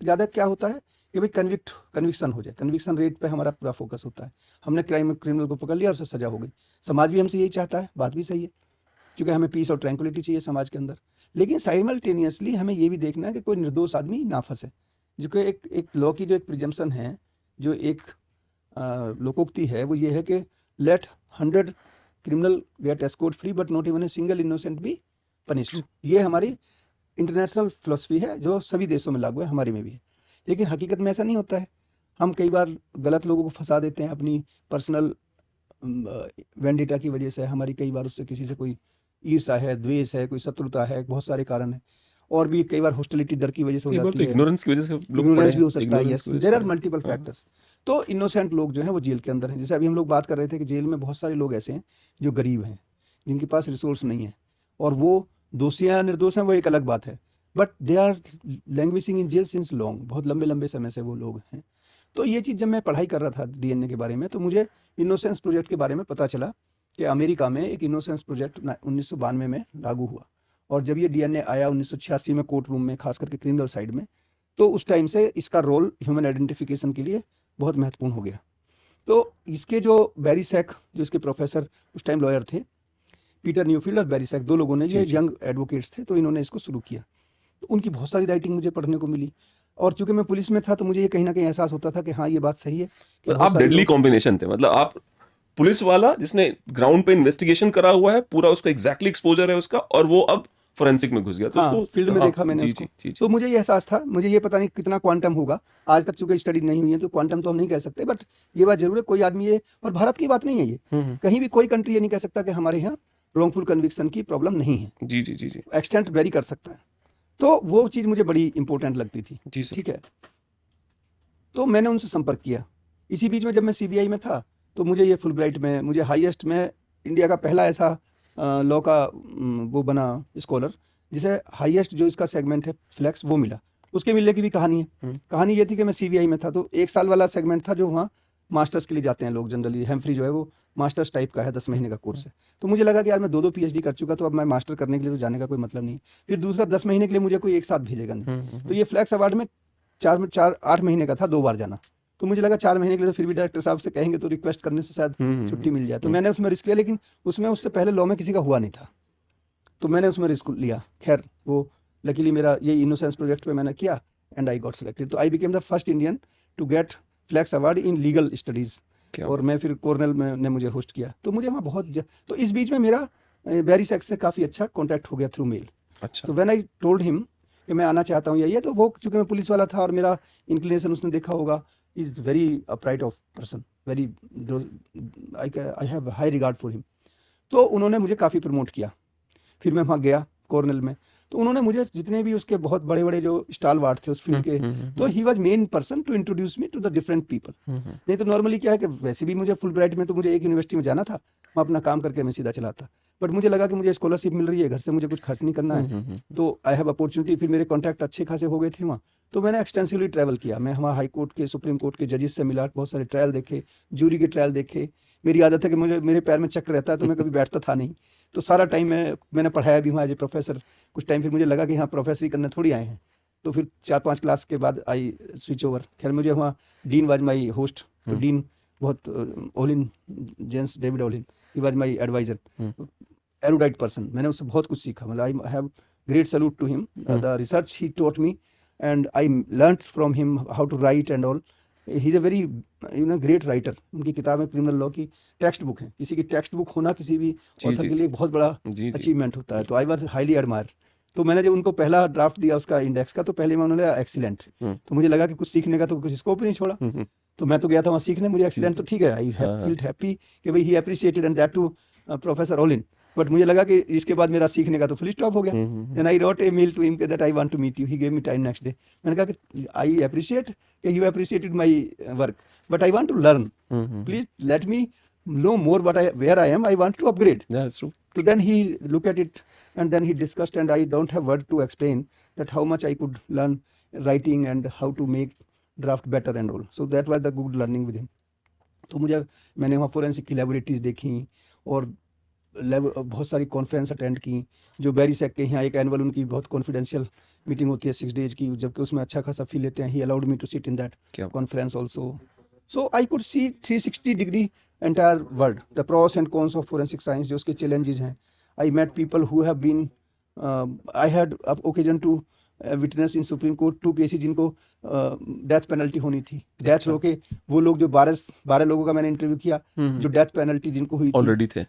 ज़्यादा क्या होता है कि भाई कन्विक्शन हो जाए, कन्विक्शन रेट पे हमारा पूरा फोकस होता है। हमने क्रिमिनल को पकड़ लिया और उसे सजा हो गई। समाज भी हमसे यही चाहता है, बात भी सही है, क्योंकि हमें पीस और ट्रैंक्विलिटी चाहिए समाज के अंदर। लेकिन साइमल्टेनियसली हमें ये भी देखना है कि कोई निर्दोष आदमी ना फंसे, जो कि एक लॉ की जो एक प्रिजम्पशन है, जो एक लोकोक्ति है, वो ये है कि let 100 criminal get escort free but not even a single innocent be punished. ये हमारी इंटरनेशनल फिलॉसफी है जो सभी देशों में लागू है, हमारे में भी है। लेकिन हकीकत में ऐसा नहीं होता है। हम कई बार गलत लोगों को फंसा देते हैं अपनी पर्सनल वेंडिटा की वजह से। हमारी कई बार उससे किसी से कोई ईर्ष्या है, द्वेष है, कोई शत्रुता है, बहुत सारे कारण है। और भी कई बार हॉस्टिलिटी, डर की वजह से हो एक बार जाती तो है, इग्नोरेंस की वजह से लोग इग्नोरेंस पड़े भी हो हैं, सकता है। ignorance यस, की वजह से देयर आर पड़े हैं। Multiple factors. तो इनोसेंट लोग जो हैं वो जेल के अंदर हैं। जैसे अभी हम लोग बात कर रहे थे कि जेल में बहुत सारे लोग ऐसे हैं जो गरीब हैं, जिनके पास रिसोर्स नहीं है, और वो दोषी या निर्दोष हैं वो एक अलग बात है, but they are languishing in jail since long, बहुत लंबे लंबे समय से वो लोग हैं। तो ये चीज़ जब मैं पढ़ाई कर रहा था डीएनए के बारे में, तो मुझे इनोसेंस प्रोजेक्ट के बारे में पता चला कि अमेरिका में एक इनोसेंस प्रोजेक्ट 1992 में लागू हुआ, और जब ये डीएनए आया 1986 में कोर्ट रूम में, खास करके क्रिमिनल साइड में, तो उस टाइम से इसका रोल ह्यूमन आइडेंटिफिकेशन के लिए बहुत महत्वपूर्ण हो गया। तो इसके जो बैरीसैक, जो इसके प्रोफेसर उस टाइम लॉयर थे, पीटर न्यूफील्ड और बैरीसैक, 2 लोगों ने, ये यंग एडवोकेट्स थे, तो इन्होंने इसको शुरू किया। तो उनकी बहुत सारी राइटिंग मुझे पढ़ने को मिली, और चूंकि मैं पुलिस में था तो मुझे ये कहीं ना कहीं एहसास होता था कि हाँ ये बात सही है कि बहुत आप सारे डेडली लोग- कॉम्बिनेशन थे, मतलब आप पुलिस वाला जिसने ग्राउंड पे इन्वेस्टिगेशन करा हुआ है, पूरा उसका एग्जैक्टली एक्सपोजर है उसका, और वो अब फोरेंसिक में घुस गया, तो हाँ, उसको फील्ड में हाँ, देखा मैंने जी, उसको। जी, जी, जी। तो मुझे ये एहसास था, मुझे ये पता नहीं कितना क्वांटम होगा, आज तक चूंकि स्टडी नहीं हुई है तो क्वांटम तो हम नहीं कह सकते, बट ये बात जरूर है, कोई आदमी ये, और भारत की बात नहीं है ये, कहीं भी कोई कंट्री ये नहीं कह सकता कि हमारे यहाँ रॉन्गफुल कन्विक्शन की प्रॉब्लम नहीं है, जी, जी, जी, जी, एक्सटेंट वेरी कर सकता है। तो वो चीज़ मुझे बड़ी इंपॉर्टेंट लगती थी। जी सर। ठीक है, तो मैंने उनसे संपर्क किया। इसी बीच में जब मैं सीबीआई में था तो मुझे ये फुलब्राइट में, मुझे हाईएस्ट में इंडिया का पहला ऐसा लॉ का वो बना स्कॉलर जिसे हाईएस्ट जो इसका सेगमेंट है फ्लैक्स, वो मिला। उसके मिलने की भी कहानी है। कहानी ये थी कि मैं सीबीआई में था, तो 1 साल वाला सेगमेंट था जो वहाँ मास्टर्स के लिए जाते हैं लोग जनरली। हेम्फ्री जो है वो मास्टर्स टाइप का है, 10 महीने का कोर्स है। तो मुझे लगा कि यार मैं 2-2 पीएचडी कर चुका, तो अब मैं मास्टर करने के लिए तो जाने का कोई मतलब नहीं है। फिर दूसरा 10 महीने के लिए मुझे कोई एक साथ भेजेगा नहीं। तो ये फ्लैक्स अवार्ड में 8 महीने का था, 2 बार जाना। तो मुझे लगा 4 महीने के लिए तो फिर भी डायरेक्टर साहब से कहेंगे तो रिक्वेस्ट करने से शायद छुट्टी मिल जाए। तो मैंने उसमें रिस्क लिया, लेकिन उसमें उससे पहले लॉ में किसी का हुआ नहीं था, तो मैंने उसमें रिस्क लिया। खैर वो लकीली मेरा ये इनोसेंस प्रोजेक्ट पे मैंने किया एंड आई गॉट सिलेक्टेड। तो I became the first Indian to get flex award in legal studies, और मैं फिर कॉर्नेल में ने मुझे होस्ट किया। तो मुझे वहाँ तो इस बीच में मेरा बैरीसैक से काफ़ी अच्छा कॉन्टैक्ट हो गया थ्रू मेल। अच्छा, तो व्हेन आई टोल्ड हिम कि मैं आना चाहता हूँ ये, तो वो चूँकि मैं पुलिस वाला था और मेरा इंक्लिनेशन उसने देखा होगा, is very upright of person, very, I have high regard for him. तो उन्होंने मुझे काफ़ी प्रमोट किया। फिर मैं वहाँ गया कॉर्नेल में, तो उन्होंने मुझे जितने भी उसके बहुत बड़े बड़े जो स्टाल वार्ड थे उस फील्ड के, तो he was main person to introduce me to the different people. नहीं तो नॉर्मली क्या है कि वैसे भी मुझे फुल ब्राइट में तो मुझे एक यूनिवर्सिटी में जाना था, मैं अपना काम करके मैं सीधा चला था। बट मुझे लगा कि मुझे स्कॉलरशिप मिल रही है, घर से मुझे कुछ खर्च नहीं करना है, तो आई हैव अपॉर्चुनिटी। फिर मेरे कॉन्टैक्ट अच्छे खासे हो गए थे वहाँ, तो मैंने एक्सटेंसिवली ट्रैवल किया। मैं वहाँ हाई कोर्ट के, सुप्रीम कोर्ट के जजेस से मिला, बहुत सारे ट्रायल देखे, जूरी के ट्रायल देखे। मेरी आदत है कि मेरे पैर में चक्कर रहता है, तो मैं कभी बैठता था नहीं, तो सारा टाइम मैंने पढ़ाया भी वहाँ एज ए प्रोफेसर। कुछ टाइम फिर मुझे लगा कि हाँ प्रोफेसरी करने थोड़ी आए हैं, तो फिर 4-5 क्लास के बाद आई स्विच ओवर। खैर मुझे वहाँ डीन वाज माई होस्ट, तो डीन बहुत Olin, James David Olin, he was my advisor, erudite person. मैंने उससे बहुत कुछ सीखा, मतलब I have great salute to him, the research he taught me and I learned from him how to write and all. He is a very great writer. उनकी किताब है क्रिमिनल लॉ की टेक्स्ट बुक है, किसी की टेक्स्ट बुक होना किसी भी ऑथर के लिए बहुत बड़ा अचीवमेंट होता है। तो आई वॉज हाईली एडमायर। तो मैंने जब उनको पहला ड्राफ्ट दिया उसका इंडेक्स का, तो पहले में उन्होंने एक्सीलेंट, तो मुझे लगा कि कुछ सीखने का तो कुछ स्कोप नहीं छोड़ा। तो मैं तो गया था वहाँ सीखने, मुझे एक्सीलेंट तो ठीक है, आई फील्ड हैप्पी कि भाई he appreciated and that to professor Olin. But मुझे लगा कि इसके बाद मेरा सीखने का तो फुल स्टॉप हो गया। Then I wrote a mail to him that I want to meet you, he gave me time next day. मैंने कहा कि आई अप्रिशिएट कि you appreciated my work, but I want to learn, please let me know more where I am. I want to upgrade. Yeah, that's true. So then he looked at it and then he discussed, and I don't have word to explain that how much I could learn writing and how to make draft better and all. So that was the good learning with him. तो मैंने वहाँ फोरेंसिक की लेबोरेटरीज देखी और बहुत सारी कॉन्फ्रेंस अटेंड की। जो बैरीसैक के यहाँ एक एनुअल उनकी बहुत कॉन्फिडेंशियल मीटिंग होती है 6 days की, जबकि उसमें अच्छा खासा फील लेते हैं। He allowed me to sit in that conference also. So I could see 360-degree entire world, the pros and cons of forensic science, जो उसके challenges हैं। I met people who have been, I had occasion to witness in Supreme Court 2 cases जिनको डेथ पेनल्टी होनी थी। डेथ होके वो लोग जो 12 लोगों का मैंने इंटरव्यू किया, जो डेथ पेनल्टी जिनको हुई ऑलरेडी थे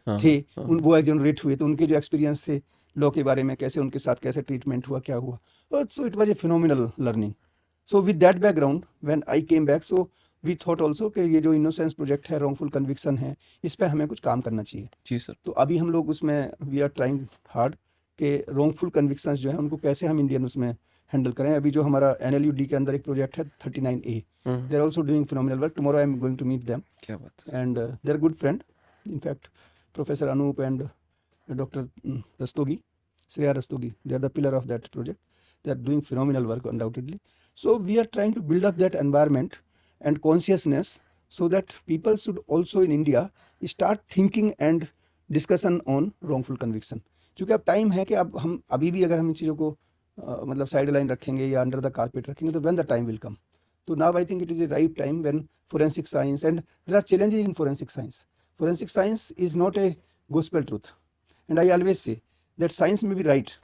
वो एक्सोनरेट हुए, तो उनके जो एक्सपीरियंस थे लॉ के बारे में, कैसे उनके साथ कैसे ट्रीटमेंट हुआ, क्या हुआ। So it was a phenomenal learning. So with that background when I came back, so we thought also कि ये जो इनोसेंस प्रोजेक्ट है, रॉन्गफुल कन्विक्शन है, इस पर हमें कुछ काम करना चाहिए। जी सर। तो अभी हम लोग उसमें वी आर ट्राइंग हार्ड कि रॉन्गफुल कन्विक्शंस जो है उनको कैसे हम इंडियन उसमें हैंडल करें। अभी जो हमारा NLUD के अंदर एक प्रोजेक्ट है 39A, they are also doing phenomenal work. Tomorrow I am going to meet them. क्या बात है। And they are good friend, in fact professor Anoop and doctor Rastogi, Shreya Rastogi, they are the pillar of that project. They are doing phenomenal work undoubtedly. So we are trying to build up that environment and consciousness, so that people should also in India start thinking and discussion on wrongful conviction. क्योंकि अब टाइम है कि अब हम अभी भी अगर हम इन चीज़ों को मतलब साइड लाइन रखेंगे या अंडर द कारपेट रखेंगे तो when the time will come. So now I think it is a right time when forensic science, and there are challenges in forensic science. Forensic science is not a gospel truth. And I always say that science may be right,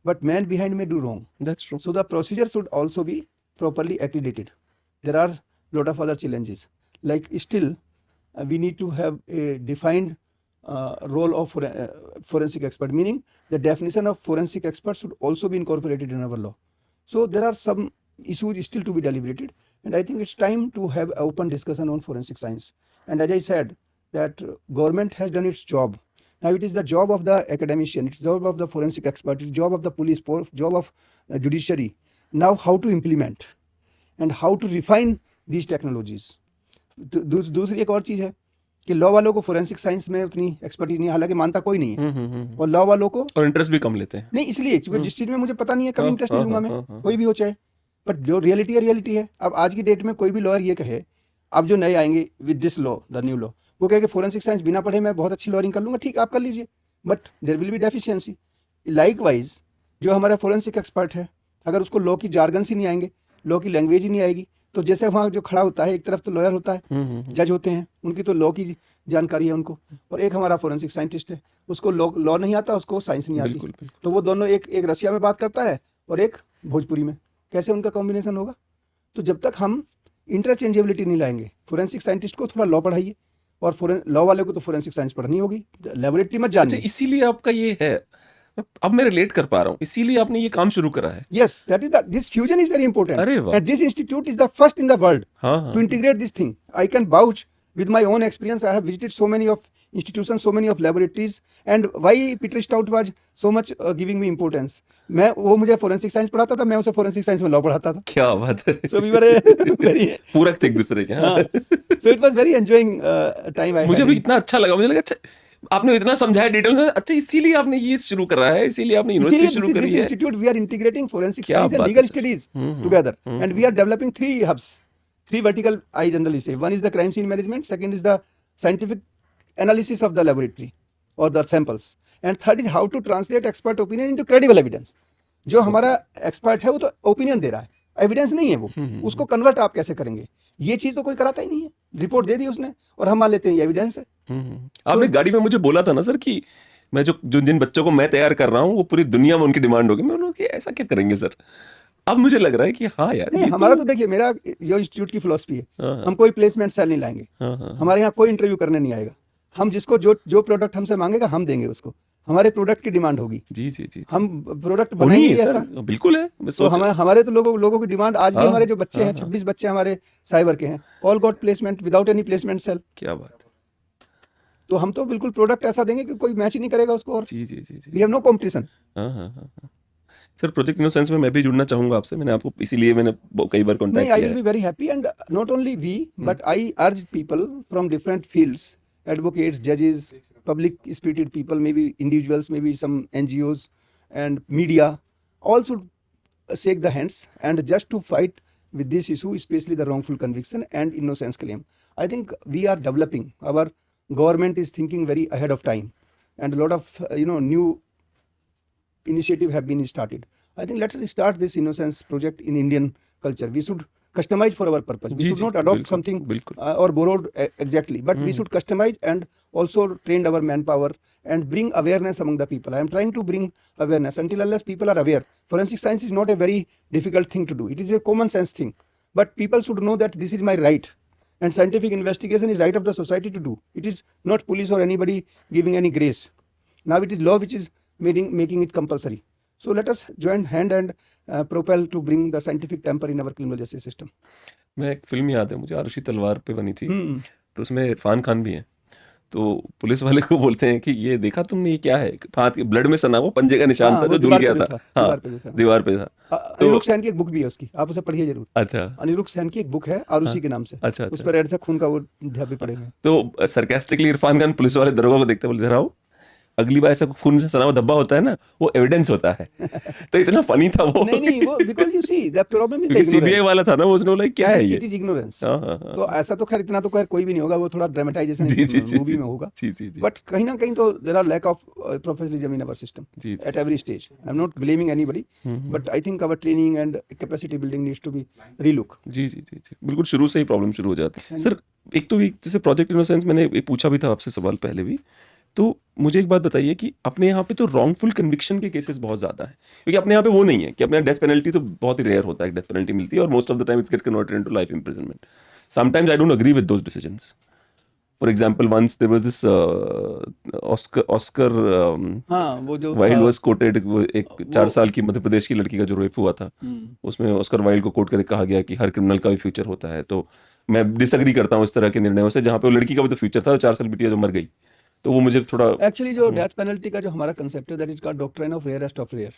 but man behind may do wrong. That's true. So the procedure should also be properly accredited. There are lot of other challenges. Like still, we need to have a defined role of forensic expert, meaning the definition of forensic expert should also be incorporated in our law. So there are some issues still to be deliberated, and I think it's time to have open discussion on forensic science. And as I said, that government has done its job. Now it is the job of the academician, it's the job of the forensic expert, it's the job of the police, job of judiciary. Now how to implement and how to refine these technologies. दूसरी एक और चीज़ है कि लॉ वालों को फोरेंसिक साइंस में उतनी एक्सपर्टीज नहीं, हालांकि मानता कोई नहीं है, और लॉ वालों को और इंटरेस्ट भी कम लेते हैं. नहीं, इसलिए क्योंकि जिस चीज़ में मुझे पता नहीं है कभी इंटरेस्ट नहीं लूंगा मैं, कोई भी हो चाहे. बट जो रियलिटी है रियलिटी है. अब आज की डेट में कोई भी लॉयर ये कहे, अब जो नए आएंगे with this law, the new law, वो कहे कि फोरेंसिक साइंस बिना पढ़े मैं बहुत अच्छी लॉयरिंग कर लूंगा, ठीक आप कर लीजिए, but there will be deficiency. Likewise जो हमारा फोरेंसिक एक्सपर्ट है, अगर उसको लॉ की जार्गन्स ही नहीं आएंगे, लॉ की लैंग्वेज ही नहीं आएगी, तो जैसे वहाँ जो खड़ा होता है, एक तरफ तो लॉयर होता है, जज होते हैं, उनकी तो लॉ की जानकारी है उनको, और एक हमारा फोरेंसिक साइंटिस्ट है, उसको लॉ नहीं आता, उसको साइंस नहीं आती. तो वो दोनों एक रसिया में बात करता है और एक भोजपुरी में, कैसे उनका कॉम्बिनेशन होगा? तो जब तक हम इंटरचेंजेबिलिटी नहीं लाएंगे, फोरेंसिक साइंटिस्ट को थोड़ा लॉ पढ़ाइए और लॉ वाले को तो फोरेंसिक साइंस पढ़नी होगी, लेबोरेटरी मत जानिए. इसीलिए आपका ये है, अब मैं रिलेट कर पा रहा हूँ, इसीलिए आपने ये काम शुरू करा है. Yes, that is this fusion is very important. अरे वाह. And this institute is the first in the world to integrate this thing. I can vouch with my own experience. I have visited so many of institutions, so many of laboratories, and why Peter Stout was so much giving me importance. वो मुझे फोरेंसिक साइंस पढ़ाता था, मैं उसे फोरेंसिक साइंस में लॉ पढ़ाता था. क्या बात है. So we were very पूरक थे एक दूसरे के. हाँ. So it was very enjoying time. मुझे भी इतना अच्छा लगा, मुझे लगा अच्छा आपने इतना समझाया डिटेल में, अच्छा इसीलिए आपने ये शुरू करा है, इसीलिए आपने यूनिवर्सिटी शुरू करी है. Institute we are integrating forensic science and legal studies together, and we are developing 3 hubs, 3 vertical I generally say. One is the crime scene management, second is the scientific analysis of the laboratory or the samples, and third is how to translate expert opinion into credible evidence. जो हमारा एक्सपर्ट है वो तो ओपिनियन दे रहा है, एविडेंस नहीं है वो, उसको कन्वर्ट आप कैसे करेंगे? ये चीज तो कोई कराता ही नहीं है. रिपोर्ट दे दी उसने और हम मान लेते हैं ये एविडेंस है. आपने गाड़ी में मुझे बोला था ना सर कि मैं जो जिन बच्चों को मैं तैयार कर रहा हूँ वो पूरी दुनिया में उनकी डिमांड होगी. मैं बोला कि ऐसा क्या करेंगे सर? अब मुझे लग रहा है कि हाँ यार, नहीं, हमारा तो देखिए, मेरा जो इंस्टीट्यूट की फिलॉसफी है, हम कोई प्लेसमेंट सेल नहीं लाएंगे, हमारे यहाँ कोई इंटरव्यू करने नहीं आएगा. हम जिसको जो प्रोडक्ट हमसे मांगेगा हम देंगे उसको, हमारे प्रोडक्ट की डिमांड होगी. जी. हम प्रोडक्ट बनाएंगे ऐसा. बिल्कुल है. तो हमारे तो लोगों की डिमांड आज भी, हमारे जो बच्चे हैं 26 बच्चे हमारे साइबर के हैं, all got placement without any placement cell. क्या बात है. तो हम तो बिल्कुल प्रोडक्ट ऐसा देंगे कि कोई मैच ही नहीं करेगा उसको. और जी. We have no competition. हाँ. सर प्रोजेक्ट इनोसेंस में मैं भी जुड़ना चाहूंगा आपसे, मैंने आपको इसीलिए मैंने कई बार कांटेक्ट किया है. I will be very happy, and not only we but I urge people from different fields, advocates, judges, public spirited people, maybe individuals, maybe some NGOs and media, all should shake the hands and just to fight with this issue, especially the wrongful conviction and innocence claim. I think we are developing. Our government is thinking very ahead of time, and a lot of new initiative have been started. I think let us start this innocence project in Indian culture. We should customize for our purpose. We should not adopt something or borrowed exactly, but we should customize and also train our manpower and bring awareness among the people. I am trying to bring awareness. Until unless people are aware, forensic science is not a very difficult thing to do. It is a common sense thing, but people should know that this is my right, and scientific investigation is right of the society to do. It is not police or anybody giving any grace. Now it is law which is making it compulsory. So let us join hand and propel to bring the scientific temper in our criminal justice system. मैं एक फिल्म याद है मुझे, आरुषि तलवार पे बनी थी, तो उसमें इरफान खान भी है. तो पुलिस वाले को बोलते हैं कि ये देखा तुमने, ये क्या है? हाथ के ब्लड में सना हुआ पंजे का निशान था जो धुल गया था. हाँ, दीवार पे था. अनिरुद्ध सैन की एक बुक भी है उसकी, आप उसे पढ़िए जरूर. अच्छा. अनिरुद्ध सैन की एक बुक है आरुषि के नाम से. अच्छा. उस पर ऐसा खून का वो अध्याय भी पढ़ेंगे. तो सरकास्टिकली इरफान खान पुलिस वाले दरोगा को देखते बोले, धराओ अगली बार ऐसा खून से सना हुआ धब्बा होता है ना, वो एविडेंस होता है। तो इतना फनी था वो। नहीं वो because you see the problem is the क्योंकि सीबीआई वाला था ना वो, उसने बोला क्या है ये। It is ignorance. हाँ हाँ हाँ। तो ऐसा तो खैर इतना तो खैर कोई भी नहीं होगा, वो थोड़ा ड्रामेटाइजेशन मूवी में होगा, जी जी जी बट कहीं ना कहीं तो there are lack of professionalism in our system जी at every stage. I am not blaming anybody, but I think our training and capacity building needs to be relook. जी जी जी जी, बिल्कुल शुरू से ही प्रॉब्लम शुरू हो जाती है। सर एक तो जैसे प्रोजेक्ट इनोसेंस मैंने एक पूछा भी था आपसे सवाल पहले भी, तो मुझे एक बात बताइए कि अपने यहाँ पे तो रॉन्गफुल कन्विक्शन के केसेस बहुत ज्यादा हैं, क्योंकि अपने यहाँ पे वो नहीं है कि अपने डेथ पेनल्टी तो बहुत ही रेयर होता है, डेथ पेनल्टी मिलती है और most of the time it's get converted into life imprisonment. Sometimes I don't agree with those decisions. For example once there was this Oscar हाँ वो जो वाइल्ड वाज कोटेड, एक 4 साल की मध्य प्रदेश की लड़की का जो रेप हुआ था, उसमें ऑस्कर वाइल्ड को कोट करके कहा गया कि हर क्रिमिनल का भी फ्यूचर होता है। तो मैं डिसएग्री करता हूँ इस तरह के निर्णयों से, जहाँ पे वो लड़की का भी तो फ्यूचर था, 4 साल बिटिया जो मर गई, तो वो मुझे थोड़ा एक्चुअली जो डेथ पेनल्टी का जो हमारा कंसेप्ट है that is called doctrine of rarest of rare.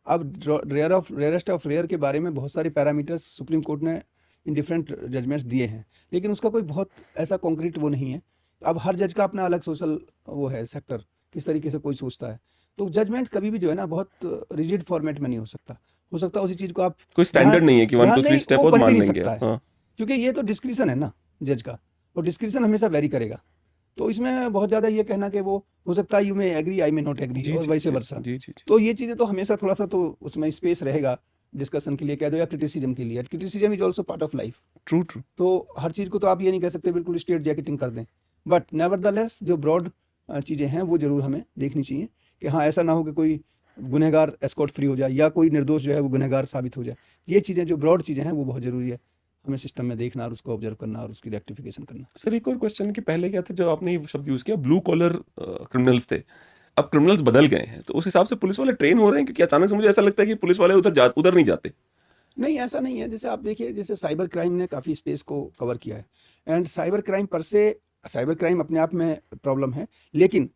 अब रेयरेस्ट ऑफ रेयर के बारे में बहुत सारे पैरामीटर्स सुप्रीम कोर्ट ने इन डिफरेंट जजमेंट्स दिए हैं, लेकिन उसका कोई बहुत ऐसा कॉन्क्रीट वो नहीं है। अब हर जज का अपना अलग सोशल वो है सेक्टर, किस तरीके से कोई सोचता है, तो जजमेंट कभी भी जो है ना बहुत रिजिड फॉर्मेट में नहीं हो सकता उसी चीज को आप कोई स्टैंडर्ड नहीं है कि 1 2 3 स्टेप और मान लेंगे। हाँ, क्योंकि ये तो डिस्क्रिशन है ना जज का, और डिस्क्रिशन हमेशा वेरी करेगा। तो इसमें बहुत ज़्यादा ये कहना कि वो हो सकता है यू में एग्री आई में नॉट एग्री और वैसे वर्सा। तो ये चीज़ें तो हमेशा थोड़ा सा तो उसमें स्पेस रहेगा डिस्कशन के लिए कह दो या क्रिटिसिज्म के लिए। Criticism is also part of life. True. तो हर चीज़ को तो आप ये नहीं कह सकते बिल्कुल स्ट्रेट जैकेटिंग कर दें, बट नेवरदलेस जो ब्रॉड चीज़ें हैं वो जरूर हमें देखनी चाहिए कि हाँ ऐसा ना हो कि कोई गुनहगार एस्कॉर्ट फ्री हो जाए या कोई निर्दोष जो है वो गुनहगार साबित हो जाए। ये चीज़ें जो ब्रॉड चीज़ें हैं वो बहुत ज़रूरी है हमें सिस्टम में देखना और उसको ऑब्जर्व करना और उसकी रेक्टिफिकेशन करना। सर एक और क्वेश्चन कि पहले क्या था, जो आपने ये शब्द यूज किया ब्लू कॉलर क्रिमिनल्स थे, अब क्रिमिनल्स बदल गए हैं, तो उस हिसाब से पुलिस वाले ट्रेन हो रहे हैं? क्योंकि अचानक से मुझे ऐसा लगता है कि पुलिस वाले उधर नहीं जाते। नहीं ऐसा नहीं है। जैसे आप देखिए, जैसे साइबर क्राइम ने काफ़ी स्पेस को कवर किया है, एंड साइबर क्राइम पर से साइबर क्राइम अपने आप में प्रॉब्लम है, लेकिन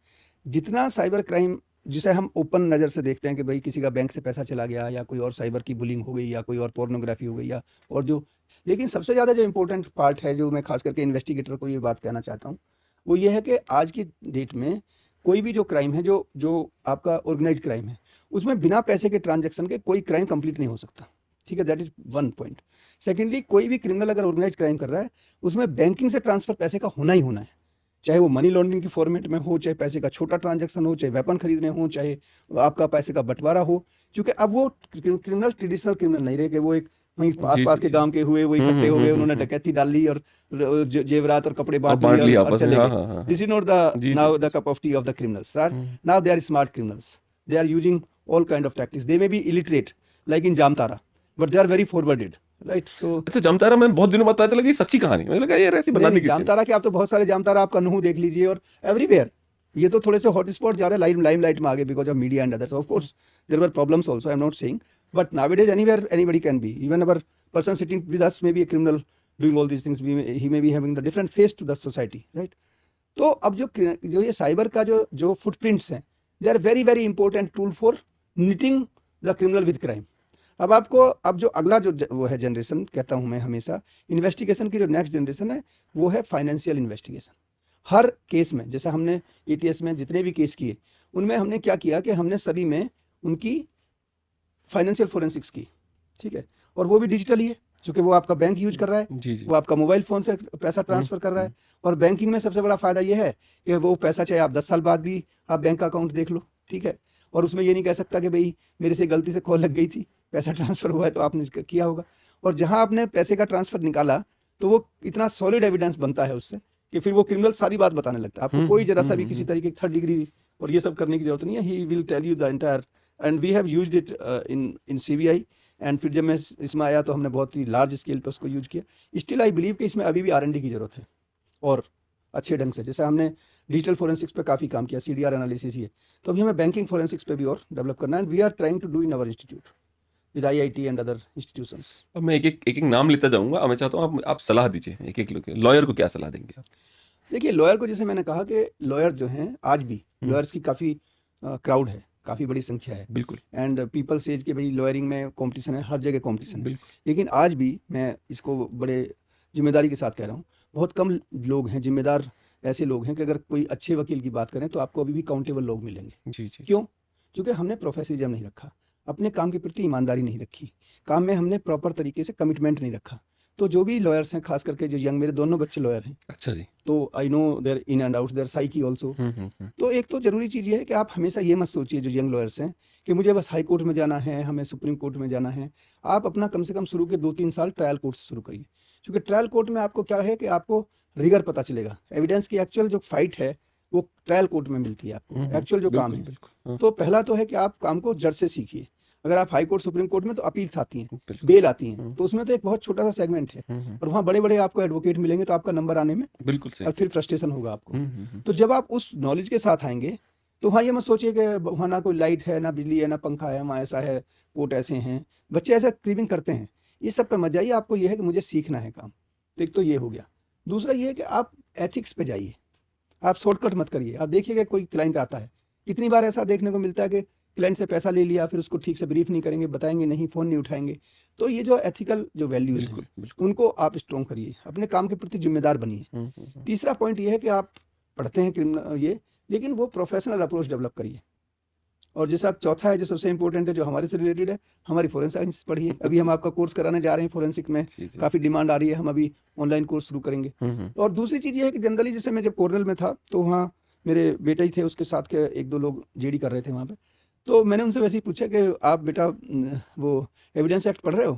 जितना साइबर क्राइम जिसे हम ओपन नज़र से देखते हैं कि भाई किसी का बैंक से पैसा चला गया या कोई और साइबर की बुलिंग हो गई या कोई और पोर्नोग्राफी हो गई या और जो, लेकिन सबसे ज़्यादा जो इम्पोर्टेंट पार्ट है जो मैं खास करके इन्वेस्टिगेटर को ये बात कहना चाहता हूँ वो ये है कि आज की डेट में कोई भी जो क्राइम है जो आपका ऑर्गेनाइज क्राइम है उसमें बिना पैसे के ट्रांजेक्शन के कोई क्राइम कंप्लीट नहीं हो सकता। ठीक है, that is one point. Secondly, कोई भी क्रिमिनल अगर ऑर्गेनाइज क्राइम कर रहा है उसमें बैंकिंग से ट्रांसफर पैसे का होना ही होना है, चाहे वो मनी लॉन्ड्रिंग की फॉर्मेट में हो, चाहे पैसे का छोटा ट्रांजैक्शन हो, चाहे वेपन खरीदने हो, चाहे आपका पैसे का बंटवारा हो। क्योंकि अब वो क्रिमिनल ट्रेडिशनल क्रिमिनल नहीं रहे कि वो एक वहीं पास के गांव के हुए वो इकट्ठे हो गए, उन्होंने डकैती डाल ली और जेवरात और कपड़े बांट लिए और चले गए। This is not the now the cup of tea of the criminals. Now they are smart criminals, they are using all kind of tactics. They may be illiterate like in Jamtara, but they are very forwarded, right. So अच्छा, जामतारा में बहुत दिनों बाद पता चला कि सच्ची कहानी, मुझे लगा यार ऐसी बना दी किसी ने। जामतारा के आप तो बहुत सारे जामतारा, आपका नूह देख लीजिए और एवरीवेयर ये तो थोड़े से हॉट स्पॉट ज़्यादा लाइमलाइट में आ गए because of media and others. Of course there were problems also, I am not saying, but nowadays anywhere anybody can be, even our person sitting with us may be a criminal doing all these things. He may be having the different face to the society, right? तो अब जो ये साइबर का जो फुटप्रिंट्स हैं, they are very very important tool for knitting the criminal with crime. अब जो अगला जो वो है जनरेशन, कहता हूँ मैं हमेशा, इन्वेस्टिगेशन की जो नेक्स्ट जनरेशन है वो है फाइनेंशियल इन्वेस्टिगेशन। हर केस में, जैसे हमने ETS में जितने भी केस किए उनमें हमने क्या किया कि हमने सभी में उनकी फाइनेंशियल फोरेंसिक्स की, ठीक है, और वो भी डिजिटली है क्योंकि वो आपका बैंक यूज कर रहा है, वो आपका मोबाइल फोन से पैसा ट्रांसफर कर रहा है। और बैंकिंग में सबसे बड़ा फायदा ये है कि वो पैसा चाहे आप 10 साल बाद भी आप बैंक का अकाउंट देख लो, ठीक है, और उसमें ये नहीं कह सकता कि भाई मेरे से गलती से कॉल लग गई थी, पैसा ट्रांसफर हुआ है तो आपने किया होगा। और जहां आपने पैसे का ट्रांसफर निकाला तो वो इतना सॉलिड एविडेंस बनता है उससे कि फिर वो क्रिमिनल सारी बात बताने लगता है। आपको कोई जरा सा भी किसी तरीके की 3rd डिग्री और ये सब करने की जरूरत नहीं है। He will tell you the entire, and we have used it in CBI। And फिर जब मैं इसमें आया तो हमने बहुत ही लार्ज स्केल पर उसको यूज किया। स्टिल आई बिलीव कि इसमें अभी भी R&D की जरूरत है और अच्छे ढंग से। जैसे हमने डिजिटल फोरेंसिक्स पे काफ़ी काम किया, CDR एनालिसिस ये, तो अभी हमें बैंकिंग फोरेंसिक्स पे भी और डेवलप करना है। And we are trying to do in our institute with IIT and other institutions. अब मैं एक नाम लेता जाऊंगा, मैं चाहता हूँ आप सलाह दीजिए एक लॉयर को क्या सलाह देंगे आप? देखिए, लॉयर को जैसे मैंने कहा कि लॉयर जो हैं आज भी लॉयर्स की काफ़ी क्राउड है, काफ़ी बड़ी संख्या है, बिल्कुल। एंड पीपल सेज कि भाई लॉयरिंग में कंपटीशन है, हर जगह कंपटीशन है, लेकिन आज भी मैं इसको बड़े जिम्मेदारी के साथ कह रहा हूँ, बहुत कम लोग हैं जिम्मेदार ऐसे लोग हैं कि अगर कोई अच्छे वकील की बात करें तो आपको अभी भी काउंटेबल लोग मिलेंगे। जी जी क्यों? क्योंकि हमने प्रोफेशनलिज्म नहीं रखा, अपने काम के प्रति ईमानदारी नहीं रखी, काम में हमने प्रॉपर तरीके से कमिटमेंट नहीं रखा। तो जो भी लॉयर्स हैं, खास करके जो यंग, मेरे दोनों बच्चे लॉयर हैं, अच्छा जी तो I know their in and out, their psyche also. तो एक तो जरूरी चीज़ ये है कि आप हमेशा ये मत सोचिए जो यंग लॉयर्स हैं कि मुझे बस हाई कोर्ट में जाना है, हमें सुप्रीम कोर्ट में जाना है। आप अपना कम से कम शुरू के 2-3 साल ट्रायल कोर्ट से शुरू करिए, क्योंकि ट्रायल कोर्ट में आपको क्या है कि आपको रिगर पता चलेगा, एविडेंस की एक्चुअल जो फाइट है वो ट्रायल कोर्ट में मिलती है आपको, एक्चुअल जो काम है। बिल्कुल तो पहला तो है कि आप काम को जज से सीखिए। अगर आप हाई कोर्ट, सुप्रीम कोर्ट में तो अपील्स आती हैं, बिल्कुल बेल आती हैं, तो उसमें तो एक बहुत छोटा सा सेगमेंट है, और वहाँ बड़े बड़े आपको एडवोकेट मिलेंगे, तो आपका नंबर आने में बिल्कुल सही और फिर फ्रस्ट्रेशन होगा आपको। तो जब आप उस नॉलेज के साथ आएंगे तो वहाँ ये मत सोचिए कि वहाँ ना कोई लाइट है, ना बिजली है, ना पंखा है, वहाँ ऐसा है, कोर्ट ऐसे हैं, बच्चे ऐसा क्रीमिंग करते हैं, ये सब पे मत जाइए। आपको ये है कि मुझे सीखना है काम। तो एक तो ये हो गया। दूसरा ये है कि आप एथिक्स पे जाइए, आप शॉर्टकट मत करिए। आप देखिएगा कोई क्लाइंट आता है, कितनी बार ऐसा देखने को मिलता है कि क्लाइंट से पैसा ले लिया, फिर उसको ठीक से ब्रीफ नहीं करेंगे, बताएंगे नहीं, फ़ोन नहीं उठाएंगे। तो ये जो एथिकल जो वैल्यूज़ हैं उनको आप स्ट्रॉन्ग करिए, अपने काम के प्रति जिम्मेदार बनिए। तीसरा पॉइंट ये है कि आप पढ़ते हैं क्रिमिनल ये, लेकिन वो प्रोफेशनल अप्रोच डेवलप करिए। और जैसा चौथा है जो सबसे इंपॉर्टेंट है, जो हमारे से रिलेटेड है, हमारी फोरेंसिक साइंस पढ़िए। अभी हम आपका कोर्स कराने जा रहे हैं फोरेंसिक में, काफ़ी डिमांड आ रही है, हम अभी ऑनलाइन कोर्स शुरू करेंगे। और दूसरी चीज़ ये है कि जनरली जैसे मैं जब कॉर्नल में था तो वहाँ मेरे बेटे ही थे, उसके साथ के 1-2 लोग जेडी कर रहे थे वहाँ पे। तो मैंने उनसे वैसे ही पूछा कि आप बेटा वो एविडेंस एक्ट पढ़ रहे हो?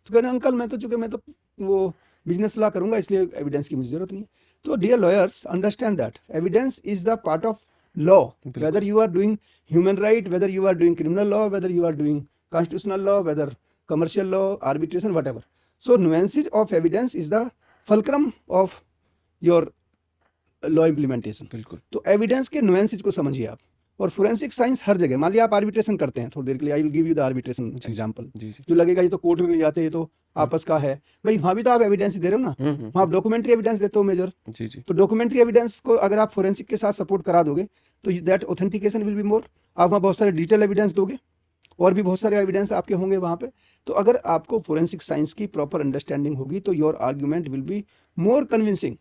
तो कहने अंकल मैं तो वो बिजनेस लॉ करूँगा, इसलिए एविडेंस की मुझे ज़रूरत नहीं है। तो dear lawyers, understand that evidence is the part of law, whether you are doing human right, whether you are doing criminal law, whether you are doing constitutional law, whether commercial law, arbitration, whatever. So nuances of evidence is the fulcrum of your law implementation. बिल्कुल तो एविडेंस के nuances को समझिए आप। और फोरेंसिक साइंस हर जगह, मान लिया आप आर्बिट्रेशन करते हैं थोड़ी देर के लिए, I will give you the arbitration example, जो लगेगा ये तो कोर्ट में भी जाते हैं, तो आपस का है भाई, वहाँ भी तो आप एविडेंस दे रहे हो ना, वहाँ आप डॉक्यूमेंट्री एविडेंस देते हो मेजर। जी जी तो डॉक्यूमेंट्री एविडेंस को अगर आप फोरेंसिक के साथ सपोर्ट करा दोगे तो that authentication will be more. आप वहाँ बहुत सारे डिजिटल एविडेंस दोगे और भी बहुत सारे एविडेंस आपके होंगे वहाँ पे। तो अगर आपको फोरेंसिक साइंस की प्रॉपर अंडरस्टैंडिंग होगी तो your argument will be more convincing,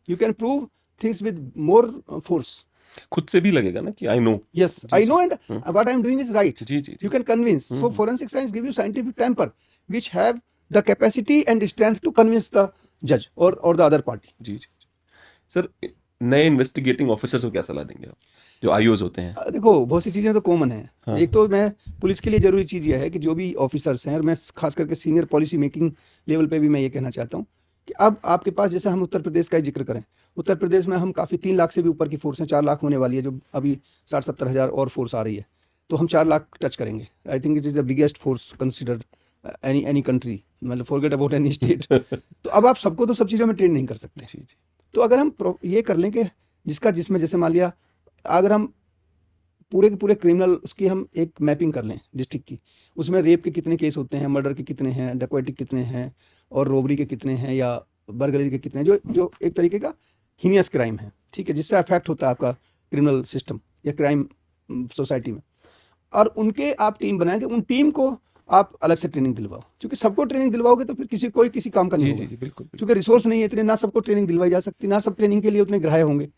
you can prove things with more force. खुद से भी लगेगा ना कि I know, yes I know and what I am doing is right. जी जी You can convince. So forensic science give you scientific temper which have the capacity and strength to convince the judge or the other party. जी जी सर, नए इन्वेस्टिगेटिंग ऑफिसर्स को क्या सलाह देंगे आप, जो आईओज होते हैं? देखो बहुत सी चीज़ें तो कॉमन है। एक तो मैं पुलिस के लिए ज़रूरी चीज़ यह है कि जो भी ऑफिसर्स हैं, और मैं खास करके सीनियर पॉलिसी मेकिंग लेवल पे भी मैं ये कहना चाहता हूँ कि अब आपके पास, जैसे हम उत्तर प्रदेश का ही जिक्र करें, उत्तर प्रदेश में हम काफ़ी 3 लाख से भी ऊपर की फोर्स है, 4 लाख होने वाली है, जो अभी 60-70 हज़ार और फोर्स आ रही है, तो हम 4 लाख टच करेंगे। आई think it is the biggest force considered any country, मतलब फॉरगेट अबाउट एनी स्टेट। तो अब आप सबको तो सब चीज़ों में ट्रेन नहीं कर सकते। जी जी तो अगर हम ये कर लें कि जिसमें जैसे मान लिया अगर हम पूरे के पूरे क्रिमिनल उसकी हम एक मैपिंग कर लें डिस्ट्रिक्ट की, उसमें रेप के कितने केस होते हैं, मर्डर के कितने हैं, डकैती कितने हैं, और रोबरी के कितने हैं, या बर्गलरी के कितने हैं, जो एक तरीके का हीनियस क्राइम है, ठीक है, जिससे अफेक्ट होता है आपका क्रिमिनल सिस्टम या क्राइम सोसाइटी में। और उनके आप टीम बनाएंगे, उन टीम को आप अलग से ट्रेनिंग दिलवाओ, क्योंकि सबको ट्रेनिंग दिलवाओगे तो फिर कोई किसी काम का नहीं होगा। जी बिल्कुल, क्योंकि रिसोर्स नहीं है इतने, ना सबको ट्रेनिंग दिलवाई जा सकती, ना सब ट्रेनिंग के लिए उतने ग्राह्य होंगे।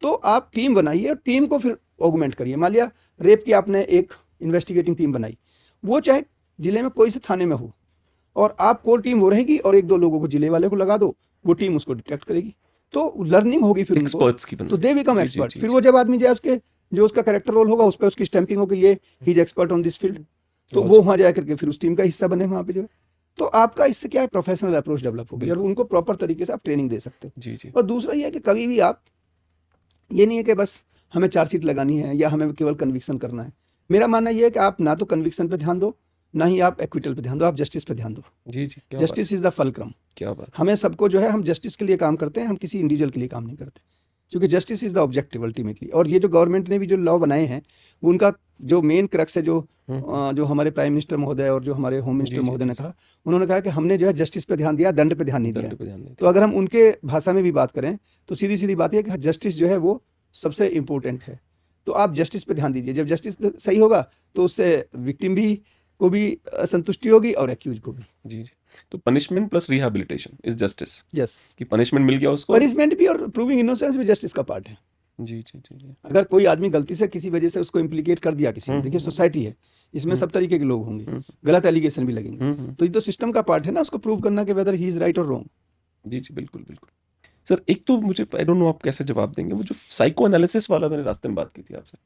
तो आप टीम बनाइए और टीम को फिर ऑगमेंट करिए। मान लिया रेप की आपने एक इन्वेस्टिगेटिंग टीम बनाई, वो चाहे जिले में कोई से थाने में हो, और आप कोर टीम वो रहेगी, और 1-2 लोगों को जिले वाले को लगा दो, वो टीम उसको डिटेक्ट करेगी, तो लर्निंग होगी फिर एक्सपर्ट्स की, तो दे बिकम एक्सपर्ट। फिर वो जब आदमी जाए, उसके जो उसका कैरेक्टर रोल होगा उस पर उसकी स्टैंपिंग होगी, ये he is expert on this field, तो वो वहाँ जा करके फिर उस टीम का हिस्सा बने वहाँ पे जो है। तो आपका इससे क्या है, प्रोफेशनल अप्रोच डेवलप होगी और उनको प्रॉपर तरीके से आप ट्रेनिंग दे सकते हो। जी जी और दूसरा ये है कि कभी भी आप, ये नहीं है कि बस हमें चार्जशीट लगानी है या हमें केवल कन्विक्शन करना है। मेरा मानना ये है कि आप ना तो कन्विक्शन पे ध्यान दो, ना ही आप एक्विटल पे ध्यान दो, आप जस्टिस पे ध्यान दो। जी जी जस्टिस इज द फलक्रम। क्या बात, हमें सबको जो है, हम जस्टिस के लिए काम करते हैं, हम किसी इंडिविजुअल के लिए काम नहीं करते, क्योंकि justice is the objective ultimately. और ये जो गवर्नमेंट ने भी जो लॉ बनाए हैं, उनका जो मेन क्रक्स है, जो हमारे प्राइम मिनिस्टर महोदय और जो हमारे होम मिनिस्टर महोदय ने कहा, उन्होंने कहा कि हमने जो है जस्टिस पे ध्यान दिया, दंड पे ध्यान नहीं दिया। तो अगर हम उनके भाषा में भी बात करें तो सीधी सीधी बात है कि जस्टिस जो है वो सबसे इम्पोर्टेंट है। तो आप जस्टिस पे ध्यान दीजिए। जब जस्टिस सही होगा तो उससे विक्टिम भी को भी संतुष्टि होगी और एक्यूज को भी। जी जी। तो punishment plus rehabilitation is justice, yes, कि पनिशमेंट मिल गया उसको। पनिशमेंट भी और प्रूविंग इनोसेंस भी जस्टिस का पार्ट है। जी जी जी जी। अगर कोई आदमी गलती से किसी वजह से उसको इम्प्लीकेट कर दिया किसी ने, देखिए सोसाइटी है, इसमें सब तरीके के लोग होंगे, गलत एलिगेशन भी लगेंगे, तो ये तो सिस्टम का पार्ट है ना, उसको प्रूव करना कि वेदर ही इज राइट और रॉन्ग। जी जी बिल्कुल बिल्कुल। सर एक तो मुझे आई डोंट नो आप कैसे जवाब देंगे, वो जो साइको एनालिसिस वाला मैंने रास्ते में बात की थी आपसे,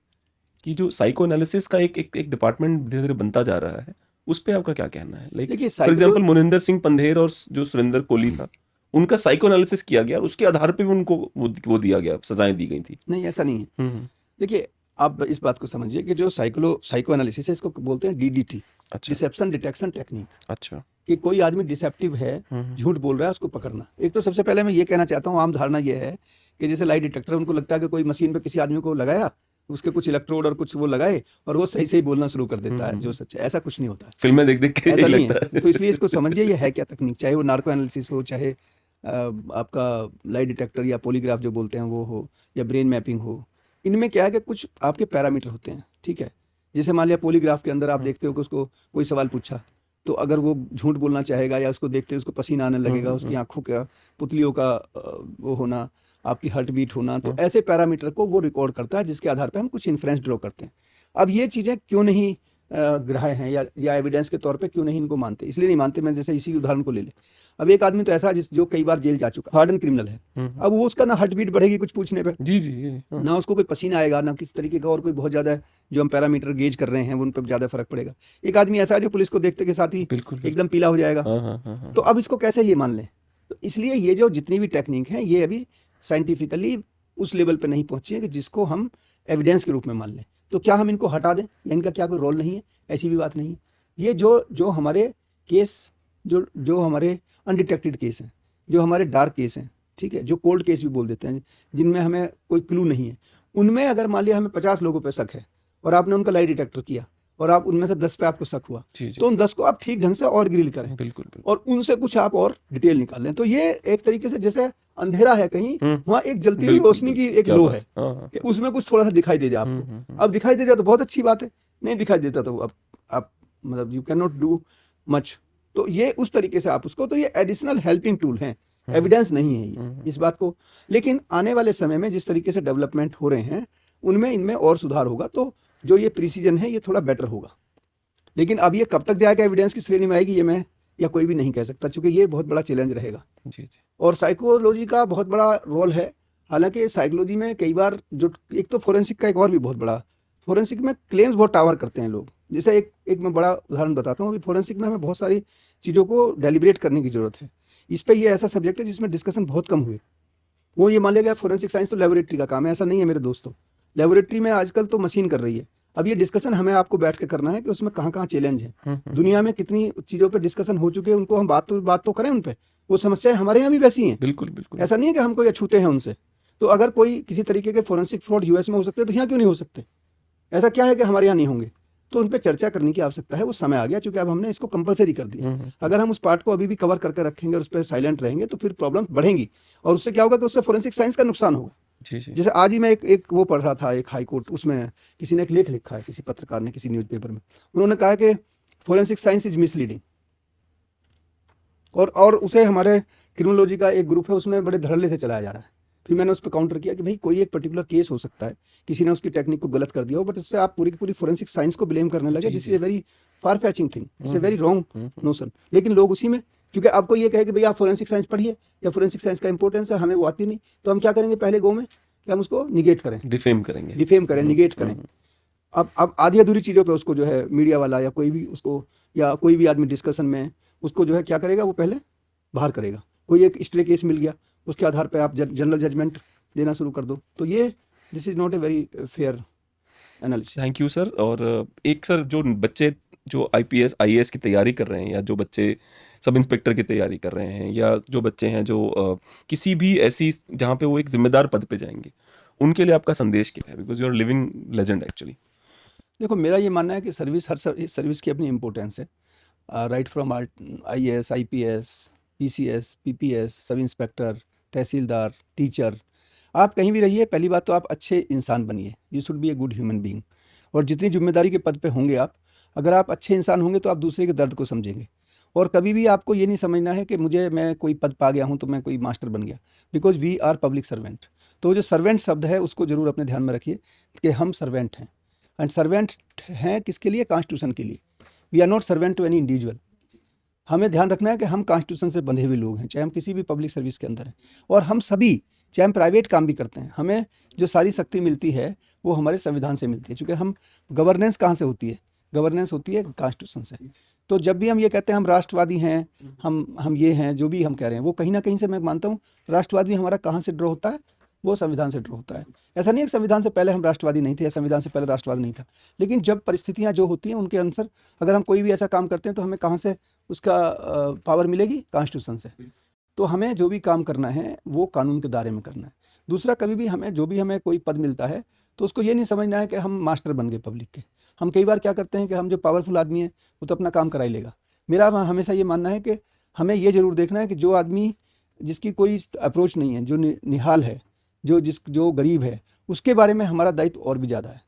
कि जो साइको एनालिसिस का एक डिपार्टमेंट धीरे धीरे बनता जा रहा है, उस पे आपका क्या कहना है? लाइक देखिए फॉर एग्जांपल मोनिंदर सिंह पंधेर और जो सुरेंद्र कोहली था, उनका साइको एनालिसिस किया गया और उसके आधार पे भी उनको वो दिया गया, सजाएं दी गई थी। नहीं, ऐसा नहीं है। देखिए आप इस बात को समझिए कि जो साइको एनालिसिस है, इसको बोलते हैं DDT, अच्छा डिसेप्शन डिटेक्शन टेक्निक। अच्छा। कि कोई आदमी डिसेप्टिव है, झूठ बोल रहा है, उसको पकड़ना। एक तो सबसे पहले मैं ये कहना चाहता हूँ, आम धारणा ये है कि जैसे लाई डिटेक्टर, उनको लगता है कि कोई मशीन पे किसी आदमी को लगाया, उसके कुछ इलेक्ट्रोड और कुछ वो लगाए और वो सही सही बोलना शुरू कर देता है, जो सच है। ऐसा कुछ नहीं होता है, फिल्में देख देख के ऐसा यही नहीं लगता है। तो इसलिए इसको समझिए ये है क्या तकनीक, चाहे वो नार्को एनालिसिस हो, चाहे आपका लाई डिटेक्टर या पॉलीग्राफ जो बोलते हैं वो हो, या ब्रेन मैपिंग हो। इनमें क्या है कि कुछ आपके पैरामीटर होते हैं, ठीक है। जैसे मान लिया पॉलीग्राफ के अंदर आप देखते हो कि उसको कोई सवाल पूछा, तो अगर वो झूठ बोलना चाहेगा या उसको देखते उसको पसीना आने लगेगा, उसकी आंखों का पुतलियों का वो होना, आपकी हार्ट बीट होना, तो ऐसे पैरामीटर को वो रिकॉर्ड करता है, जिसके आधार पर हम कुछ इन्फ्रेंस ड्रॉ करते हैं। अब ये चीज़ें क्यों नहीं ग्राह्य हैं या एविडेंस के तौर पे क्यों नहीं इनको मानते? इसलिए नहीं मानते, मैं जैसे इसी उदाहरण को ले ले। अब एक आदमी तो ऐसा है जो कई बार जेल जा चुका, हार्डन क्रिमिनल है, अब वो उसका ना हार्ट बीट बढ़ेगी कुछ पूछने पे, जी जी ना उसको कोई पसीना आएगा, ना किसी तरीके का और कोई बहुत ज्यादा जो हम पैरामीटर गेज कर रहे हैं उन पर ज्यादा फर्क पड़ेगा। एक आदमी ऐसा है जो पुलिस को देखते के साथ ही बिल्कुल एकदम पीला हो जाएगा। तो अब इसको कैसे ये मान लें? तो इसलिए ये जो जितनी भी टेक्निक है, ये अभी साइंटिफिकली उस लेवल पे नहीं पहुंची है कि जिसको हम एविडेंस के रूप में मान लें। तो क्या हम इनको हटा दें या इनका क्या कोई रोल नहीं है? ऐसी भी बात नहीं है। ये जो हमारे केस, जो हमारे अनडिटेक्टेड केस हैं, जो हमारे डार्क केस हैं, ठीक है, जो कोल्ड केस भी बोल देते हैं, जिनमें हमें कोई क्लू नहीं है, उनमें अगर मान लिया हमें 50 लोगों पे शक है और आपने उनका लाई डिटेक्टर किया और आप उनमें से 10 पे आपको शक हुआ, तो उन 10 को आप ठीक ढंग से और ग्रिल करें, बिल्कुल और उनसे कुछ आप और डिटेल निकाल लें। तो ये एक तरीके से जैसे अंधेरा है कहीं, वहाँ एक जलती हुई रोशनी की एक लो है कि उसमें कुछ थोड़ा सा दिखाई दे जाए आपको। अब दिखाई दे जाए तो बहुत अच्छी बात है, नहीं दिखाई देता तो अब आप मतलब you can not do much. तो ये उस तरीके से आप उसको, तो ये एडिशनल हेल्पिंग टूल हैं, एविडेंस नहीं है ये इस बात को। लेकिन आने वाले समय में जिस तरीके से डेवलपमेंट हो रहे हैं, उनमें इनमें और सुधार होगा, तो जो ये प्रिसीजन है ये थोड़ा बेटर होगा। लेकिन अब ये कब तक जाएगा, एविडेंस की श्रेणी में आएगी, ये मैं या कोई भी नहीं कह सकता, क्योंकि ये बहुत बड़ा चैलेंज रहेगा। जी जी। और साइकोलॉजी का बहुत बड़ा रोल है। हालांकि साइकोलॉजी में कई बार जो एक तो फोरेंसिक का एक और भी बहुत बड़ा, फोरेंसिक में क्लेम्स बहुत टावर करते हैं लोग। जैसे एक मैं बड़ा उदाहरण बताता हूँ, अभी फोरेंसिक में हमें बहुत सारी चीज़ों को डेलिब्रेट करने की जरूरत है। इस पर ये ऐसा सब्जेक्ट है जिसमें डिस्कशन बहुत कम हुए। वो ये मान लिया गया फोरेंसिक साइंस तो लेबोरेटरी का काम है, ऐसा नहीं है मेरे दोस्तों। लेबोरेटरी में आजकल तो मशीन कर रही है। अब ये डिस्कशन हमें आपको बैठ के करना है कि उसमें कहाँ कहाँ चैलेंज है, दुनिया में कितनी चीज़ों पे डिस्कशन हो चुके हैं, उनको हम बात तो करें उन पे। वो समस्याएं हमारे यहाँ भी वैसी हैं, बिल्कुल बिल्कुल। ऐसा नहीं है कि हम कोई अछूते हैं उनसे। तो अगर कोई किसी तरीके के फोरेंसिक फ्रॉड यूएस में हो सकते हैं, तो यहाँ क्यों नहीं हो सकते? ऐसा क्या है कि हमारे यहाँ नहीं होंगे? तो उन पर चर्चा करने की आवश्यकता है, वो समय आ गया, क्योंकि अब हमने इसको कंपलसरी कर दिया। अगर हम उस पार्ट को अभी भी कवर करके रखेंगे और उस पर साइलेंट रहेंगे, तो फिर प्रॉब्लम बढ़ेंगी, और उससे क्या होगा कि उससे फोरेंसिक साइंस का नुकसान होगा। जी जी। जैसे आज ही मैं एक वो पढ़ रहा था, एक हाई कोर्ट, उसमें किसी ने एक लेख लिखा है, किसी पत्रकार ने किसी न्यूज़पेपर में, उन्होंने कहा कि फोरेंसिक साइंस इज मिसलीडिंग, और उसे हमारे क्रिमिनोलॉजी का एक ग्रुप है उसमें बड़े धड़ल्ले से चलाया जा रहा है। फिर मैंने उस पर काउंटर किया कि भाई कोई एक पर्टिकुलर केस हो सकता है, किसी ने उसकी टेक्निक को गलत कर दिया हो, बट उससे आप पूरी की पूरी फोरेंसिक साइंस को ब्लेम करने लगे, this is a very far फैचिंग thing, it's a very wrong notion. लेकिन लोग उसी में, क्योंकि आपको ये कहे कि भाई आप फोरेंसिक साइंस पढ़िए या फोरेंसिक साइंस का इंपॉर्टेंस है, हमें वो आती नहीं, तो हम क्या करेंगे पहले गो में कि हम उसको निगेट करें, डिफेम करें, निगेट करें। अब आधी अधूरी चीज़ों पे उसको जो है मीडिया वाला या कोई भी उसको, या कोई भी आदमी डिस्कशन में उसको जो है क्या करेगा, वो पहले बाहर करेगा। कोई एक स्ट्रे केस मिल गया, उसके आधार पे आप जनरल जजमेंट देना शुरू कर दो। तो ये this is not a very fair analysis. Thank you sir. और एक सर, जो बच्चे जो IPS IAS की तैयारी कर रहे हैं, या जो बच्चे सब इंस्पेक्टर की तैयारी कर रहे हैं, या जो बच्चे हैं जो किसी भी ऐसी जहाँ पे वो एक जिम्मेदार पद पे जाएंगे, उनके लिए आपका संदेश क्या है? Because you are living legend actually. देखो, मेरा ये मानना है कि सर्विस, हर सर्विस की अपनी इम्पोर्टेंस है। Right from IAS IPS PCS PPS, sub inspector, tehsildar, teacher, आप कहीं भी रहिए, पहली बात तो आप अच्छे इंसान बनिए, you should be a good human being. और जितनी जिम्मेदारी के पद पे होंगे आप, अगर आप अच्छे इंसान होंगे तो आप दूसरे के दर्द को समझेंगे। और कभी भी आपको ये नहीं समझना है कि मैं कोई पद पा गया हूँ तो मैं कोई मास्टर बन गया, because we are public servant. तो जो सर्वेंट शब्द है उसको जरूर अपने ध्यान में रखिए कि हम सर्वेंट हैं, एंड सर्वेंट हैं किसके लिए? कॉन्स्टिट्यूशन के लिए। We are not servant to any individual. हमें ध्यान रखना है कि हम कॉन्स्टिट्यूशन से बंधे हुए लोग हैं, चाहे हम किसी भी पब्लिक सर्विस के अंदर हैं, और हम सभी चाहे हम प्राइवेट काम भी करते हैं, हमें जो सारी शक्ति मिलती है वो हमारे संविधान से मिलती है। चूँकि हम गवर्नेंस कहाँ से होती है? गवर्नेंस होती है कॉन्स्टिट्यूशन से। तो जब भी हम ये कहते हैं हम राष्ट्रवादी हैं, हम ये हैं, जो भी हम कह रहे हैं, वो कहीं ना कहीं से मैं मानता हूँ राष्ट्रवाद भी हमारा कहाँ से ड्रॉ होता है? वो संविधान से ड्रॉ होता है। ऐसा नहीं है कि संविधान से पहले हम राष्ट्रवादी नहीं थे या संविधान से पहले राष्ट्रवाद नहीं था, लेकिन जब परिस्थितियाँ जो होती हैं उनके अनुसार अगर हम कोई भी ऐसा काम करते हैं तो हमें कहाँ से उसका पावर मिलेगी? कॉन्स्टिट्यूशन से। तो हमें जो भी काम करना है वो कानून के दायरे में करना है। दूसरा, कभी भी हमें कोई पद मिलता है तो उसको ये नहीं समझना है कि हम मास्टर बन गए पब्लिक के। हम कई बार क्या करते हैं कि हम जो पावरफुल आदमी है वो तो अपना काम करा ही लेगा। मेरा हमेशा ये मानना है कि हमें ये जरूर देखना है कि जो आदमी जिसकी कोई अप्रोच नहीं है, जो निहाल है, जो गरीब है, उसके बारे में हमारा दायित्व और भी ज़्यादा है।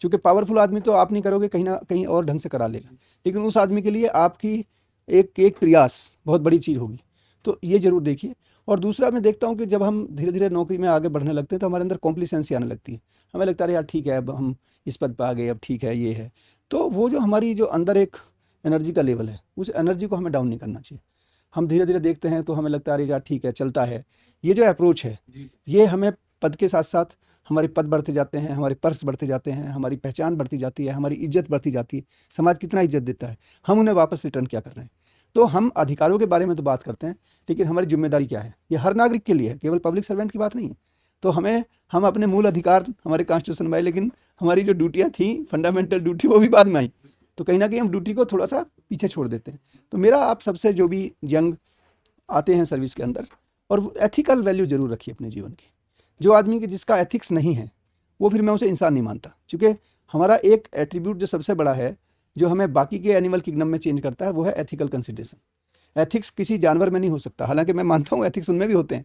क्योंकि पावरफुल आदमी तो आप नहीं करोगे, कहीं ना कहीं और ढंग से करा लेगा, लेकिन उस आदमी के लिए आपकी एक प्रयास बहुत बड़ी चीज़ होगी। तो ये जरूर देखिए। और दूसरा, मैं देखता हूँ कि जब हम धीरे धीरे नौकरी में आगे बढ़ने लगते हैं तो हमारे अंदर कॉम्प्लिसेंसी आने लगती है। हमें लगता है यार ठीक है, अब हम इस पद पर आ गए, अब ठीक है, ये है। तो वो जो हमारी जो अंदर एक एनर्जी का लेवल है, उस एनर्जी को हमें डाउन नहीं करना चाहिए। हम धीरे धीरे देखते हैं तो हमें लगता है अरे यार ठीक है, चलता है। ये जो अप्रोच है, ये हमें पद के साथ साथ हमारे पद बढ़ते जाते हैं, हमारे पर्स बढ़ते जाते हैं, हमारी पहचान बढ़ती जाती है, हमारी इज्जत बढ़ती जाती है। समाज कितना इज्जत देता है, हम उन्हें वापस रिटर्न क्या कर रहे हैं। तो हम अधिकारों के बारे में तो बात करते हैं, लेकिन हमारी जिम्मेदारी क्या है? ये हर नागरिक के लिए है, केवल पब्लिक सर्वेंट की बात नहीं है। तो हम अपने मूल अधिकार हमारे कॉन्स्टिट्यूशन में आए, लेकिन हमारी जो ड्यूटियाँ थी, फंडामेंटल ड्यूटी, वो भी बाद में आई। तो कहीं ना कहीं हम ड्यूटी को थोड़ा सा पीछे छोड़ देते हैं। तो मेरा आप सबसे जो भी यंग आते हैं सर्विस के अंदर, और एथिकल वैल्यू जरूर रखिए अपने जीवन की। जो आदमी की जिसका एथिक्स नहीं है वो फिर मैं उसे इंसान नहीं मानता। क्योंकि हमारा एक एट्रीब्यूट जो सबसे बड़ा है, जो हमें बाकी के एनिमल किंगडम में चेंज करता है, वो है एथिकल कंसिडरेशन। एथिक्स किसी जानवर में नहीं हो सकता, हालांकि मैं मानता हूँ एथिक्स उनमें भी होते हैं,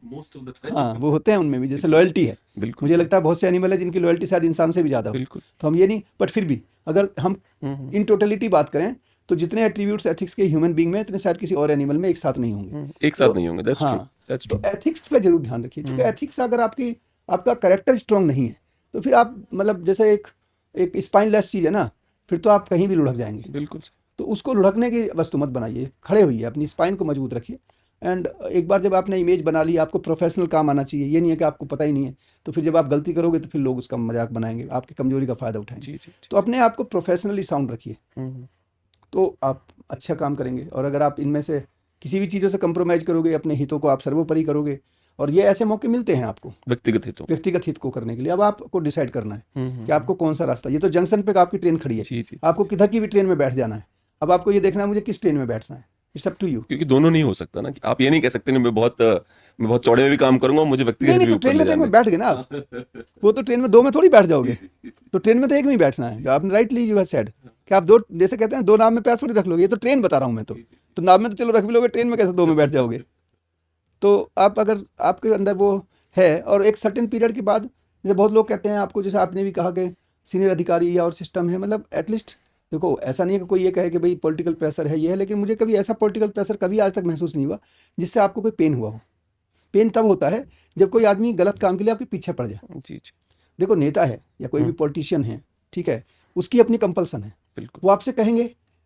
हाँ वो होते हैं उनमें भी, जैसे लॉयल्टी है। मुझे लगता है बहुत से एनिमल है जिनकी लॉयल्टी शायद इंसान से भी ज़्यादा हो। तो हम ये नहीं, बट फिर भी अगर हम इन टोटलिटी बात करें तो जितने एट्रीब्यूट्स एथिक्स के ह्यूमन बीइंग में, इतने शायद किसी और एनिमल में एक साथ नहीं होंगे। That's true. तो एथिक्स पे जरूर ध्यान रखिए, क्योंकि एथिक्स अगर आपका कैरेक्टर स्ट्रांग नहीं है तो फिर आप मतलब जैसे एक स्पाइनलेस चीज़ है ना, फिर तो आप कहीं भी लुढ़क जाएंगे। बिल्कुल। तो उसको लुढ़कने की वस्तु मत बनाइए, खड़े होइए, अपनी स्पाइन को मजबूत रखिए। एंड एक बार जब आपने इमेज बना ली, आपको प्रोफेशनल काम आना चाहिए। ये नहीं है कि आपको पता ही नहीं है, तो फिर जब आप गलती करोगे तो फिर लोग उसका मजाक बनाएंगे, आपकी कमजोरी का फ़ायदा उठाएंगे। तो अपने आप को प्रोफेशनली साउंड रखिए, तो आप अच्छा काम करेंगे। और अगर आप इनमें से किसी भी चीज़ों से कंप्रोमाइज़ करोगे, अपने हितों को आप सर्वोपरि करोगे, और ये ऐसे मौके मिलते हैं आपको व्यक्तिगत हित को करने के लिए। अब आपको डिसाइड करना है कि आपको कौन सा रास्ता। ये तो जंक्शन पे आपकी ट्रेन खड़ी है, आपको किधर की भी ट्रेन में बैठ जाना है। अब आपको ये देखना है मुझे किस ट्रेन में बैठना है, इट्स अप टू यू। क्योंकि दोनों नहीं हो सकता ना, आप ये नहीं कह सकते मैं बहुत चौड़े में भी काम करूंगा, मुझे व्यक्तिगत नहीं, तो ट्रेन में तो एक में बैठ गए ना आप, वो तो ट्रेन में दो में थोड़ी बैठ जाओगे। तो ट्रेन में तो एक में ही बैठना है। आपने राइटली यू हैव सेड कि आप दो, जैसे कहते हैं दो नाव में पैर थोड़ी रख लोगे। ये तो ट्रेन बता रहा हूँ मैं, तो नाव में तो चलो रख भी लोगे, ट्रेन में कैसे दो में बैठ जाओगे। तो आप अगर आपके अंदर वो है, और एक सर्टेन पीरियड के बाद, जैसे बहुत लोग कहते हैं आपको, जैसे आपने भी कहा कि सीनियर अधिकारी या और सिस्टम है, मतलब एटलीस्ट देखो, ऐसा नहीं है कि कोई ये कहे कि भाई पॉलिटिकल प्रेशर है, ये है, लेकिन मुझे कभी ऐसा पॉलिटिकल प्रेशर कभी आज तक महसूस नहीं हुआ जिससे आपको कोई पेन हुआ हो। पेन तब होता है जब कोई आदमी गलत काम के लिए आपके पीछे पड़ जाए। जी। देखो, नेता है या कोई भी पॉलिटिशियन है, ठीक है, उसकी अपनी कंपल्सन है, वो आपसे कहेंगे,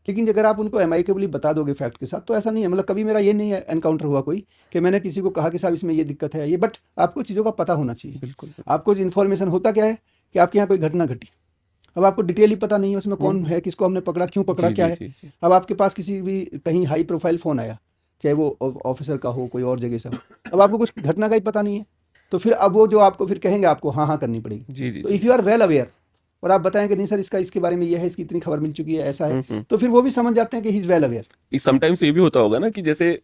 लेकिन अगर आप उनको एमाइकेबली बता दोगे फैक्ट के साथ, तो ऐसा नहीं है। मतलब कभी मेरा ये नहीं एनकाउंटर हुआ कोई कि मैंने किसी को कहा कि साहब इसमें ये दिक्कत है ये, बट आपको चीज़ों का पता होना चाहिए। बिल्कुल। आपको जो इन्फॉर्मेशन होता क्या है कि आपके यहाँ कोई घटना घटी, अब आपको डिटेल ही पता नहीं है उसमें कौन है, किसको हमने पकड़ा, क्यों पकड़ा, क्या है। अब आपके पास किसी भी कहीं हाई प्रोफाइल फ़ोन आया, चाहे वो ऑफिसर का हो, कोई और जगह से हो, अब आपको कुछ घटना का ही पता नहीं है, तो फिर अब वो जो आपको फिर कहेंगे आपको हाँ करनी पड़ेगी। तो if you are well aware और आप बताएं कि नहीं सर इसके बारे में ये है, इसकी इतनी खबर मिल चुकी है, ऐसा है, तो फिर वो भी समझ जाते हैं कि he is well aware. Sometimes ये भी होता होगा ना कि जैसे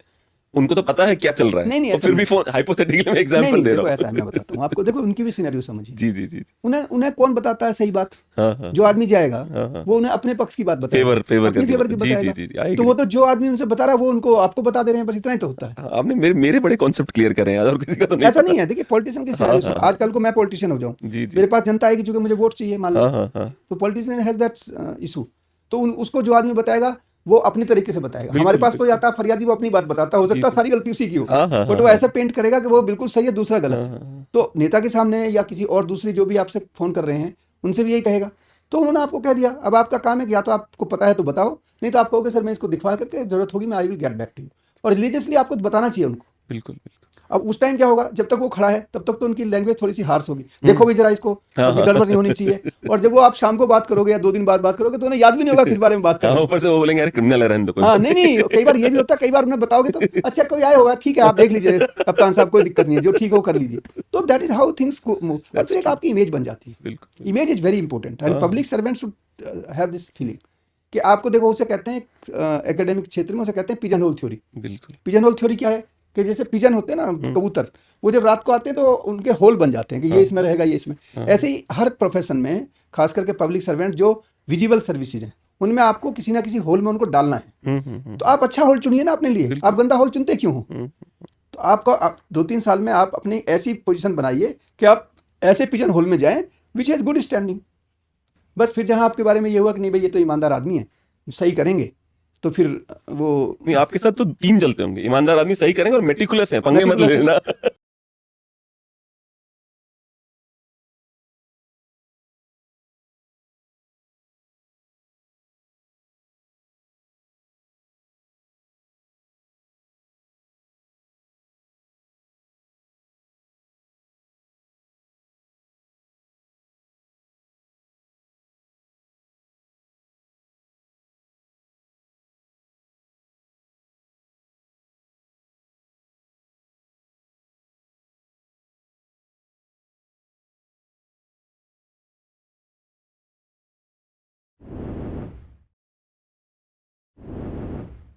उनको तो पता है क्या चल रहा है, नहीं, तो फिर भी फोन हाइपोथेटिकली मैं एग्जांपल दे रहा हूं। ऐसा है, मैं बताता हूं आपको। देखो, उनकी भी सिनेरियो समझिए। जी। उन्हें कौन बताता है सही बात? जो आदमी जाएगा वो उन्हें अपने पक्ष की बात बताएगा, फेवर की बताएगा। तो वो तो जो आदमी उनसे बता रहा है वो उनको आपको बता दे रहे हैं, बस इतना ही तो होता है। आपने मेरे बड़े कॉन्सेप्ट क्लियर करे हैं, और किसी का तो नहीं। ऐसा नहीं है। देखिए, पॉलिटिशियन की सिनेरियो, आजकल को मैं पॉलिटिशियन हो जाऊं, मेरे पास जनता आएगी क्योंकि मुझे वोट चाहिए, मान लो, तो पॉलिटिशियन हैज दैट इशू। तो उसको जो आदमी बताएगा वो अपनी तरीके से बताएगा। बिल्कुल, हमारे पास कोई बिल्कुल। आता है फरियादी, वो अपनी बात बताता है, हो सकता है जी। सारी गलती उसी की हो, हाँ, हाँ, बट वो हाँ, ऐसा पेंट करेगा कि वो बिल्कुल सही है, दूसरा गलत हाँ, है। हाँ, तो नेता के सामने या किसी और दूसरी जो भी आपसे फोन कर रहे हैं उनसे भी यही कहेगा। तो उन्होंने आपको कह दिया, अब आपका काम है कि या तो आपको पता है तो बताओ, नहीं तो आप कहोगे सर मैं इसको दिखवा करके जरूरत होगी मैं I will get back to you. और रिलीजियसली आपको बताना चाहिए उनको। बिल्कुल, बिल्कुल। अब उस टाइम क्या होगा, जब तक वो खड़ा है तब तक तो उनकी लैंग्वेज थोड़ी सी हार्श होगी, देखो भी जरा इसको, हाँ, अभी हाँ। गड़बड़ नहीं होनी चाहिए। और जब वो आप शाम को बात करोगे या 2 दिन बाद बात करोगे तो उन्हें याद भी नहीं होगा किस बारे में बात कर हाँ, रहे हैं। ऊपर से वो बोलेंगे अरे क्रिमिनल है, रहने दो, कोई हाँ, बात नहीं नहीं, कई बार ये भी होता है, कई बार उन्हें बताओगे तो अच्छा कोई आया होगा, ठीक है आप देख लीजिए कप्तान साहब, कोई दिक्कत नहीं है, जो ठीक हो कर लीजिए। तो that is how things move, और फिर एक आपकी इमेज बन जाती है। बिल्कुल। Image is very important and हाँ। Public servant should have this feeling कि आपको देखो, उसे कहते हैं एकेडमिक क्षेत्र में उसे कहते हैं पिजन होल थ्योरी। बिल्कुल। पिजन होल थ्योरी क्या है कि जैसे पिजन होते हैं ना कबूतर, वो जब रात को आते हैं तो उनके होल बन जाते हैं कि ये इसमें रहेगा, ये इसमें। ऐसे ही हर प्रोफेशन में, खास करके पब्लिक सर्वेंट जो विजिबल सर्विसेज हैं, उनमें आपको किसी ना किसी होल में उनको डालना है। तो आप अच्छा होल चुनिए ना अपने लिए, बिल्कुल। आप गंदा होल चुनते क्यों हो? तो आपका 2-3 साल में आप अपनी ऐसी पोजीशन बनाइए कि आप ऐसे पिजन होल में जाएं विच हैज गुड स्टैंडिंग। बस फिर जहां आपके बारे में ये हुआ कि नहीं भाई ये तो ईमानदार आदमी है, सही करेंगे, तो फिर वो नहीं, आपके साथ तो 3 चलते होंगे, ईमानदार आदमी, सही करेंगे और मेटिकुलस है, पंगे मत Meticulous है। लेना।